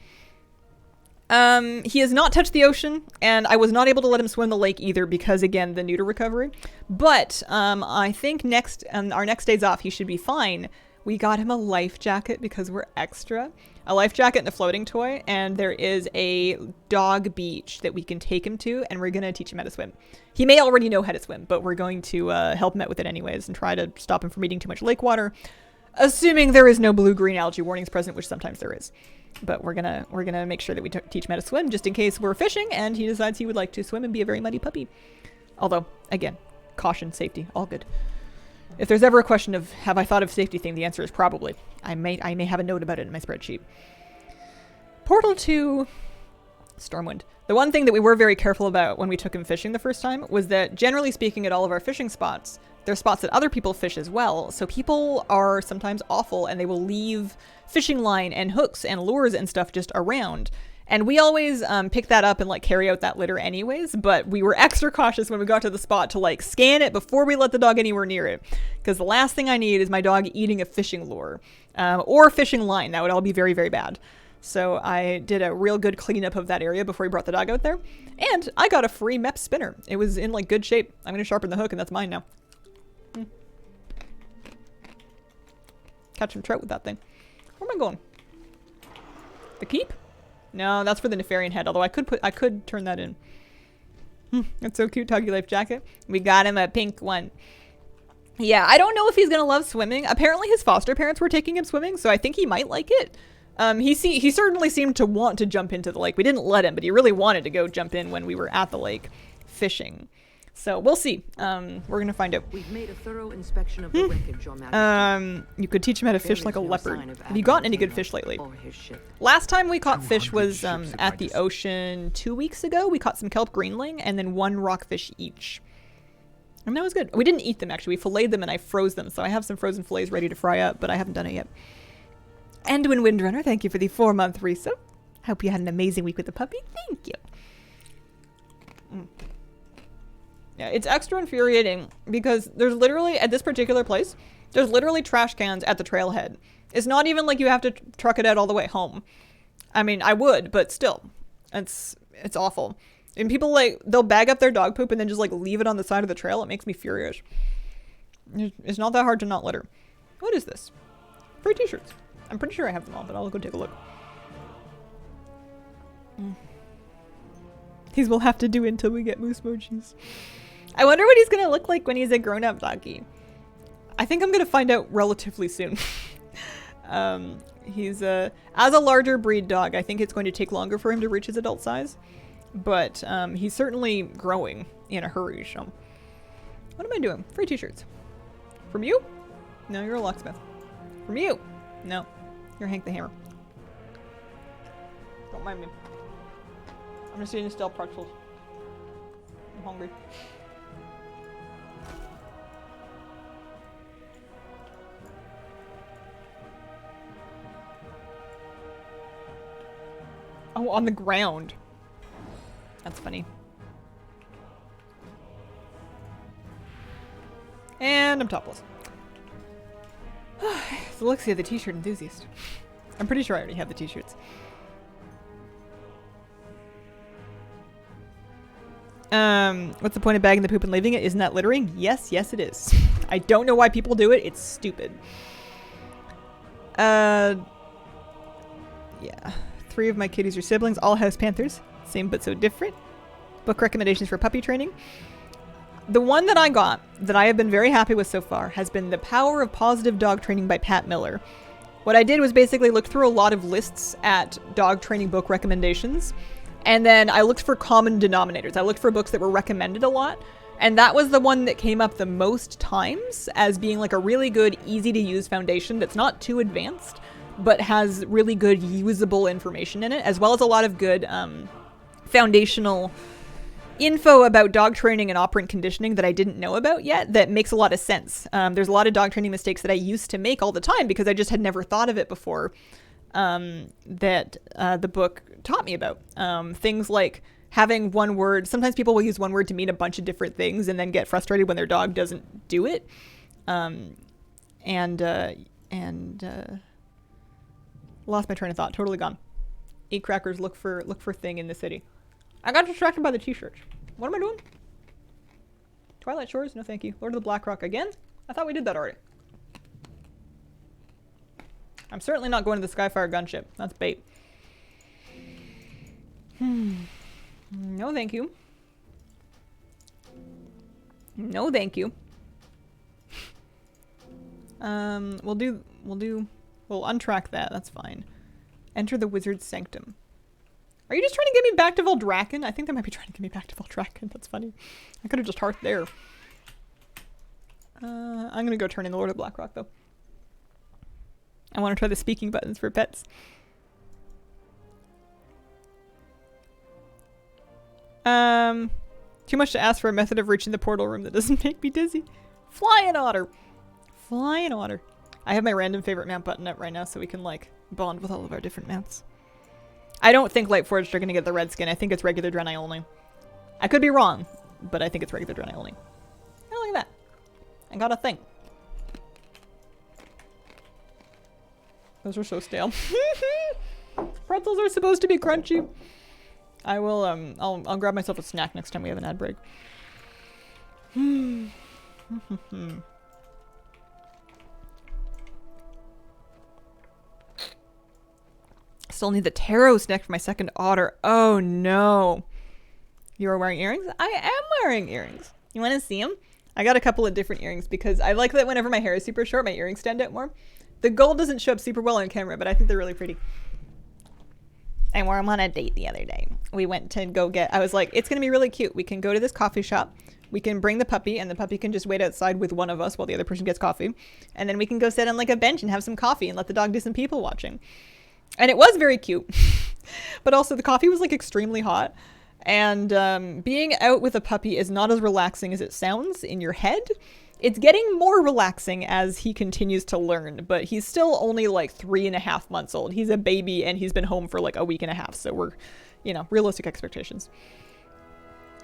He has not touched the ocean, and I was not able to let him swim the lake either because, again, the neuter recovery. But I think our next days off, he should be fine. We got him a life jacket because we're extra. A life jacket and a floating toy, and there is a dog beach that we can take him to, and we're going to teach him how to swim. He may already know how to swim, but we're going to help him out with it anyways and try to stop him from eating too much lake water, assuming there is no blue-green algae warnings present, which sometimes there is. But we're gonna make sure that we teach him how to swim just in case we're fishing and he decides he would like to swim and be a very muddy puppy. Although, again, caution, safety, all good. If there's ever a question of have I thought of safety thing, the answer is probably. I may have a note about it in my spreadsheet. Portal to Stormwind. The one thing that we were very careful about when we took him fishing the first time was that, generally speaking, at all of our fishing spots, there's spots that other people fish as well. So people are sometimes awful and they will leave fishing line and hooks and lures and stuff just around. And we always pick that up and like carry out that litter anyways, but we were extra cautious when we got to the spot to like scan it before we let the dog anywhere near it. Because the last thing I need is my dog eating a fishing lure or fishing line. That would all be very, very bad. So I did a real good cleanup of that area before we brought the dog out there. And I got a free MEP spinner. It was in like good shape. I'm going to sharpen the hook and that's mine now. Catch some trout with that thing. Where am I going? The keep? No, that's for the Nefarian head, although I could turn that in. That's so cute, Tuggy Life jacket. We got him a pink one. Yeah, I don't know if he's gonna love swimming. Apparently his foster parents were taking him swimming, so I think he might like it. He certainly seemed to want to jump into the lake. We didn't let him, but he really wanted to go jump in when we were at the lake fishing. So we'll see. We're gonna find out. We've made a thorough inspection of the wreckage, Your Majesty. You could teach him how to fish like a leopard. Have you gotten any good fish lately? Last time we caught fish was at the ocean 2 weeks ago. We caught some kelp greenling and then 1 rockfish each. And that was good. We didn't eat them actually. We filleted them and I froze them. So I have some frozen fillets ready to fry up, but I haven't done it yet. Endwin Windrunner, thank you for the 4-month resub. Hope you had an amazing week with the puppy. Thank you. Yeah, it's extra infuriating because there's literally, at this particular place, there's literally trash cans at the trailhead. It's not even like you have to truck it out all the way home. I mean, I would, but still, it's awful. And people like, they'll bag up their dog poop and then just like leave it on the side of the trail. It makes me furious. It's not that hard to not litter. What is this? Free t-shirts. I'm pretty sure I have them all, but I'll go take a look. These we'll have to do until we get moose mochis. I wonder what he's gonna look like when he's a grown-up doggy. I think I'm gonna find out relatively soon. He's as a larger breed dog, I think it's going to take longer for him to reach his adult size. But he's certainly growing in a hurry, so. What am I doing? Free t-shirts. From you? No, you're a locksmith. From you? No, you're Hank the Hammer. Don't mind me. I'm just eating stale pretzels. I'm hungry. Oh, on the ground. That's funny. And I'm topless. So Alexia, the t-shirt enthusiast. I'm pretty sure I already have the t-shirts. What's the point of bagging the poop and leaving it? Isn't that littering? Yes, yes it is. I don't know why people do it. It's stupid. Yeah. 3 of my kitties are siblings, all house panthers. Same but so different. Book recommendations for puppy training. The one that I got, that I have been very happy with so far, has been The Power of Positive Dog Training by Pat Miller. What I did was basically look through a lot of lists at dog training book recommendations. And then I looked for common denominators. I looked for books that were recommended a lot. And that was the one that came up the most times as being like a really good, easy to use foundation that's not too advanced, but has really good usable information in it, as well as a lot of good foundational info about dog training and operant conditioning that I didn't know about yet that makes a lot of sense. There's a lot of dog training mistakes that I used to make all the time because I just had never thought of it before that the book taught me about. Things like having one word. Sometimes people will use one word to mean a bunch of different things and then get frustrated when their dog doesn't do it. Lost my train of thought. Totally gone. Eat crackers. Look for thing in the city. I got distracted by the t-shirts. What am I doing? Twilight Shores? No, thank you. Lord of the Black Rock again? I thought we did that already. I'm certainly not going to the Skyfire gunship. That's bait. No, thank you. No, thank you. We'll untrack that. That's fine. Enter the Wizard's Sanctum. Are you just trying to get me back to Voldraken? I think they might be trying to get me back to Voldraken. That's funny. I could have just hearthed there. I'm gonna go turn in the Lord of Blackrock though. I want to try the speaking buttons for pets. Too much to ask for a method of reaching the portal room that doesn't make me dizzy. Flying otter. Flying otter. I have my random favorite mount button up right now so we can, like, bond with all of our different mounts. I don't think Lightforged are going to get the red skin. I think it's regular Draenei only. I could be wrong, but I think it's regular Draenei only. Oh, look at that. I got a thing. Those are so stale. Pretzels are supposed to be crunchy. I will, I'll grab myself a snack next time we have an ad break. Still need the taro snack for my second otter. Oh no. You are wearing earrings? I am wearing earrings. You want to see them? I got a couple of different earrings because I like that whenever my hair is super short, my earrings stand out more. The gold doesn't show up super well on camera, but I think they're really pretty. I wore them on a date the other day. We went to go get, I was like, it's going to be really cute. We can go to this coffee shop. We can bring the puppy and the puppy can just wait outside with one of us while the other person gets coffee. And then we can go sit on like a bench and have some coffee and let the dog do some people watching. And it was very cute. But also the coffee was like extremely hot. And being out with a puppy is not as relaxing as it sounds in your head. It's getting more relaxing as he continues to learn, but he's still only like 3.5 months old. He's a baby and he's been home for like a week and a half. So we're, you know, realistic expectations.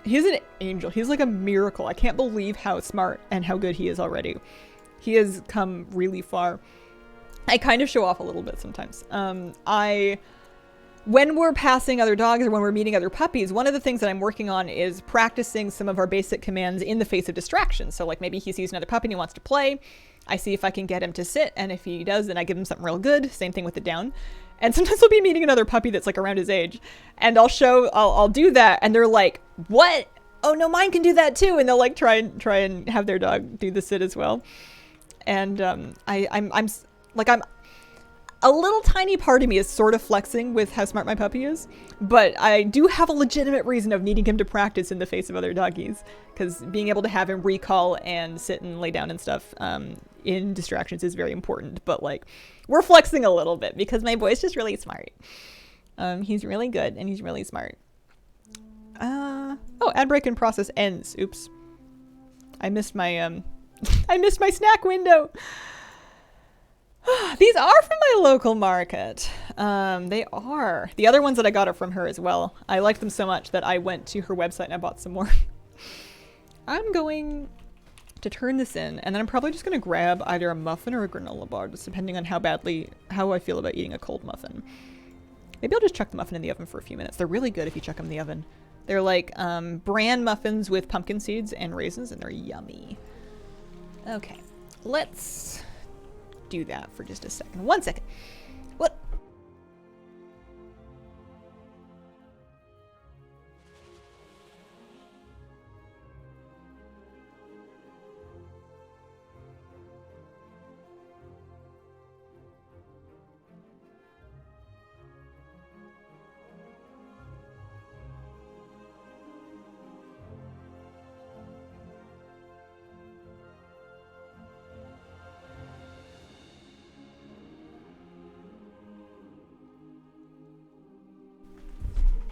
He's an angel. He's like a miracle. I can't believe how smart and how good he is already. He has come really far. I kind of show off a little bit sometimes. When we're passing other dogs or when we're meeting other puppies, one of the things that I'm working on is practicing some of our basic commands in the face of distraction. So like maybe he sees another puppy and he wants to play. I see if I can get him to sit. And if he does, then I give him something real good. Same thing with the down. And sometimes I'll be meeting another puppy that's like around his age. And I'll do that. And they're like, what? Oh no, mine can do that too. And they'll like try and have their dog do the sit as well. And I'm a little tiny part of me is sort of flexing with how smart my puppy is, but I do have a legitimate reason of needing him to practice in the face of other doggies, because being able to have him recall and sit and lay down and stuff in distractions is very important. But like, we're flexing a little bit because my boy's just really smart. He's really good and he's really smart. Oh, ad break in process ends. Oops. I missed my I missed my snack window. These are from my local market. They are. The other ones that I got are from her as well. I liked them so much that I went to her website and I bought some more. I'm going to turn this in, and then I'm probably just going to grab either a muffin or a granola bar, just depending on how I feel about eating a cold muffin. Maybe I'll just chuck the muffin in the oven for a few minutes. They're really good if you chuck them in the oven. They're like bran muffins with pumpkin seeds and raisins, and they're yummy. Okay, let's do that for just a second. 1 second. What?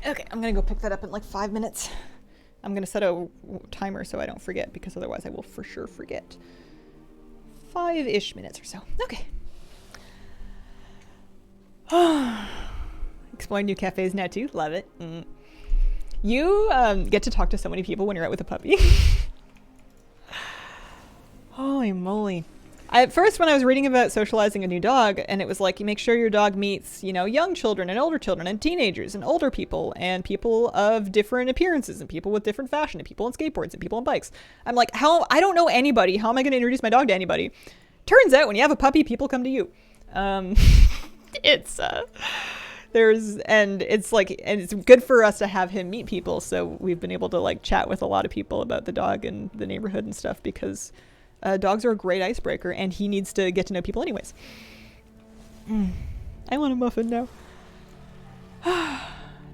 Okay, I'm gonna go pick that up in like 5 minutes. I'm gonna set a timer so I don't forget, because otherwise I will for sure forget. 5-ish minutes or so. Okay. Exploring new cafes now too. Love it. You get to talk to so many people when you're out with a puppy. Holy moly. At first, when I was reading about socializing a new dog, and it was like, you make sure your dog meets, you know, young children and older children and teenagers and older people and people of different appearances and people with different fashion and people on skateboards and people on bikes. I'm like, I don't know anybody. How am I going to introduce my dog to anybody? Turns out when you have a puppy, people come to you. It's good for us to have him meet people. So we've been able to like chat with a lot of people about the dog and the neighborhood and stuff, because dogs are a great icebreaker, and he needs to get to know people anyways. I want a muffin now.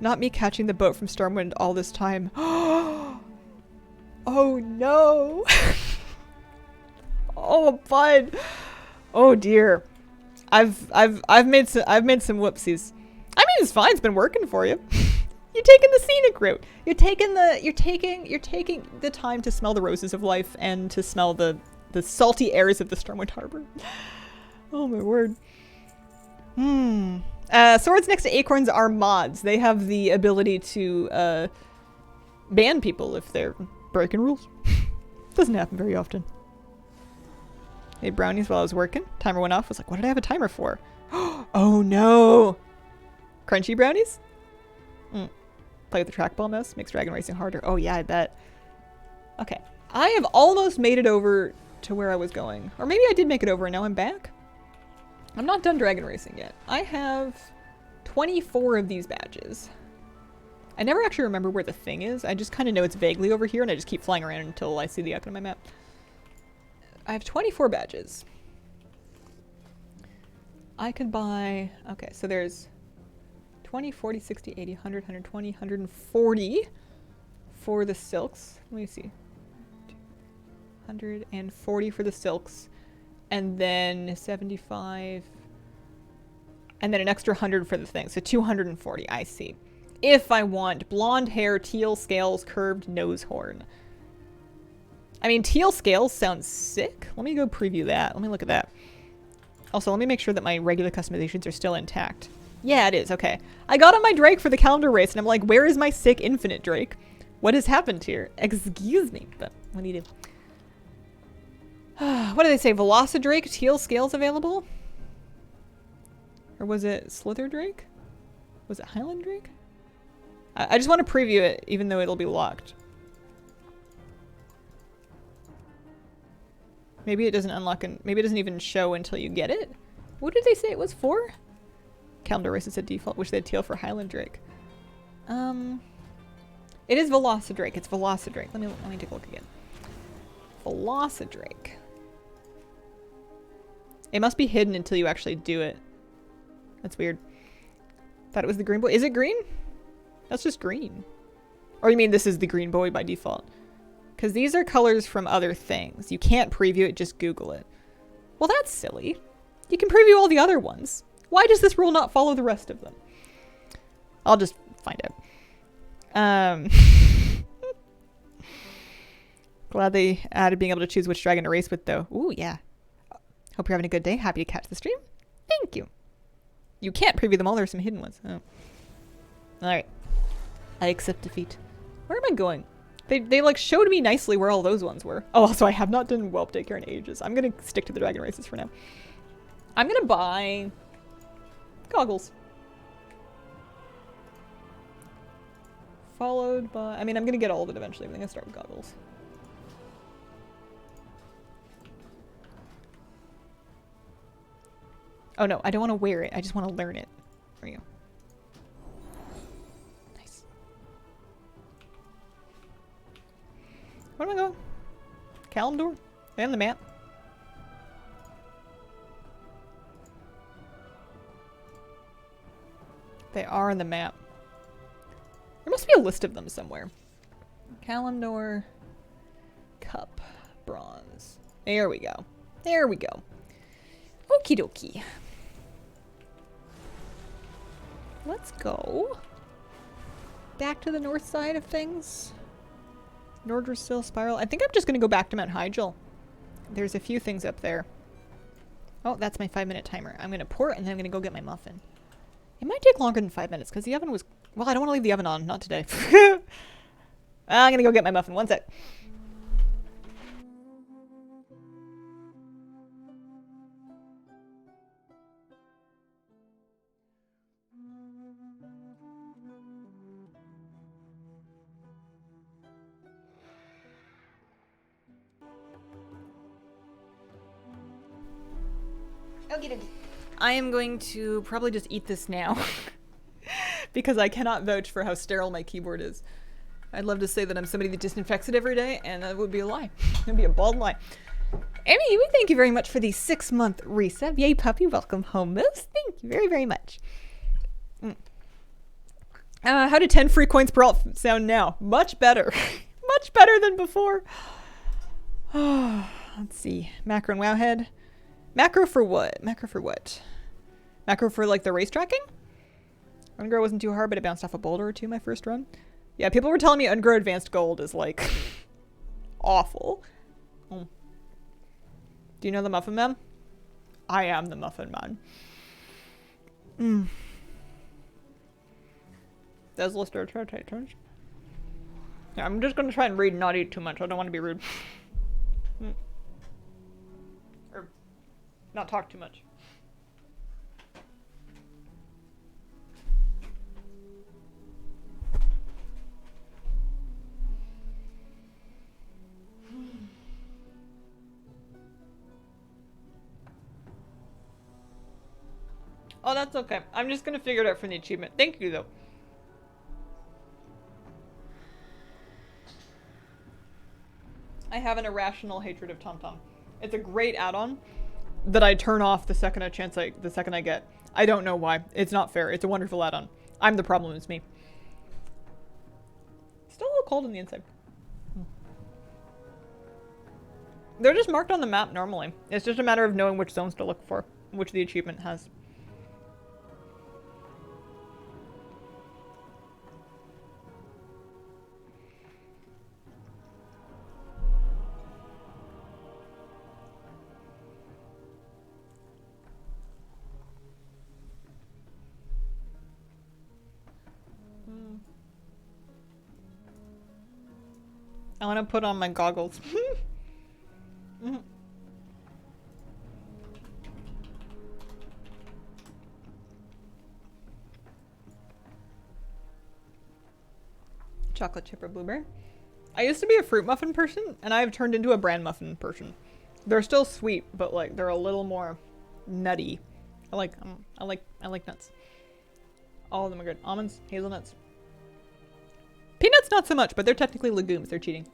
Not me catching the boat from Stormwind all this time. Oh no. Oh, bud. Oh dear. I've made some whoopsies. I mean, it's fine. It's been working for you. You're taking the scenic route. You're taking the time to smell the roses of life and to smell the salty airs of the Stormwind Harbor. Oh my word. Swords next to acorns are mods. They have the ability to ban people if they're breaking rules. Doesn't happen very often. Made brownies while I was working. Timer went off. Was like, what did I have a timer for? Oh no! Crunchy brownies? Play with the trackball mouse. Makes dragon racing harder. Oh yeah, I bet. Okay. I have almost made it over to where I was going. Or maybe I did make it over and now I'm back. I'm not done dragon racing yet. I have 24 of these badges. I never actually remember where the thing is. I just kind of know it's vaguely over here and I just keep flying around until I see the icon on my map. I have 24 badges. I could buy... Okay, so there's 20, 40, 60, 80, 100, 120, 140 for the silks. Let me see. 140 for the silks. And then 75. And then an extra 100 for the thing. So 240, I see. If I want blonde hair, teal scales, curved nose horn. I mean, teal scales sounds sick. Let me go preview that. Let me look at that. Also, let me make sure that my regular customizations are still intact. Yeah, it is. Okay. I got on my Drake for the Kalimdor race, and I'm like, where is my sick infinite Drake? What has happened here? Excuse me, but what do you do? What do they say? Velocidrake, teal scales available? Or was it Slither Drake? Was it Highland Drake? I just want to preview it, even though it'll be locked. Maybe it doesn't unlock and maybe it doesn't even show until you get it. What did they say it was for? Kalimdor race is a default. Wish they had teal for Highland Drake. It is Velocidrake. It's Velocidrake. Let me take a look again. Velocidrake. It must be hidden until you actually do it. That's weird. Thought it was the green boy. Is it green? That's just green. Or you mean this is the green boy by default? Because these are colors from other things. You can't preview it, just Google it. Well, that's silly. You can preview all the other ones. Why does this rule not follow the rest of them? I'll just find out. Glad they added being able to choose which dragon to race with, though. Ooh, yeah. Hope you're having a good day. Happy to catch the stream. Thank you. You can't preview them all. There's some hidden ones. Oh. Alright. I accept defeat. Where am I going? They like showed me nicely where all those ones were. Oh, also I have not done Whelp Daycare in ages. I'm gonna stick to the dragon races for now. I'm gonna buy goggles. Followed by... I mean, I'm gonna get all of it eventually, but I'm gonna start with goggles. Oh no, I don't want to wear it. I just want to learn it. There you go. Nice. Where am I going? Kalimdor? They're on the map. They are on the map. There must be a list of them somewhere. Kalimdor Cup Bronze. There we go. There we go. Okie dokie. Let's go back to the north side of things. Nordrosill Spiral. I think I'm just going to go back to Mount Hyjal. There's a few things up there. Oh, that's my 5-minute timer. I'm going to pour it and then I'm going to go get my muffin. It might take longer than 5 minutes because the oven was... Well, I don't want to leave the oven on. Not today. I'm going to go get my muffin. One sec. I am going to probably just eat this now because I cannot vouch for how sterile my keyboard is. I'd love to say that I'm somebody that disinfects it every day, and that would be a lie. It would be a bald lie. Amy, we thank you very much for the 6-month resub. Yay, puppy. Welcome home, Moose. Thank you very, very much. How do 10 free coins per alt sound now? Much better. Much better than before. Let's see. Macro and Wowhead. Macro for what? Macro for what? Macro for like the race tracking? Ungrow wasn't too hard, but it bounced off a boulder or two my first run. Yeah, people were telling me Ungrow Advanced Gold is like awful. Oh. Do you know the Muffin Man? I am the Muffin Man. Does Lister take turns? Yeah, I'm just gonna try and read and not eat too much. I don't want to be rude. Or not talk too much. Oh, that's okay. I'm just gonna figure it out from the achievement. Thank you, though. I have an irrational hatred of Tom Tom. It's a great add-on that I turn off the second I get. I don't know why. It's not fair. It's a wonderful add-on. I'm the problem. It's me. Still a little cold on the inside. They're just marked on the map normally. It's just a matter of knowing which zones to look for, which the achievement has. I want to put on my goggles. Chocolate chip or blueberry? I used to be a fruit muffin person, and I've turned into a bran muffin person. They're still sweet, but like they're a little more nutty. I like nuts. All of them are good. Almonds, hazelnuts. Peanuts not so much, but they're technically legumes. They're cheating.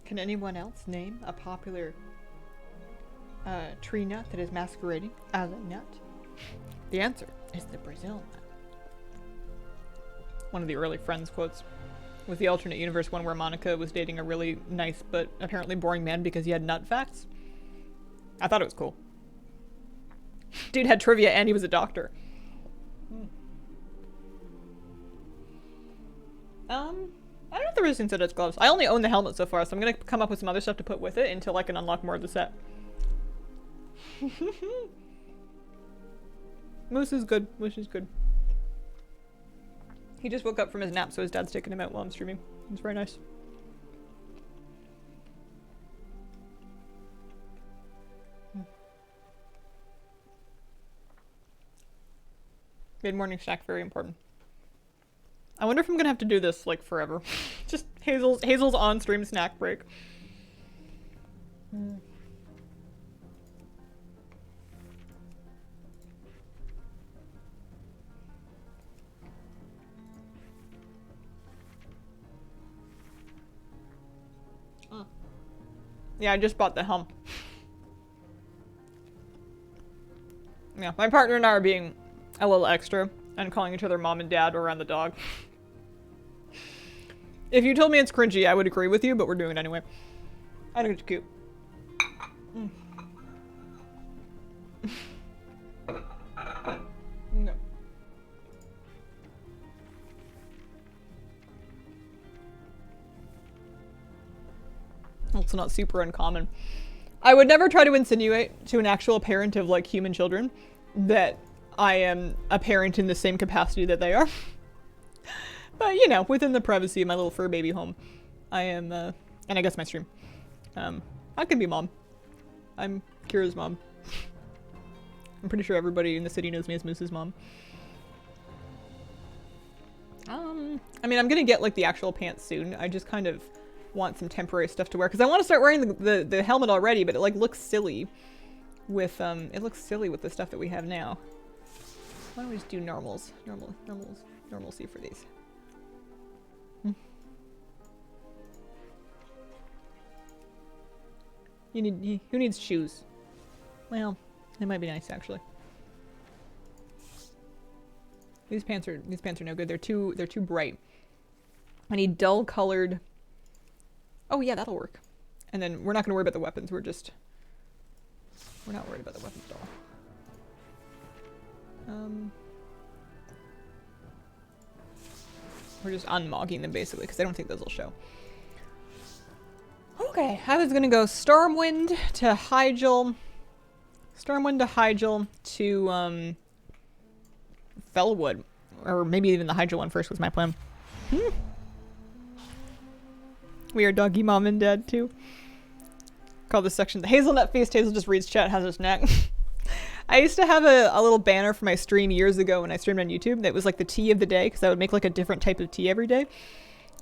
Can anyone else name a popular tree nut that is masquerading as a nut? The answer is the Brazil nut. One of the early Friends quotes was the alternate universe one where Monica was dating a really nice but apparently boring man because he had nut facts. I thought it was cool. Dude had trivia and he was a doctor. I don't know if the resistance said its gloves. I only own the helmet so far, so I'm gonna come up with some other stuff to put with it until I can unlock more of the set. Moose is good. Moose is good. He just woke up from his nap, so his dad's taking him out while I'm streaming. It's very nice. Mid-morning snack, very important. I wonder if I'm gonna have to do this like forever. Just Hazel's on-stream snack break. Yeah, I just bought the helm. Yeah, my partner and I are being a little extra and calling each other mom and dad around the dog. If you told me it's cringy, I would agree with you, but we're doing it anyway. I think it's cute. No. Also not super uncommon. I would never try to insinuate to an actual parent of like human children that I am a parent in the same capacity that they are. But, you know, within the privacy of my little fur baby home, I am, and I guess my stream, I can be mom. I'm Kira's mom. I'm pretty sure everybody in the city knows me as Moose's mom. I mean, I'm gonna get, like, the actual pants soon. I just kind of want some temporary stuff to wear, because I want to start wearing the helmet already, but it, like, looks silly with, it looks silly with the stuff that we have now. Why don't we just do normals? Normalcy for these. Who needs shoes? Well, it might be nice actually. These pants are no good. They're too bright. I need dull colored. Oh yeah, that'll work. And then we're not gonna worry about the weapons. We're not worried about the weapons at all. We're just unmogging them basically because I don't think those will show. Okay, I was gonna go Stormwind to Hyjal. Stormwind to Hyjal to Fellwood. Or maybe even the Hyjal one first was my plan. We are doggy mom and dad too. Call this section the Hazelnut Feast. Hazel just reads chat, has a snack. I used to have a little banner for my stream years ago when I streamed on YouTube that was like the tea of the day because I would make like a different type of tea every day.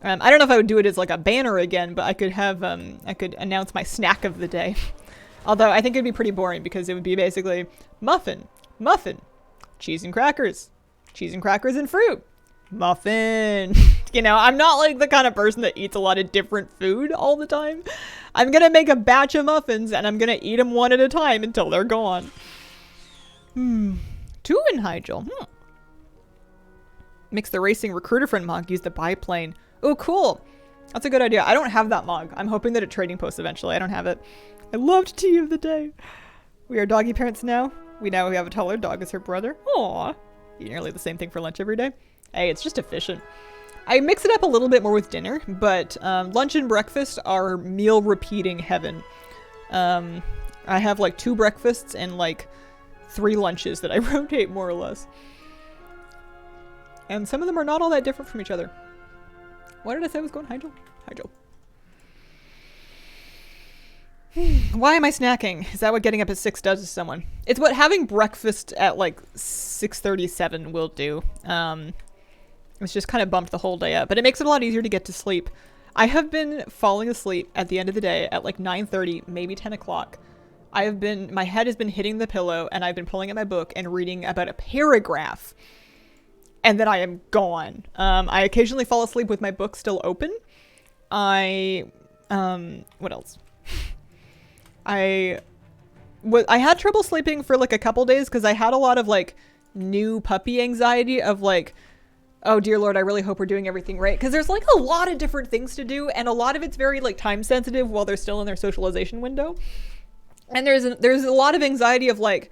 I don't know if I would do it as like a banner again, but I could have I could announce my snack of the day. Although I think it'd be pretty boring because it would be basically muffin, cheese and crackers and fruit, muffin. You know, I'm not like the kind of person that eats a lot of different food all the time. I'm gonna make a batch of muffins and I'm gonna eat them one at a time until they're gone. 2 in Hyjal. Mix the racing recruiter friend mog. Use the biplane. Oh, cool. That's a good idea. I don't have that mog. I'm hoping that it trading posts eventually. I don't have it. I loved tea of the day. We are doggy parents now. We have a taller dog as her brother. Aww. Eat nearly the same thing for lunch every day. Hey, it's just efficient. I mix it up a little bit more with dinner, but lunch and breakfast are meal repeating heaven. I have like 2 breakfasts and like 3 lunches that I rotate more or less. And some of them are not all that different from each other. What did I say was going? Hyjal? Hyjal. Why am I snacking? Is that what getting up at 6 does to someone? It's what having breakfast at like 6:37 will do. It's just kind of bumped the whole day up, but it makes it a lot easier to get to sleep. I have been falling asleep at the end of the day at like 9:30, maybe 10 o'clock. My head has been hitting the pillow and I've been pulling out my book and reading about a paragraph. And then I am gone. I occasionally fall asleep with my book still open. What else? I had trouble sleeping for like a couple days because I had a lot of like new puppy anxiety of like, oh dear Lord, I really hope we're doing everything right. Because there's like a lot of different things to do and a lot of it's very like time sensitive while they're still in their socialization window. And there's a lot of anxiety of like,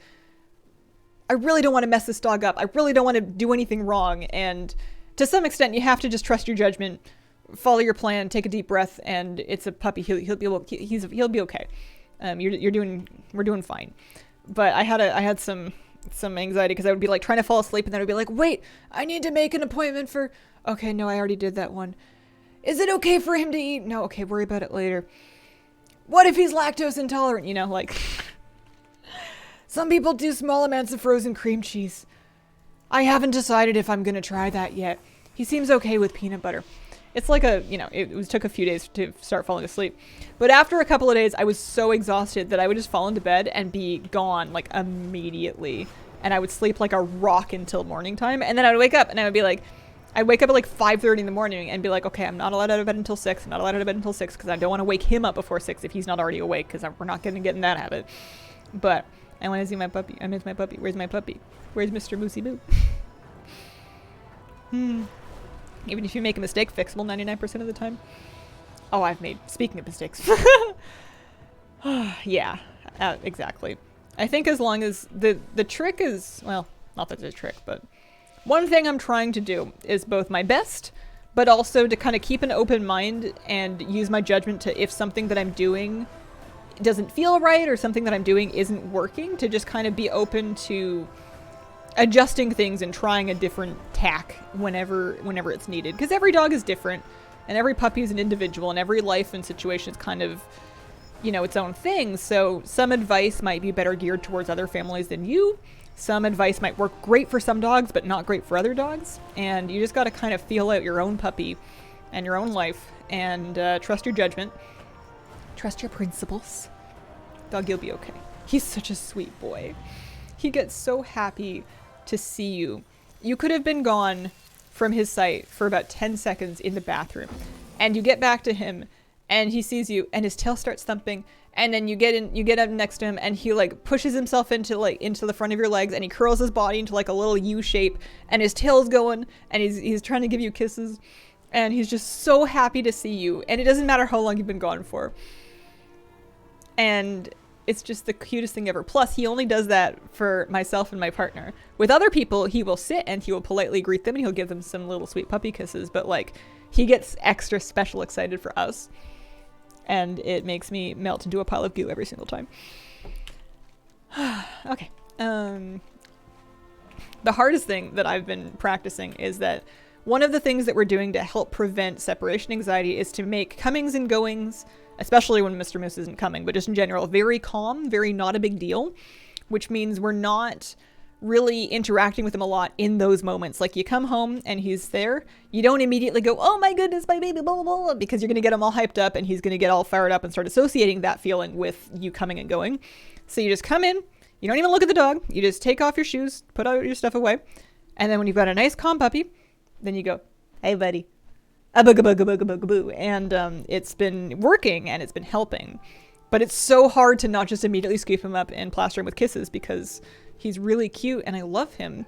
I really don't want to mess this dog up. I really don't want to do anything wrong. And to some extent, you have to just trust your judgment, follow your plan, take a deep breath, and it's a puppy. He'll be okay. We're doing fine. But I had some anxiety because I would be like trying to fall asleep and then I would be like, wait, I need to make an appointment for, okay, no, I already did that one. Is it okay for him to eat? No, okay, worry about it later. What if he's lactose intolerant? You know, like some people do small amounts of frozen cream cheese. I haven't decided if I'm going to try that yet. He seems okay with peanut butter. It's like it took a few days to start falling asleep. But after a couple of days, I was so exhausted that I would just fall into bed and be gone like immediately. And I would sleep like a rock until morning time. And then I would wake up and I would be like, I'd wake up at like 5:30 in the morning and be like, okay, I'm not allowed out of bed until 6. I'm not allowed out of bed until 6 because I don't want to wake him up before 6 if he's not already awake because we're not going to get in that habit. But I want to see my puppy. I miss my puppy. Where's my puppy? Where's Mr. Moosey Boo? Even if you make a mistake, fixable 99% of the time. Oh, speaking of mistakes. Yeah, exactly. I think as long as the trick is, well, not that it's a trick, but one thing I'm trying to do is both my best, but also to kind of keep an open mind and use my judgment to if something that I'm doing doesn't feel right or something that I'm doing isn't working, to just kind of be open to adjusting things and trying a different tack whenever it's needed. Because every dog is different and every puppy is an individual and every life and situation is kind of, its own thing. So some advice might be better geared towards other families than you. Some advice might work great for some dogs, but not great for other dogs. And you just got to kind of feel out your own puppy and your own life and trust your judgment. Trust your principles. Dog, you'll be okay. He's such a sweet boy. He gets so happy to see you. You could have been gone from his sight for about 10 seconds in the bathroom. And you get back to him and he sees you, and his tail starts thumping, and then you get up next to him, and he like pushes himself into the front of your legs, and he curls his body into like a little U shape, and his tail's going, and he's trying to give you kisses, and he's just so happy to see you, and it doesn't matter how long you've been gone for. And it's just the cutest thing ever. Plus, he only does that for myself and my partner. With other people, he will sit and he will politely greet them and he'll give them some little sweet puppy kisses. But like, he gets extra special excited for us. And it makes me melt into a pile of goo every single time. Okay. The hardest thing that I've been practicing is that one of the things that we're doing to help prevent separation anxiety is to make comings and goings, especially when Mr. Moose isn't coming, but just in general, very calm, very not a big deal, which means we're not really interacting with him a lot in those moments. Like, you come home and he's there, you don't immediately go, oh my goodness, my baby, blah, blah, blah, because you're going to get him all hyped up and he's going to get all fired up and start associating that feeling with you coming and going. So you just come in, you don't even look at the dog, you just take off your shoes, put all your stuff away, and then when you've got a nice calm puppy, then you go, hey buddy, a booga booga booga booga boo. And it's been working and it's been helping. But it's so hard to not just immediately scoop him up and plaster him with kisses because he's really cute and I love him.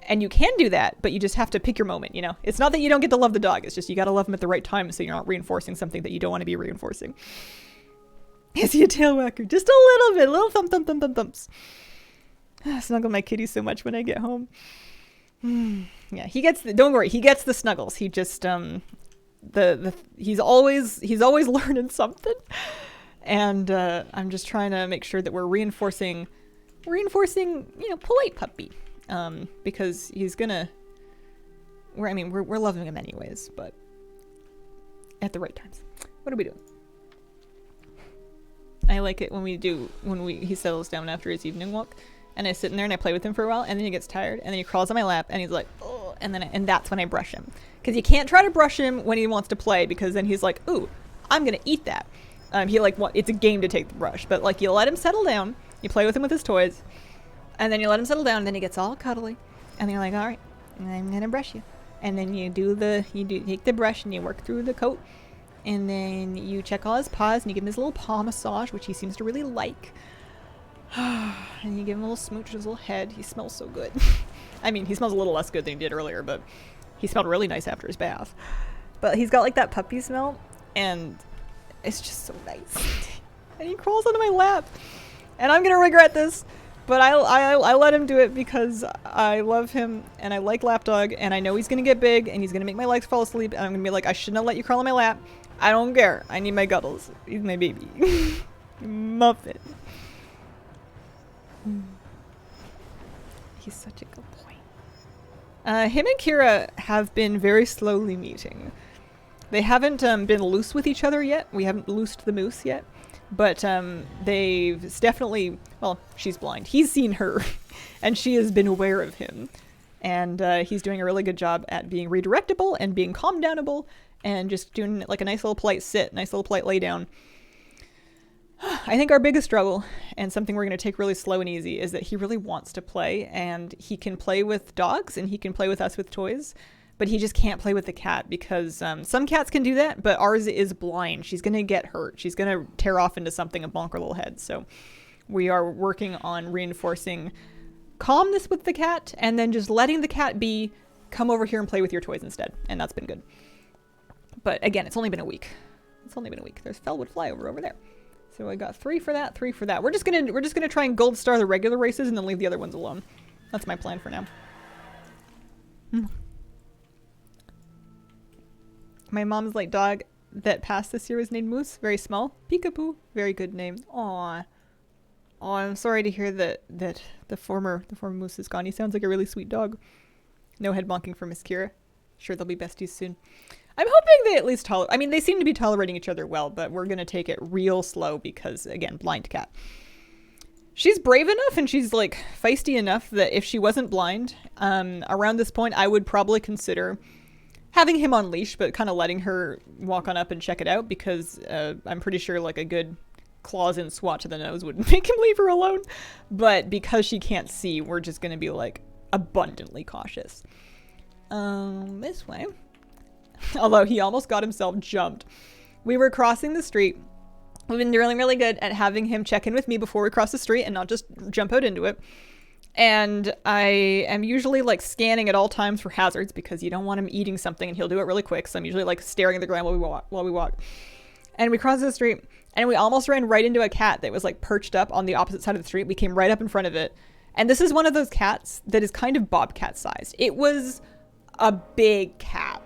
And you can do that, but you just have to pick your moment, you know? It's not that you don't get to love the dog. It's just you got to love him at the right time so you're not reinforcing something that you don't want to be reinforcing. Is he a tail whacker? Just a little bit. Little thump thump thump thump thumps. I snuggle my kitty so much when I get home. Yeah, he gets don't worry, he gets the snuggles. He just he's always learning something. And I'm just trying to make sure that we're reinforcing, you know, polite puppy. Because he's gonna we're loving him anyways, but at the right times. What are we doing? I like it when he settles down after his evening walk. And I sit in there and I play with him for a while, and then he gets tired, and then he crawls on my lap, and he's like, oh, and that's when I brush him. Because you can't try to brush him when he wants to play, because then he's like, ooh, I'm gonna eat that. It's a game to take the brush, but like, you let him settle down, you play with him with his toys, and then you let him settle down, and then he gets all cuddly, and then you're like, all right, I'm gonna brush you. And then you take the brush and you work through the coat, and then you check all his paws, and you give him his little paw massage, which he seems to really like. And you give him a little smooch on his little head. He smells so good. I mean, he smells a little less good than he did earlier, but he smelled really nice after his bath. But he's got like that puppy smell, and it's just so nice. And he crawls onto my lap, and I'm gonna regret this, but I let him do it because I love him and I like lapdog, and I know he's gonna get big and he's gonna make my legs fall asleep, and I'm gonna be like, I shouldn't have let you crawl on my lap. I don't care. I need my guddles. He's my baby. Muffin. He's such a good boy. Him and Kira have been very slowly meeting. They haven't been loose with each other yet. We haven't loosed the moose yet. But they've definitely... Well, she's blind. He's seen her. And she has been aware of him. And he's doing a really good job at being redirectable and being calm downable. And just doing like a nice little polite sit, nice little polite lay down. I think our biggest struggle, and something we're going to take really slow and easy, is that he really wants to play, and he can play with dogs and he can play with us with toys, but he just can't play with the cat because some cats can do that, but ours is blind. She's going to get hurt. She's going to tear off into something and bonk her little head. So we are working on reinforcing calmness with the cat and then just letting the cat come over here and play with your toys instead. And that's been good. But again, it's only been a week. There's Felwood Flyover over there. So I got 3 for that, 3 for that. We're just gonna try and gold star the regular races and then leave the other ones alone. That's my plan for now. My mom's like dog that passed this year was named Moose. Very small. Peekaboo. Very good name. Aww. Oh, I'm sorry to hear that the former Moose is gone. He sounds like a really sweet dog. No head bonking for Miss Kira. Sure they'll be besties soon. I'm hoping they at least they seem to be tolerating each other well, but we're going to take it real slow because, again, blind cat. She's brave enough and she's, like, feisty enough that if she wasn't blind, around this point, I would probably consider having him on leash, but kind of letting her walk on up and check it out because I'm pretty sure, like, a good claws in swat to the nose would make him leave her alone. But because she can't see, we're just going to be, like, abundantly cautious. This way. Although he almost got himself jumped We were crossing the street. We've been really, really good at having him check in with me before we cross the street and not just jump out into it. And I am usually like scanning at all times for hazards because you don't want him eating something and he'll do it really quick. So I'm usually like staring at the ground while we walk. And we crossed the street and we almost ran right into a cat that was like perched up on the opposite side of the street. We came right up in front of it. And this is one of those cats that is kind of bobcat sized. It was a big cat.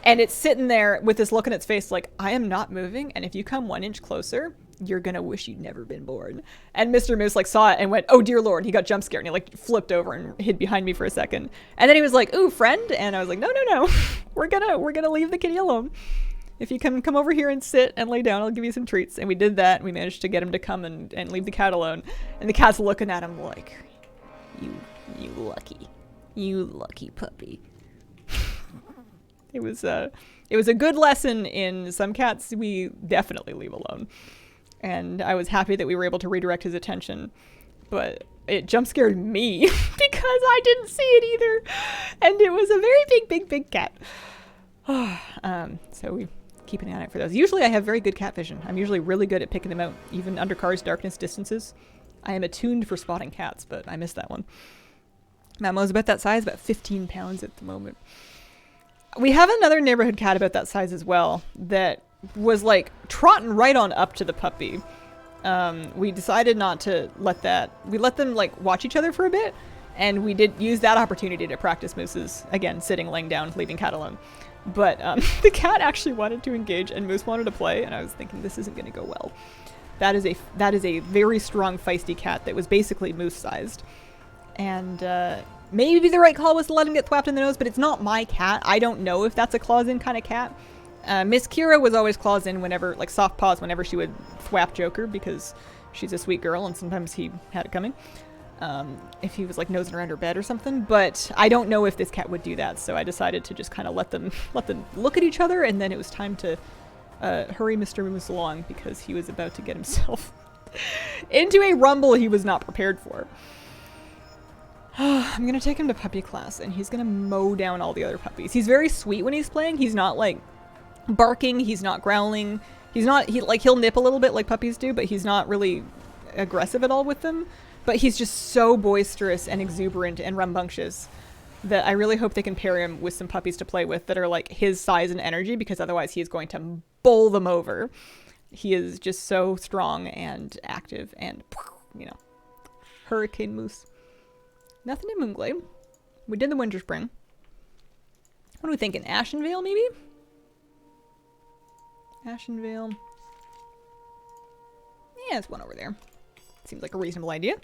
And it's sitting there with this look on its face like, I am not moving. And if you come 1 inch closer, you're going to wish you'd never been born. And Mr. Moose like saw it and went, oh dear Lord. He got jump scared and he like flipped over and hid behind me for a second. And then he was like, ooh, friend. And I was like, no. We're gonna leave the kitty alone. If you can come over here and sit and lay down, I'll give you some treats. And we did that. And we managed to get him to come and leave the cat alone. And the cat's looking at him like, you lucky puppy. It was a good lesson in some cats we definitely leave alone. And I was happy that we were able to redirect his attention. But it jump scared me because I didn't see it either. And it was a very big cat. So we keep an eye out for those. Usually I have very good cat vision. I'm usually really good at picking them out, even under cars, darkness, distances. I am attuned for spotting cats, but I missed that one. Mamo's about that size, about 15 pounds at the moment. We have another neighborhood cat about that size as well that was like trotting right on up to the puppy. We decided not to let them like watch each other for a bit, and we did use that opportunity to practice Moose's, again, sitting, laying down, leaving cat alone. But the cat actually wanted to engage and Moose wanted to play, and I was thinking this isn't going to go well. That is a very strong, feisty cat that was basically Moose sized. And maybe the right call was to let him get thwapped in the nose, but it's not my cat. I don't know if that's a claws in kind of cat. Miss Kira was always claws in whenever, like soft paws, whenever she would thwap Joker because she's a sweet girl and sometimes he had it coming. If he was like nosing around her bed or something, but I don't know if this cat would do that. So I decided to just kind of let them look at each other, and then it was time to hurry Mr. Moose along because he was about to get himself into a rumble he was not prepared for. I'm going to take him to puppy class and he's going to mow down all the other puppies. He's very sweet when he's playing. He's not like barking. He's not growling. He'll nip a little bit like puppies do, but he's not really aggressive at all with them. But he's just so boisterous and exuberant and rambunctious that I really hope they can pair him with some puppies to play with that are like his size and energy, because otherwise he is going to bowl them over. He is just so strong and active and, Hurricane Moose. Nothing in Moonglade. We did the Winter Spring. What are we thinking? Ashenvale, maybe? Ashenvale. Yeah, there's one over there. Seems like a reasonable idea.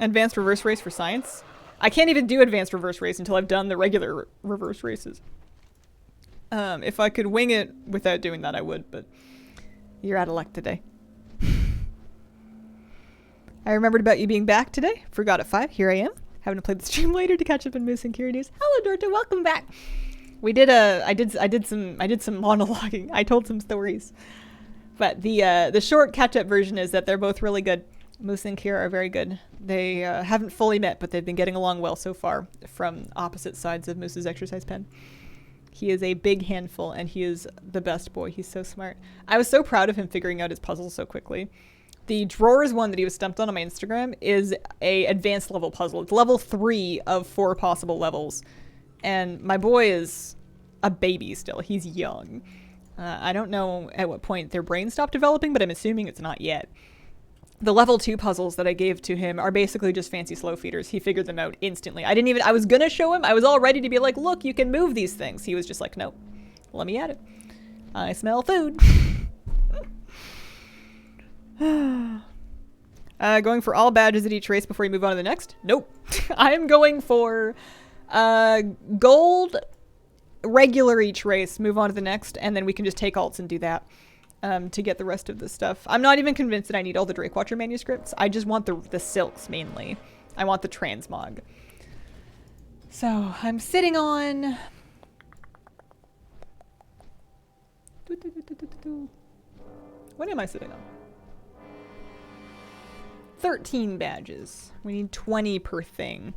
Advanced reverse race for science. I can't even do advanced reverse race until I've done the regular reverse races. If I could wing it without doing that, I would, but you're out of luck today. I remembered about you being back today. Forgot at 5. Here I am. Having to play the stream later to catch up in Moose and Kira news. Hello, Dorta. Welcome back. I did some monologuing. I told some stories. But the short catch-up version is that they're both really good. Moose and Kira are very good. They haven't fully met, but they've been getting along well so far from opposite sides of Moose's exercise pen. He is a big handful, and he is the best boy. He's so smart. I was so proud of him figuring out his puzzles so quickly. The drawers one that he was stumped on my Instagram is a advanced level puzzle. It's level 3 of 4 possible levels. And my boy is a baby still. He's young. I don't know at what point their brains stopped developing, but I'm assuming it's not yet. The level 2 puzzles that I gave to him are basically just fancy slow feeders. He figured them out instantly. I was gonna show him. I was all ready to be like, look, you can move these things. He was just like, nope, let me at it. I smell food. Going for all badges at each race before you move on to the next? Nope. I am going for gold, regular each race, move on to the next, and then we can just take alts and do that to get the rest of the stuff. I'm not even convinced that I need all the Drake Watcher manuscripts. I just want the silks mainly. I want the transmog. So I'm sitting on... What am I sitting on? 13 badges. We need 20 per thing.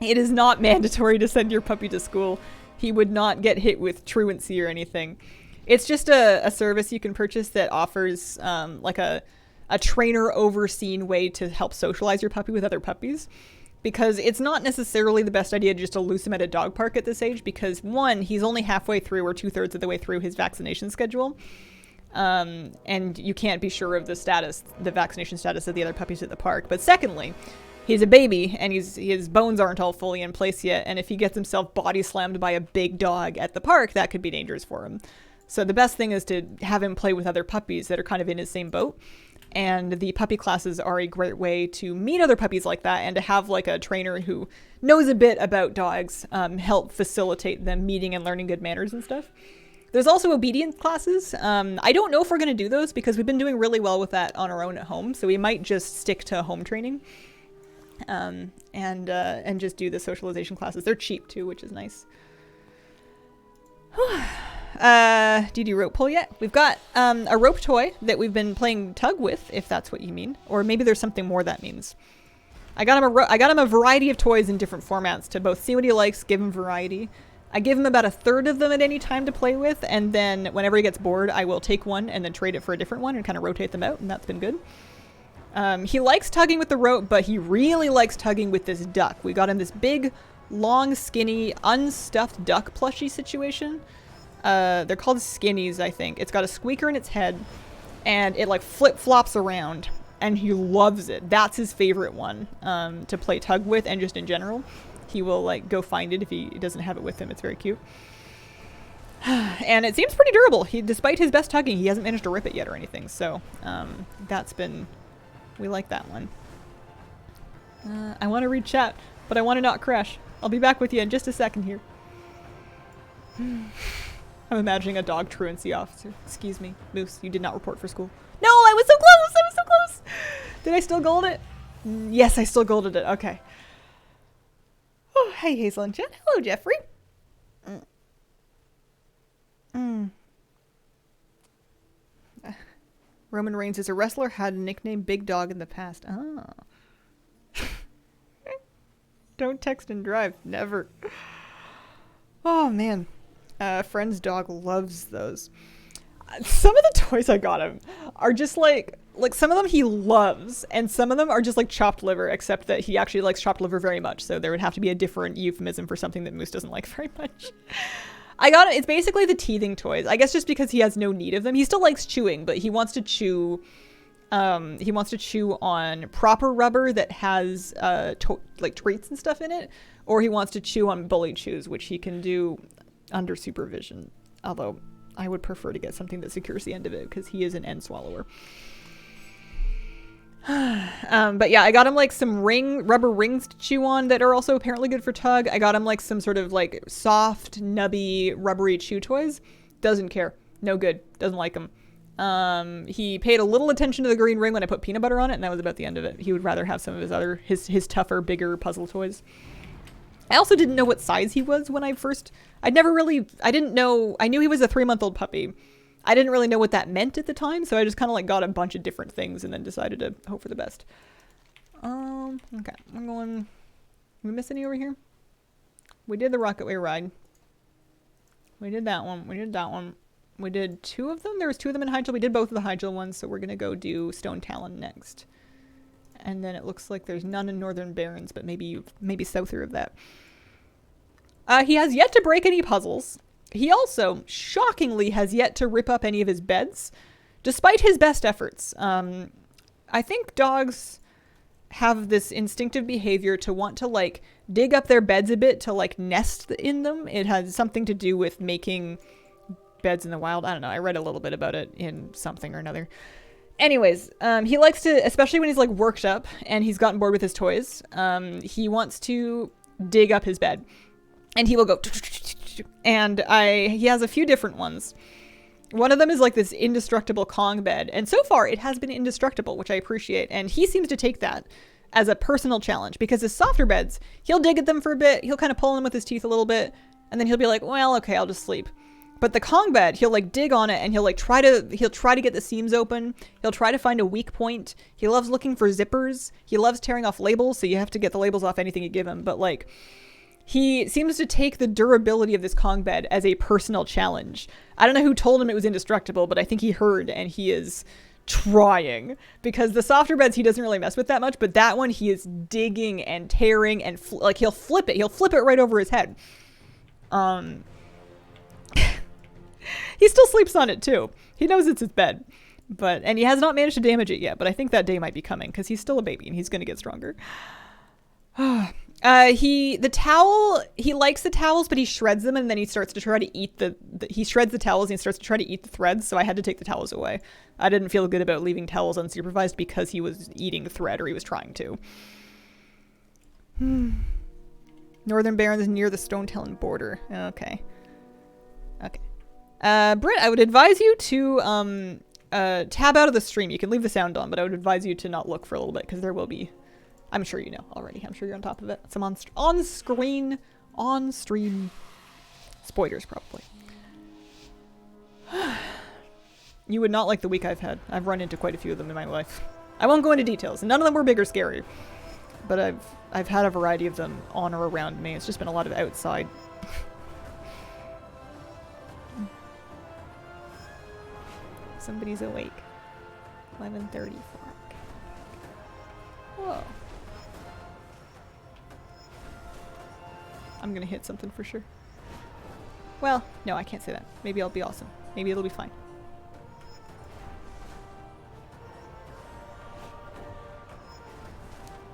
It is not mandatory to send your puppy to school. He would not get hit with truancy or anything. It's just a service you can purchase that offers like a trainer overseen way to help socialize your puppy with other puppies. Because it's not necessarily the best idea just to loose him at a dog park at this age, because one, he's only halfway through or 2/3 of the way through his vaccination schedule. And you can't be sure of the vaccination status of the other puppies at the park. But secondly, he's a baby and his bones aren't all fully in place yet. And if he gets himself body slammed by a big dog at the park, that could be dangerous for him. So the best thing is to have him play with other puppies that are kind of in his same boat. And the puppy classes are a great way to meet other puppies like that and to have like a trainer who knows a bit about dogs help facilitate them meeting and learning good manners and stuff. There's also obedience classes. I don't know if we're going to do those because we've been doing really well with that on our own at home. So we might just stick to home training and just do the socialization classes. They're cheap too, which is nice. Did you rope pull yet? We've got a rope toy that we've been playing tug with, if that's what you mean, or maybe there's something more that means. I got him a variety of toys in different formats to both see what he likes, give him variety. I give him about 1/3 of them at any time to play with, and then whenever he gets bored, I will take one and then trade it for a different one and kind of rotate them out, and that's been good. He likes tugging with the rope, but he really likes tugging with this duck. We got him this big, long, skinny, unstuffed duck plushie situation. They're called skinnies, I think. It's got a squeaker in its head, and it like flip-flops around, and he loves it. That's his favorite one to play tug with, and just in general. He will like go find it if he doesn't have it with him. It's very cute. And it seems pretty durable. Despite his best tugging, he hasn't managed to rip it yet or anything. So we like that one. I want to read chat, but I want to not crash. I'll be back with you in just a second here. I'm imagining a dog truancy officer. Excuse me, Moose, you did not report for school. No, I was so close! I was so close! Did I still gold it? Yes, I still golded it. Okay. Oh, hey, Hazel and Jen. Hello, Jeffrey. Roman Reigns is a wrestler, had a nickname Big Dog in the past. Oh. Don't text and drive. Never. Oh, man. Friend's dog loves those. Some of the toys I got him are just like some of them he loves, and some of them are just like chopped liver, except that he actually likes chopped liver very much, so there would have to be a different euphemism for something that Moose doesn't like very much. I got it. It's basically the teething toys. I guess just because he has no need of them. He still likes chewing, but he wants to chew on proper rubber that has like treats and stuff in it, or he wants to chew on bully chews, which he can do under supervision, although I would prefer to get something that secures the end of it because he is an end swallower. But yeah, I got him like some rubber rings to chew on that are also apparently good for tug. I got him like some sort of like soft, nubby, rubbery chew toys. Doesn't care. No good. Doesn't like them. He paid a little attention to the green ring when I put peanut butter on it, and that was about the end of it. He would rather have some of his tougher, bigger puzzle toys. I also didn't know what size he was when I didn't know. I knew he was a 3-month-old puppy. I didn't really know what that meant at the time, so I just kind of like got a bunch of different things and then decided to hope for the best. Okay, I'm going. Did we miss any over here? We did the Rocket Way ride. We did that one. We did that one. We did 2 of them. There was 2 of them in High Jewel. We did both of the High Jewel ones, so we're gonna go do Stone Talon next. And then it looks like there's none in Northern Barrens, but maybe souther of that. He has yet to break any puzzles. He also, shockingly, has yet to rip up any of his beds, despite his best efforts. I think dogs have this instinctive behavior to want to, like, dig up their beds a bit to, like, nest in them. It has something to do with making beds in the wild. I don't know. I read a little bit about it in something or another. Anyways, he likes to, especially when he's, like, worked up and he's gotten bored with his toys, he wants to dig up his bed. And he will go, and he has a few different ones. One of them is like this indestructible Kong bed. And so far it has been indestructible, which I appreciate. And he seems to take that as a personal challenge because his softer beds, he'll dig at them for a bit. He'll kind of pull them with his teeth a little bit. And then he'll be like, well, okay, I'll just sleep. But the Kong bed, he'll like dig on it and he'll try to get the seams open. He'll try to find a weak point. He loves looking for zippers. He loves tearing off labels, so you have to get the labels off anything you give him. But like, he seems to take the durability of this Kong bed as a personal challenge. I don't know who told him it was indestructible, but I think he heard and he is trying, because the softer beds he doesn't really mess with that much, but that one he is digging and tearing and like he'll flip it right over his head. He still sleeps on it too. He knows it's his bed, and he has not managed to damage it yet, but I think that day might be coming because he's still a baby and he's going to get stronger. He likes the towels, but he shreds them and then he starts to try to eat he shreds the towels and he starts to try to eat the threads. So I had to take the towels away. I didn't feel good about leaving towels unsupervised because he was eating the thread, or he was trying to. Northern Barrens is near the Stonetalon border. Okay. Britt, I would advise you to tab out of the stream. You can leave the sound on, but I would advise you to not look for a little bit because there will be, I'm sure you know already. I'm sure you're on top of it. Some on-stream spoilers, probably. You would not like the week I've had. I've run into quite a few of them in my life. I won't go into details. None of them were big or scary, but I've had a variety of them on or around me. It's just been a lot of outside. Somebody's awake. 11:34. Whoa. I'm gonna hit something for sure. Well, no, I can't say that. Maybe I'll be awesome. Maybe it'll be fine.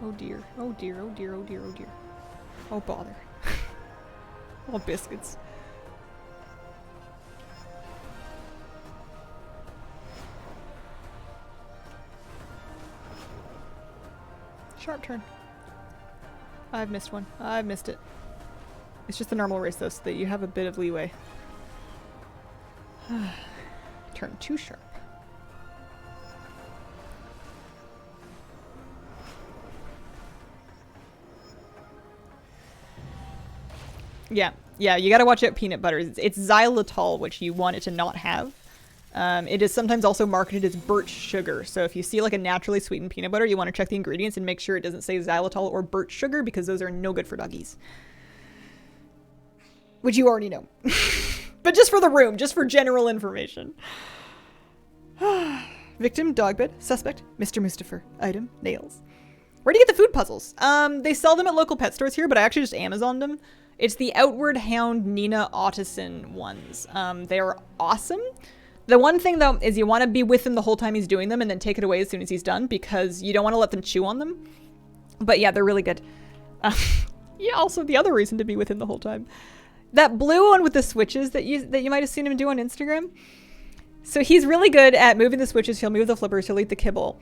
Oh dear. Oh dear. Oh dear. Oh dear. Oh dear. Oh bother. Oh biscuits. Sharp turn. I've missed one. I've missed it. It's just the normal race though, so that you have a bit of leeway. Turn too sharp. Yeah, you gotta watch out peanut butter. It's xylitol, which you want it to not have. It is sometimes also marketed as birch sugar. So if you see like a naturally sweetened peanut butter, you want to check the ingredients and make sure it doesn't say xylitol or birch sugar, because those are no good for doggies. Which you already know. But just for the room, just for general information. Victim, dog bed, suspect, Mr. Mustafer. Item, nails. Where do you get the food puzzles? They sell them at local pet stores here, but I actually just Amazoned them. It's the Outward Hound Nina Ottoson ones. They are awesome. The one thing, though, is you want to be with him the whole time he's doing them and then take it away as soon as he's done, because you don't want to let them chew on them. But yeah, they're really good. Yeah, also the other reason to be with him the whole time. That blue one with the switches that you might have seen him do on Instagram. So he's really good at moving the switches. He'll move the flippers. He'll eat the kibble.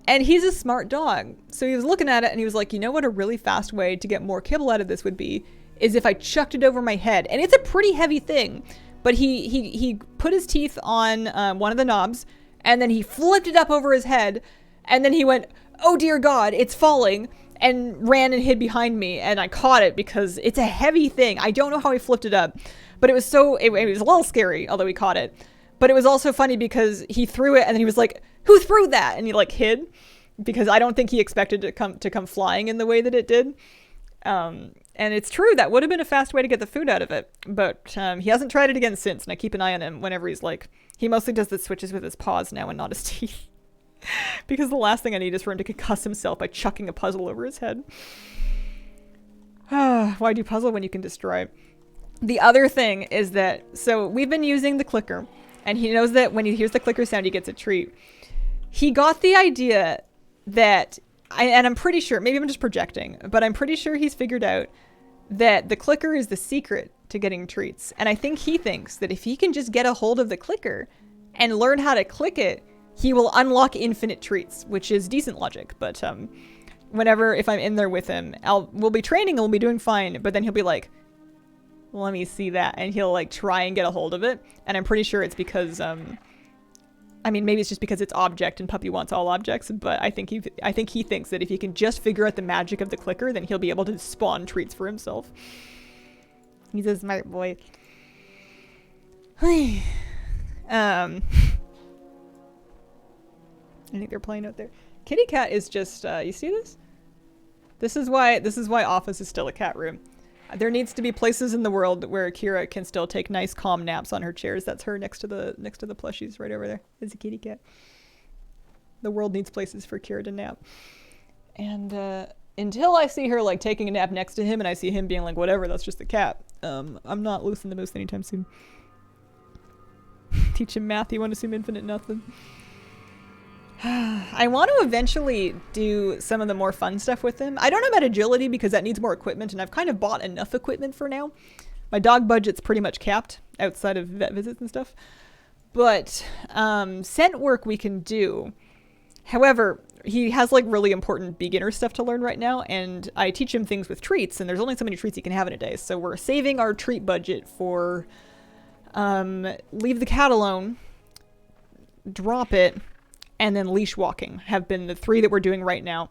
And he's a smart dog. So he was looking at it and he was like, you know what a really fast way to get more kibble out of this would be is if I chucked it over my head. And it's a pretty heavy thing. But he put his teeth on one of the knobs, and then he flipped it up over his head, and then he went, oh dear God, it's falling, and ran and hid behind me, and I caught it because it's a heavy thing. I don't know how he flipped it up, but it was it was a little scary, although he caught it. But it was also funny because he threw it, and then he was like, who threw that? And he like hid, because I don't think he expected it to come flying in the way that it did. And it's true, that would have been a fast way to get the food out of it. But he hasn't tried it again since, and I keep an eye on him whenever he's like... He mostly does the switches with his paws now and not his teeth. Because the last thing I need is for him to concuss himself by chucking a puzzle over his head. Why do puzzle when you can destroy? The other thing is that... So we've been using the clicker, and he knows that when he hears the clicker sound, he gets a treat. He got the idea that... and I'm pretty sure, maybe I'm just projecting, but I'm pretty sure he's figured out that the clicker is the secret to getting treats. And I think he thinks that if he can just get a hold of the clicker and learn how to click it, he will unlock infinite treats, which is decent logic. But if I'm in there with him, we'll be training and we'll be doing fine. But then he'll be like, let me see that. And he'll like try and get a hold of it. And I'm pretty sure it's because... I mean, maybe it's just because it's object and puppy wants all objects, but I think he thinks that if he can just figure out the magic of the clicker, then he'll be able to spawn treats for himself. He's a smart boy. I think they're playing out there. Kitty cat is just, you see this? This is why office is still a cat room. There needs to be places in the world where Kira can still take nice calm naps on her chairs. That's her next to the plushies right over there. Is a kitty cat. The world needs places for Kira to nap. And until I see her like taking a nap next to him and I see him being like, whatever, that's just the cat. I'm not loosing the moose anytime soon. Teach him math, he want to assume infinite nothing. I want to eventually do some of the more fun stuff with him. I don't know about agility because that needs more equipment, and I've kind of bought enough equipment for now. My dog budget's pretty much capped outside of vet visits and stuff. But scent work we can do. However, he has like really important beginner stuff to learn right now, and I teach him things with treats, and there's only so many treats he can have in a day. So we're saving our treat budget for leave the cat alone, drop it, and then leash walking have been the 3 that we're doing right now.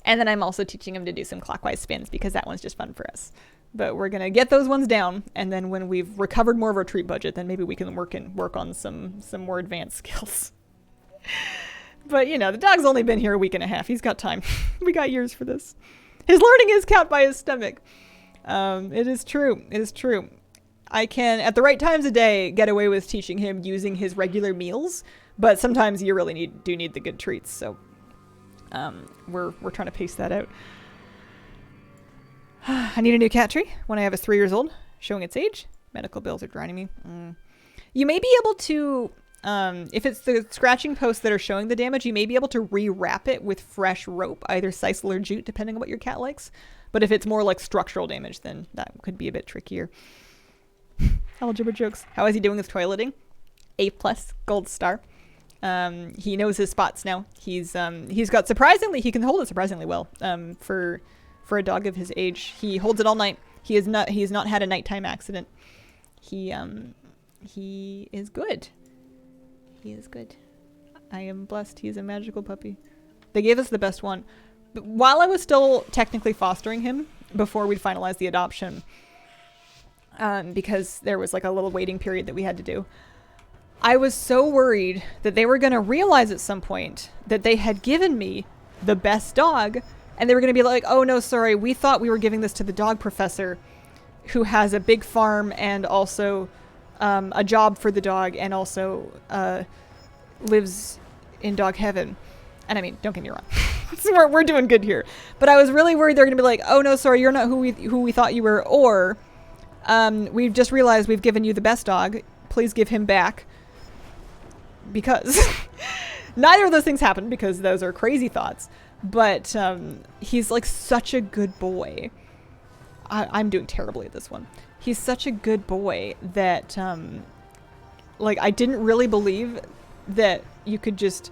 And then I'm also teaching him to do some clockwise spins because that one's just fun for us. But we're going to get those ones down, and then when we've recovered more of our treat budget, then maybe we can work on some more advanced skills. But, you know, the dog's only been here a week and a half. He's got time. We got years for this. His learning is capped by his stomach. It is true. It is true. I can, at the right times of day, get away with teaching him using his regular meals, but sometimes you really do need the good treats. So we're trying to pace that out. I need a new cat tree when I have a 3 years old, showing its age. Medical bills are driving me. You may be able to, if it's the scratching posts that are showing the damage, you may be able to rewrap it with fresh rope, either sisal or jute, depending on what your cat likes. But if it's more like structural damage, then that could be a bit trickier. Algebra jokes. How is he doing with toileting? A+, gold star. He knows his spots now. He's got he can hold it surprisingly well. For a dog of his age, he holds it all night. He has not had a nighttime accident. He is good. He is good. I am blessed. He is a magical puppy. They gave us the best one. But while I was still technically fostering him, before we'd finalized the adoption, because there was like a little waiting period that we had to do, I was so worried that they were going to realize at some point that they had given me the best dog, and they were going to be like, oh no, sorry, we thought we were giving this to the dog professor who has a big farm and also a job for the dog and also lives in dog heaven. And I mean, don't get me wrong. We're doing good here. But I was really worried they're going to be like, oh no, sorry, you're not who we thought you were. Or we've just realized we've given you the best dog. Please give him back. Because neither of those things happened because those are crazy thoughts. But he's like such a good boy. I'm doing terribly at this one. He's such a good boy that like I didn't really believe that you could just...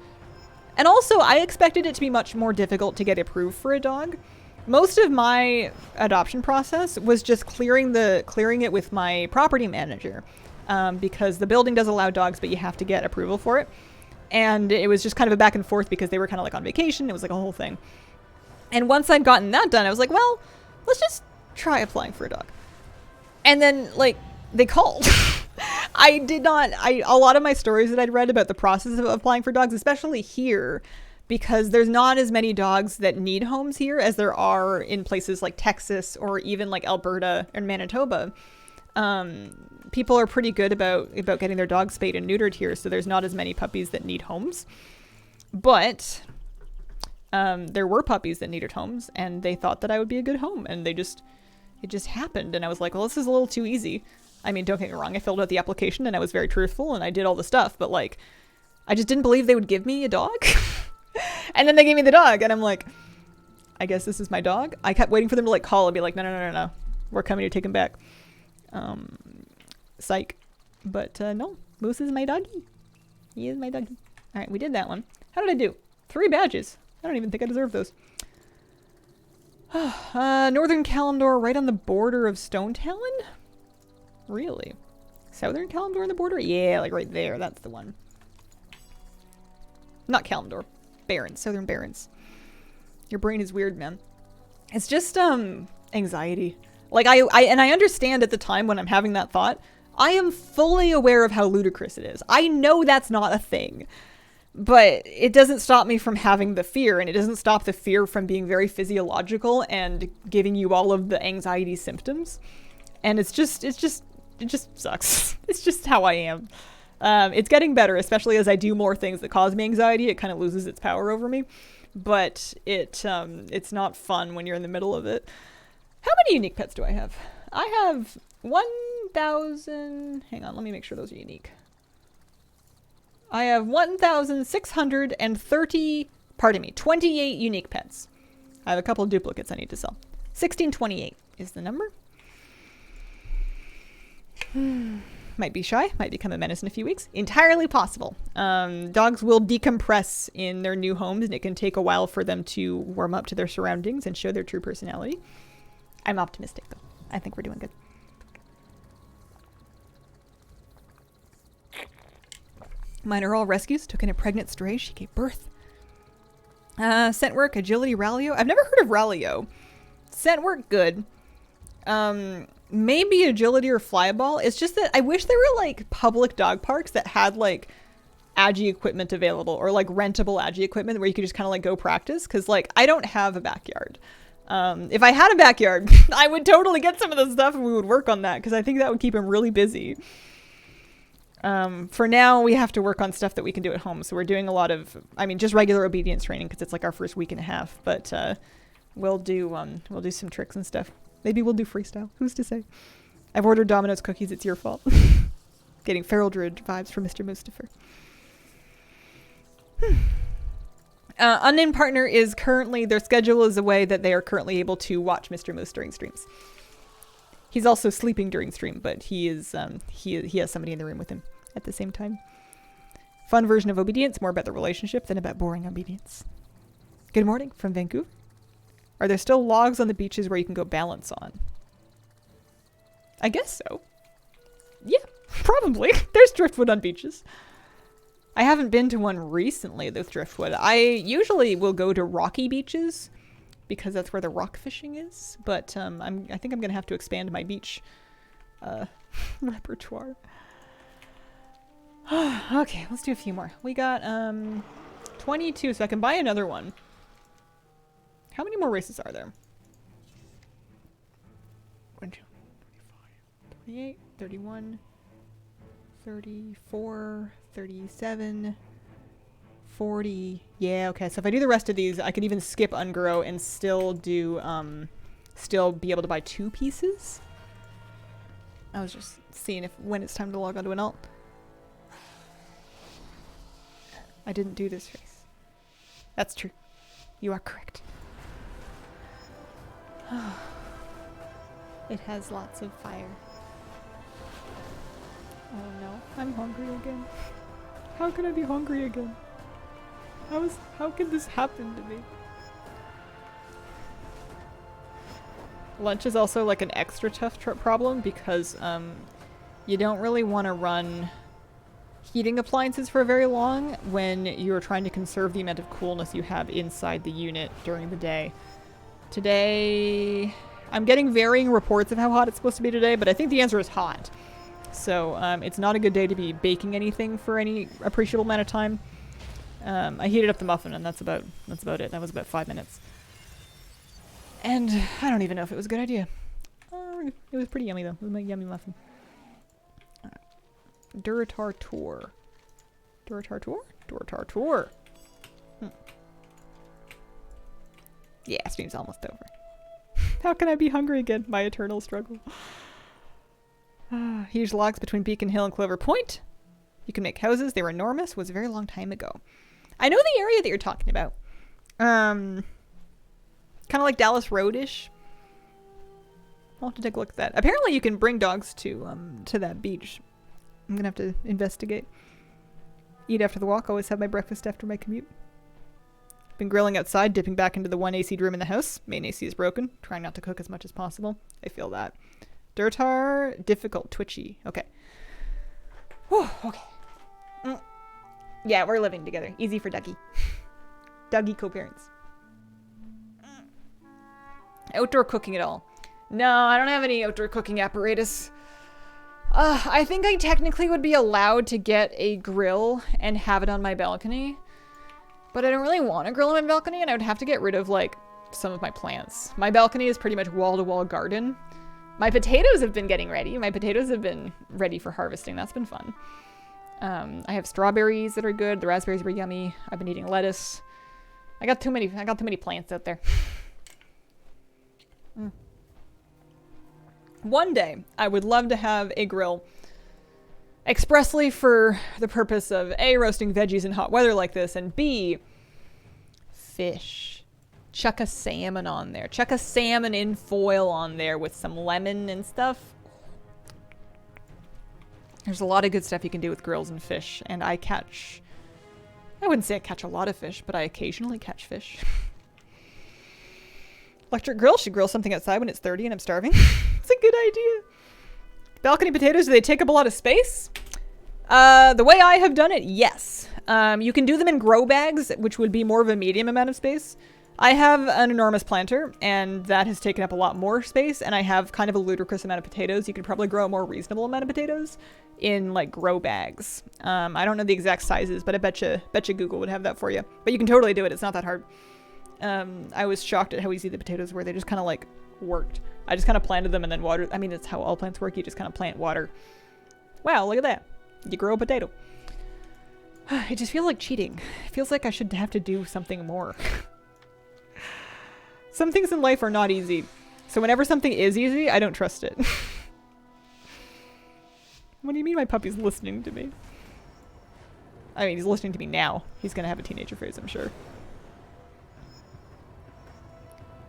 And also, I expected it to be much more difficult to get approved for a dog. Most of my adoption process was just clearing it with my property manager, because the building does allow dogs, but you have to get approval for it. And it was just kind of a back and forth because they were kind of like on vacation. It was like a whole thing. And once I'd gotten that done, I was like, well, let's just try applying for a dog. And then, like, they called. A lot of my stories that I'd read about the process of applying for dogs, especially here, because there's not as many dogs that need homes here as there are in places like Texas or even like Alberta and Manitoba. People are pretty good about getting their dogs spayed and neutered here, so there's not as many puppies that need homes. But there were puppies that needed homes, and they thought that I would be a good home, and it just happened. And I was like, well, this is a little too easy. I mean, don't get me wrong, I filled out the application and I was very truthful and I did all the stuff, but like, I just didn't believe they would give me a dog. And then they gave me the dog and I'm like, I guess this is my dog. I kept waiting for them to like call and be like, no. We're coming to take him back. Psych. But no, Moose is my doggy. He is my doggy. All right, we did that one. How did I do? 3 badges. I don't even think I deserve those. Northern Kalimdor right on the border of Stone Talon? Really? Southern Kalimdor on the border? Yeah, like right there. That's the one. Not Kalimdor. Barrens. Southern Barrens. Your brain is weird, man. It's just, anxiety. Like, I understand at the time when I'm having that thought, I am fully aware of how ludicrous it is. I know that's not a thing. But it doesn't stop me from having the fear, and it doesn't stop the fear from being very physiological and giving you all of the anxiety symptoms. And it just sucks. It's just how I am. It's getting better, especially as I do more things that cause me anxiety. It kind of loses its power over me. But it's not fun when you're in the middle of it. How many unique pets do I have? I have 1,000... Hang on, let me make sure those are unique. I have 1,630... Pardon me, 28 unique pets. I have a couple of duplicates I need to sell. 1628 is the number. Might be shy, might become a menace in a few weeks. Entirely possible. Dogs will decompress in their new homes, and it can take a while for them to warm up to their surroundings and show their true personality. I'm optimistic, though. I think we're doing good. Mine are all rescues. Took in a pregnant stray. She gave birth. Scent work, agility, rallyo. I've never heard of rallyo. Scent work, good. Maybe agility or flyball. It's just that I wish there were like public dog parks that had like agi equipment available, or like rentable agi equipment where you could just kind of like go practice. Cause like I don't have a backyard. If I had a backyard, I would totally get some of the stuff and we would work on that, because I think that would keep him really busy. For now, we have to work on stuff that we can do at home. So we're doing a lot of, just regular obedience training because it's like our first week and a half. But we'll do some tricks and stuff. Maybe we'll do freestyle. Who's to say? I've ordered Domino's cookies. It's your fault. Getting feral druid vibes from Mr. Mustafa. Unnamed partner is currently, their schedule is a way that they are currently able to watch Mr. Moose during streams. He's also sleeping during stream, but he is he has somebody in the room with him at the same time. Fun version of obedience, more about the relationship than about boring obedience. Good morning from Vancouver. Are there still logs on the beaches where you can go balance on? I guess so. Yeah, probably. There's driftwood on beaches. I haven't been to one recently with driftwood. I usually will go to rocky beaches because that's where the rock fishing is. But I think I'm going to have to expand my beach repertoire. Okay, let's do a few more. We got 22, so I can buy another one. How many more races are there? 28, 31, 34, 37, 40. Yeah, okay. So if I do the rest of these, I could even skip Ungrow and still do, still be able to buy 2 pieces. I was just seeing when it's time to log onto an alt. I didn't do this race. That's true. You are correct. It has lots of fire. Oh no, I'm hungry again. How can I be hungry again? How can this happen to me? Lunch is also like an extra tough problem because you don't really want to run heating appliances for very long when you're trying to conserve the amount of coolness you have inside the unit during the day. Today, I'm getting varying reports of how hot it's supposed to be today, but I think the answer is hot. So it's not a good day to be baking anything for any appreciable amount of time. I heated up the muffin, and that's about it. That was about 5 minutes. And I don't even know if it was a good idea. It was pretty yummy, though. It was my yummy muffin. Duratar Tour. Duratar Tour? Duratar Tour. Yeah, stream's almost over. How can I be hungry again? My eternal struggle. Huge logs between Beacon Hill and Clover Point. You can make houses. They were enormous. It was a very long time ago. I know the area that you're talking about. Kind of like Dallas Road-ish. I'll have to take a look at that. Apparently you can bring dogs to that beach. I'm gonna have to investigate. Eat after the walk. Always have my breakfast after my commute. Been grilling outside, dipping back into the one AC room in the house. Main AC is broken. Trying not to cook as much as possible. I feel that. Durtar, difficult, twitchy. Okay. Whew, okay. Yeah, we're living together. Easy for Dougie. Dougie co-parents. Outdoor cooking at all? No, I don't have any outdoor cooking apparatus. I think I technically would be allowed to get a grill and have it on my balcony. But I don't really want a grill on my balcony, and I would have to get rid of, like, some of my plants. My balcony is pretty much wall-to-wall garden. My potatoes have been getting ready. My potatoes have been ready for harvesting. That's been fun. I have strawberries that are good. The raspberries were yummy. I've been eating lettuce. I got too many plants out there. One day, I would love to have a grill expressly for the purpose of A, roasting veggies in hot weather like this, and B, fish. Chuck a salmon on there. Chuck a salmon in foil on there with some lemon and stuff. There's a lot of good stuff you can do with grills and fish, and I wouldn't say I catch a lot of fish, but I occasionally catch fish. Electric grill should grill something outside when it's 30 and I'm starving. It's a good idea. Balcony potatoes, do they take up a lot of space? The way I have done it, yes. You can do them in grow bags, which would be more of a medium amount of space. I have an enormous planter, and that has taken up a lot more space, and I have kind of a ludicrous amount of potatoes. You could probably grow a more reasonable amount of potatoes in, like, grow bags. I don't know the exact sizes, but I bet you Google would have that for you. But you can totally do it. It's not that hard. I was shocked at how easy the potatoes were. They just kind of, like, worked. I just kind of planted them and then watered. I mean, that's how all plants work. You just kind of plant, water. Wow, look at that. You grow a potato. It just feels like cheating. It feels like I should have to do something more. Some things in life are not easy. So whenever something is easy, I don't trust it. What do you mean my puppy's listening to me? I mean, he's listening to me now. He's gonna have a teenager phase, I'm sure.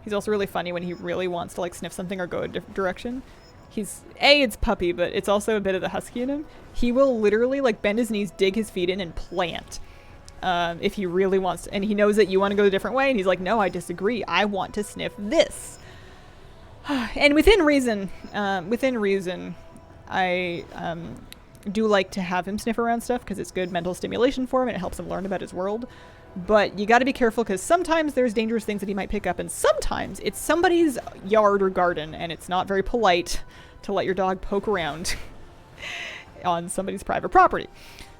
He's also really funny when he really wants to, like, sniff something or go a different direction. It's puppy, but it's also a bit of the husky in him. He will literally, like, bend his knees, dig his feet in, and plant. If he really wants to. And he knows that you want to go a different way, and he's like, no, I disagree. I want to sniff this. And within reason, I do like to have him sniff around stuff because it's good mental stimulation for him and it helps him learn about his world. But you got to be careful because sometimes there's dangerous things that he might pick up, and sometimes it's somebody's yard or garden, and it's not very polite to let your dog poke around on somebody's private property.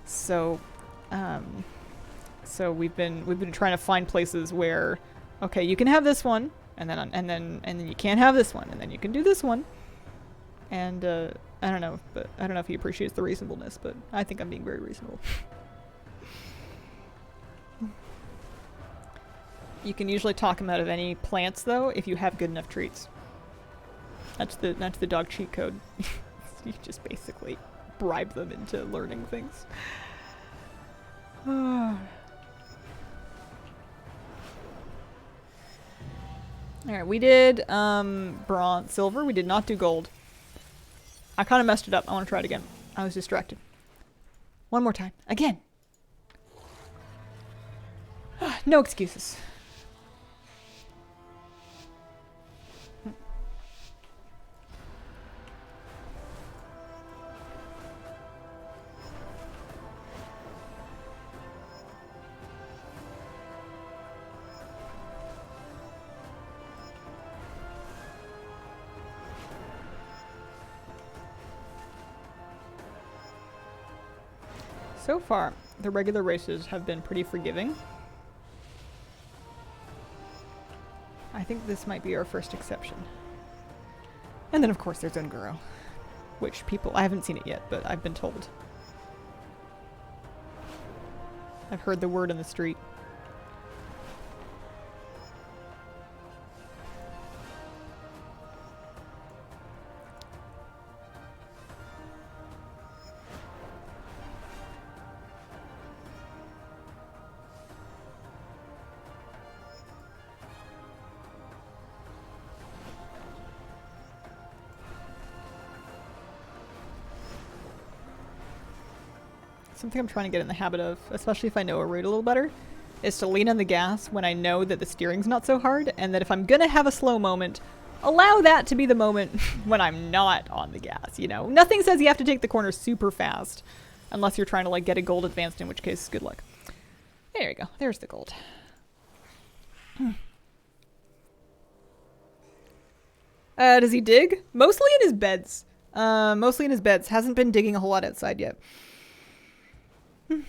So we've been trying to find places where, okay, you can have this one, and then you can't have this one, and then you can do this one. And I don't know if he appreciates the reasonableness, but I think I'm being very reasonable. You can usually talk him out of any plants, though, if you have good enough treats. That's the dog cheat code. You just basically bribe them into learning things. Alright, we did bronze, silver. We did not do gold. I kind of messed it up. I want to try it again. I was distracted. One more time. Again. No excuses. So far, the regular races have been pretty forgiving. I think this might be our first exception. And then of course there's Unguro, which I haven't seen it yet, but I've been told. I've heard the word in the street. Something I'm trying to get in the habit of, especially if I know a route a little better, is to lean on the gas when I know that the steering's not so hard, and that if I'm gonna have a slow moment, allow that to be the moment when I'm not on the gas, you know? Nothing says you have to take the corner super fast, unless you're trying to, like, get a gold advanced, in which case, good luck. There you go. There's the gold. Does he dig? Mostly in his beds. Mostly in his beds. Hasn't been digging a whole lot outside yet. I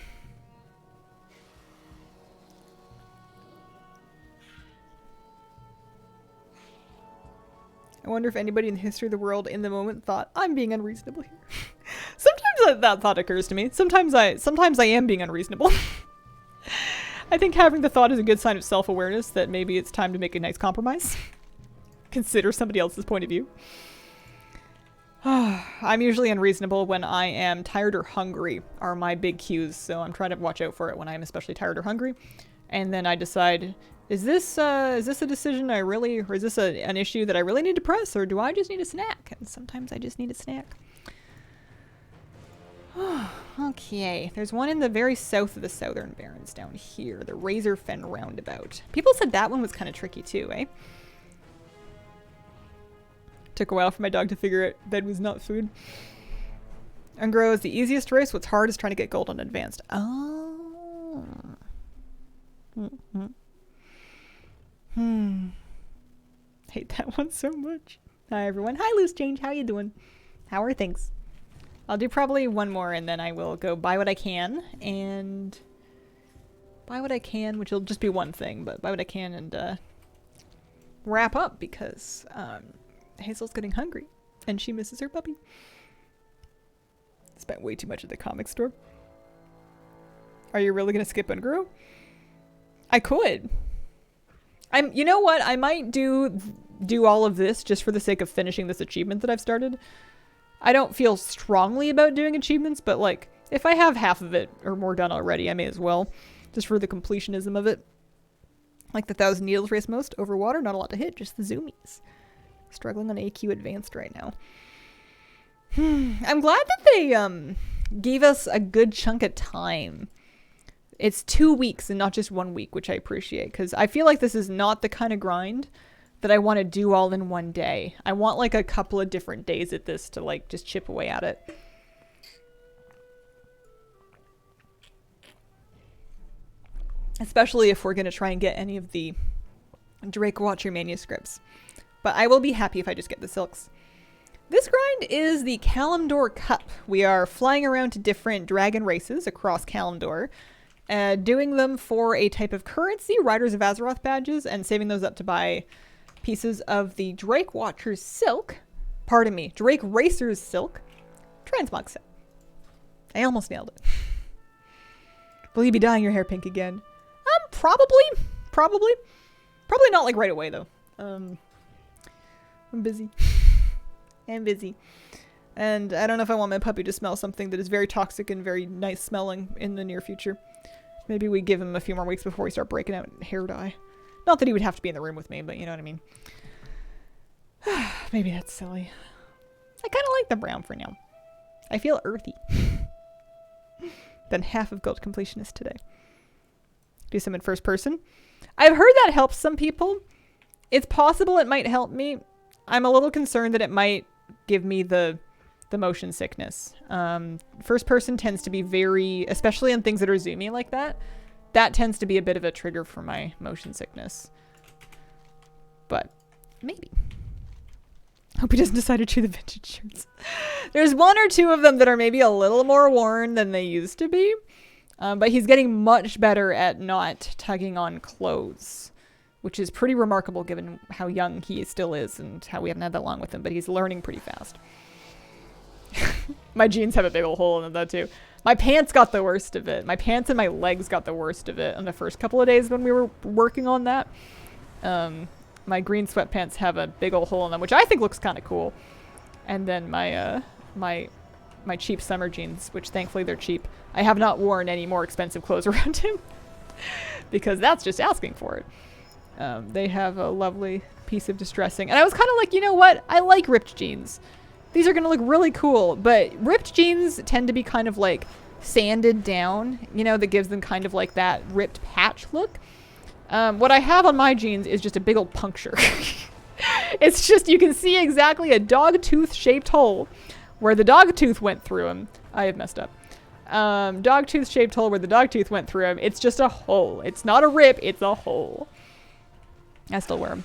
wonder if anybody in the history of the world in the moment thought, I'm being unreasonable here. Sometimes that thought occurs to me. Sometimes I am being unreasonable. I think having the thought is a good sign of self-awareness that maybe it's time to make a nice compromise. Consider somebody else's point of view. I'm usually unreasonable when I am tired or hungry are my big cues, so I'm trying to watch out for it when I'm especially tired or hungry. And then I decide, is this a decision or is this an issue that I really need to press, or do I just need a snack? And sometimes I just need a snack. Okay, there's one in the very south of the Southern Barrens down here, the Razor Fen Roundabout. People said that one was kind of tricky too, eh? Took a while for my dog to figure out bed was not food. Ungro is the easiest race. What's hard is trying to get gold on advanced. Oh. Hate that one so much. Hi everyone. Hi Loose Change. How you doing? How are things? I'll do probably one more and then I will go buy what I can and which will just be one thing, but buy what I can and wrap up because Hazel's getting hungry and she misses her puppy. Spent way too much at the comic store. Are you really gonna skip Ungro? I could. You know what? I might do all of this just for the sake of finishing this achievement that I've started. I don't feel strongly about doing achievements, but like if I have half of it or more done already, I may as well, just for the completionism of it. Like the 1,000 Needles race most over water, not a lot to hit, just the zoomies. Struggling on AQ advanced right now. I'm glad that they gave us a good chunk of time. It's 2 weeks and not just 1 week, which I appreciate because I feel like this is not the kind of grind that I want to do all in one day. I want like a couple of different days at this to like just chip away at it. Especially if we're going to try and get any of the Drake Watcher manuscripts. But I will be happy if I just get the silks. This grind is the Kalimdor Cup. We are flying around to different dragon races across Kalimdor, doing them for a type of currency, Riders of Azeroth badges, and saving those up to buy pieces of the Drake Watcher's silk. Pardon me, Drake Racer's silk transmog set. I almost nailed it. Will you be dyeing your hair pink again? Probably not like right away though. I'm busy. I'm busy. And I don't know if I want my puppy to smell something that is very toxic and very nice smelling in the near future. Maybe we give him a few more weeks before we start breaking out hair dye. Not that he would have to be in the room with me, but you know what I mean. Maybe that's silly. I kind of like the brown for now. I feel earthy. Then half of Gold Completionist today. Do some in first person. I've heard that helps some people. It's possible it might help me. I'm a little concerned that it might give me the motion sickness. First person tends to be very, especially on things that are zoomy like that, that tends to be a bit of a trigger for my motion sickness. But maybe. Hope he doesn't decide to chew the vintage shirts. There's one or two of them that are maybe a little more worn than they used to be. But he's getting much better at not tugging on clothes, which is pretty remarkable given how young he still is and how we haven't had that long with him, but he's learning pretty fast. My jeans have a big old hole in them though too. My pants got the worst of it. My pants and my legs got the worst of it on the first couple of days when we were working on that. My green sweatpants have a big old hole in them, which I think looks kind of cool. And then my my cheap summer jeans, which thankfully they're cheap. I have not worn any more expensive clothes around him because that's just asking for it. They have a lovely piece of distressing. And I was kind of like, you know what? I like ripped jeans. These are going to look really cool, but ripped jeans tend to be kind of like sanded down, you know, that gives them kind of like that ripped patch look. What I have on my jeans is just a big old puncture. It's just, you can see exactly a dog tooth shaped hole where the dog tooth went through him. I have messed up. Dog tooth shaped hole where the dog tooth went through him. It's just a hole. It's not a rip, it's a hole. I still wear them.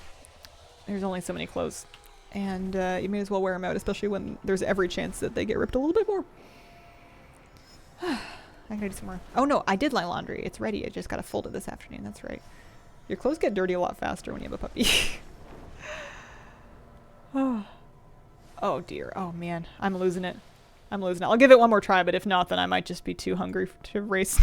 There's only so many clothes And you may as well wear them out, especially when there's every chance that they get ripped a little bit more. I gotta do some more. Oh no, I did my laundry. It's ready. I just gotta fold it this afternoon. That's right. Your clothes get dirty a lot faster when you have a puppy. Oh dear. Oh man. I'm losing it. I'm losing it. I'll give it one more try, but if not, then I might just be too hungry to race.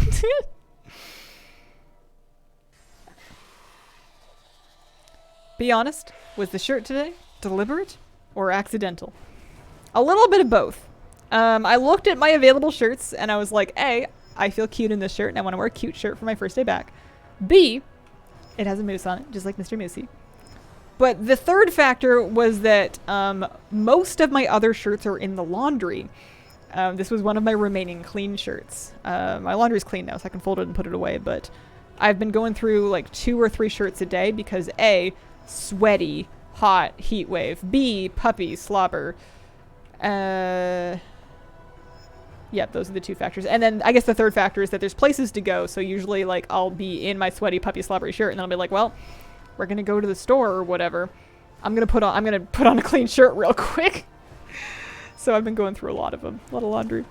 Be honest, was the shirt today deliberate or accidental? A little bit of both. I looked at my available shirts and I was like, A, I feel cute in this shirt and I want to wear a cute shirt for my first day back. B, it has a moose on it, just like Mr. Moosey. But the third factor was that most of my other shirts are in the laundry. This was one of my remaining clean shirts. My laundry's clean now, so I can fold it and put it away, but I've been going through like 2 or 3 shirts a day because A, sweaty, hot, heat wave. B, puppy, slobber. Yep, those are the 2 factors. And then I guess the third factor is that there's places to go. So usually like I'll be in my sweaty, puppy, slobbery shirt and then I'll be like, well, we're going to go to the store or whatever. I'm going to put on a clean shirt real quick. So I've been going through a lot of them. A lot of laundry.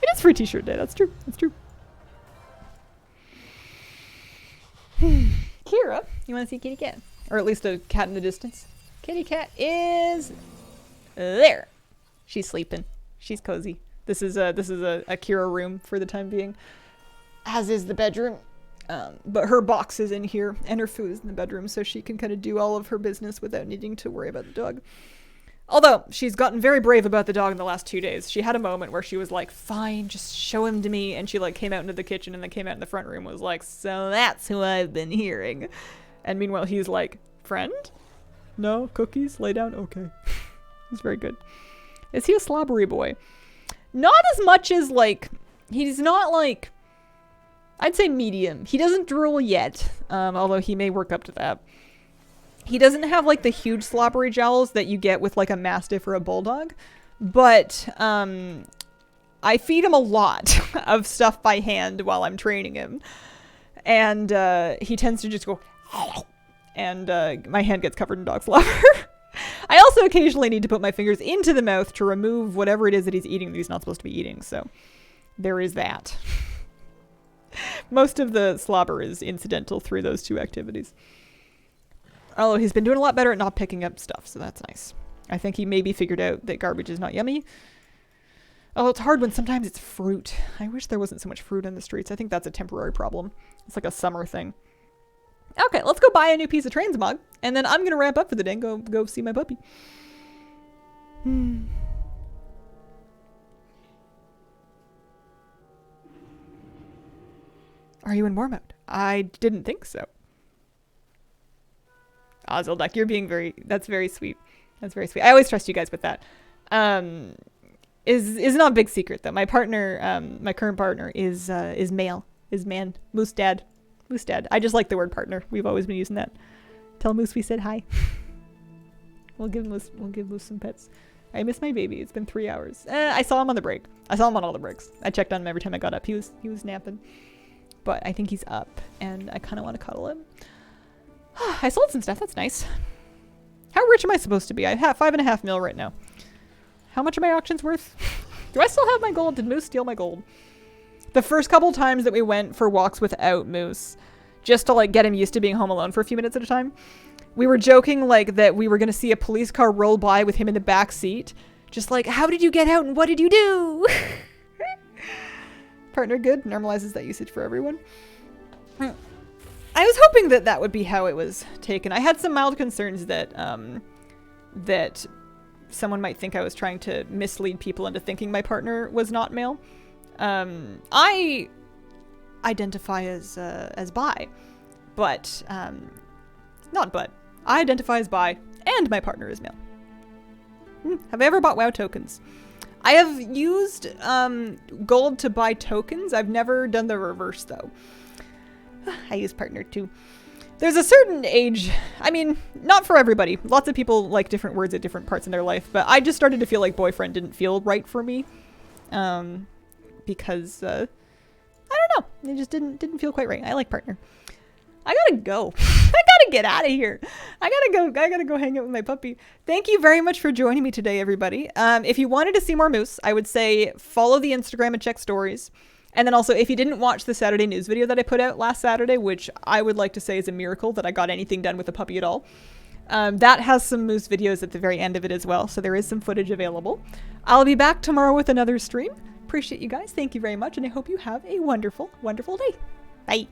It is free t-shirt day. That's true. That's true. Kira, you want to see kitty cat? Or at least a cat in the distance. Kitty cat is there. She's sleeping. She's cozy. This is a Kira room for the time being, as is the bedroom. But her box is in here and her food is in the bedroom, so she can kind of do all of her business without needing to worry about the dog. Although she's gotten very brave about the dog in the last 2 days. She had a moment where she was like, fine, just show him to me. And she like came out into the kitchen and then came out in the front room and was like, so that's who I've been hearing. And meanwhile, he's like, friend? No? Cookies? Lay down? Okay. He's very good. Is he a slobbery boy? Not as much as like, he's not like, I'd say medium. He doesn't drool yet, although he may work up to that. He doesn't have like the huge slobbery jowls that you get with like a mastiff or a bulldog, but I feed him a lot of stuff by hand while I'm training him, and he tends to just go and my hand gets covered in dog slobber. I also occasionally need to put my fingers into the mouth to remove whatever it is that he's eating that he's not supposed to be eating, so there is that. Most of the slobber is incidental through those 2 activities. Although he's been doing a lot better at not picking up stuff, so that's nice. I think he maybe figured out that garbage is not yummy. Although it's hard when sometimes it's fruit. I wish there wasn't so much fruit in the streets. I think that's a temporary problem. It's like a summer thing. Okay, let's go buy a new piece of transmog, and then I'm going to wrap up for the day and go see my puppy. Are you in war mode? I didn't think so. Ozilduck, you're being that's very sweet. That's very sweet. I always trust you guys with that. Is not a big secret though. My partner, my current partner is male, is man, Moose Dad. Moose Dad. I just like the word partner. We've always been using that. Tell Moose we said hi. We'll give Moose some pets. I miss my baby. It's been 3 hours. I saw him on the break. I saw him on all the breaks. I checked on him every time I got up. He was napping. But I think he's up and I kind of want to cuddle him. I sold some stuff. That's nice. How rich am I supposed to be? I have 5.5 mil right now. How much are my auctions worth? Do I still have my gold? Did Moose steal my gold? The first couple times that we went for walks without Moose, just to like get him used to being home alone for a few minutes at a time, we were joking like that we were going to see a police car roll by with him in the back seat. Just like, how did you get out and what did you do? Partner good. Normalizes that usage for everyone. I was hoping that that would be how it was taken. I had some mild concerns that that someone might think I was trying to mislead people into thinking my partner was not male. I identify as bi, but not but. I identify as bi, and my partner is male. Have I ever bought WoW tokens? I have used gold to buy tokens. I've never done the reverse though. I use partner too. There's a certain age, I mean, not for everybody. Lots of people like different words at different parts in their life, but I just started to feel like boyfriend didn't feel right for me. Because, I don't know. It just didn't feel quite right. I like partner. I gotta go. I gotta get out of here. I gotta go hang out with my puppy. Thank you very much for joining me today, everybody. If you wanted to see more moose, I would say follow the Instagram and check stories. And then also, if you didn't watch the Saturday news video that I put out last Saturday, which I would like to say is a miracle that I got anything done with a puppy at all, that has some moose videos at the very end of it as well. So there is some footage available. I'll be back tomorrow with another stream. Appreciate you guys. Thank you very much. And I hope you have a wonderful, wonderful day. Bye.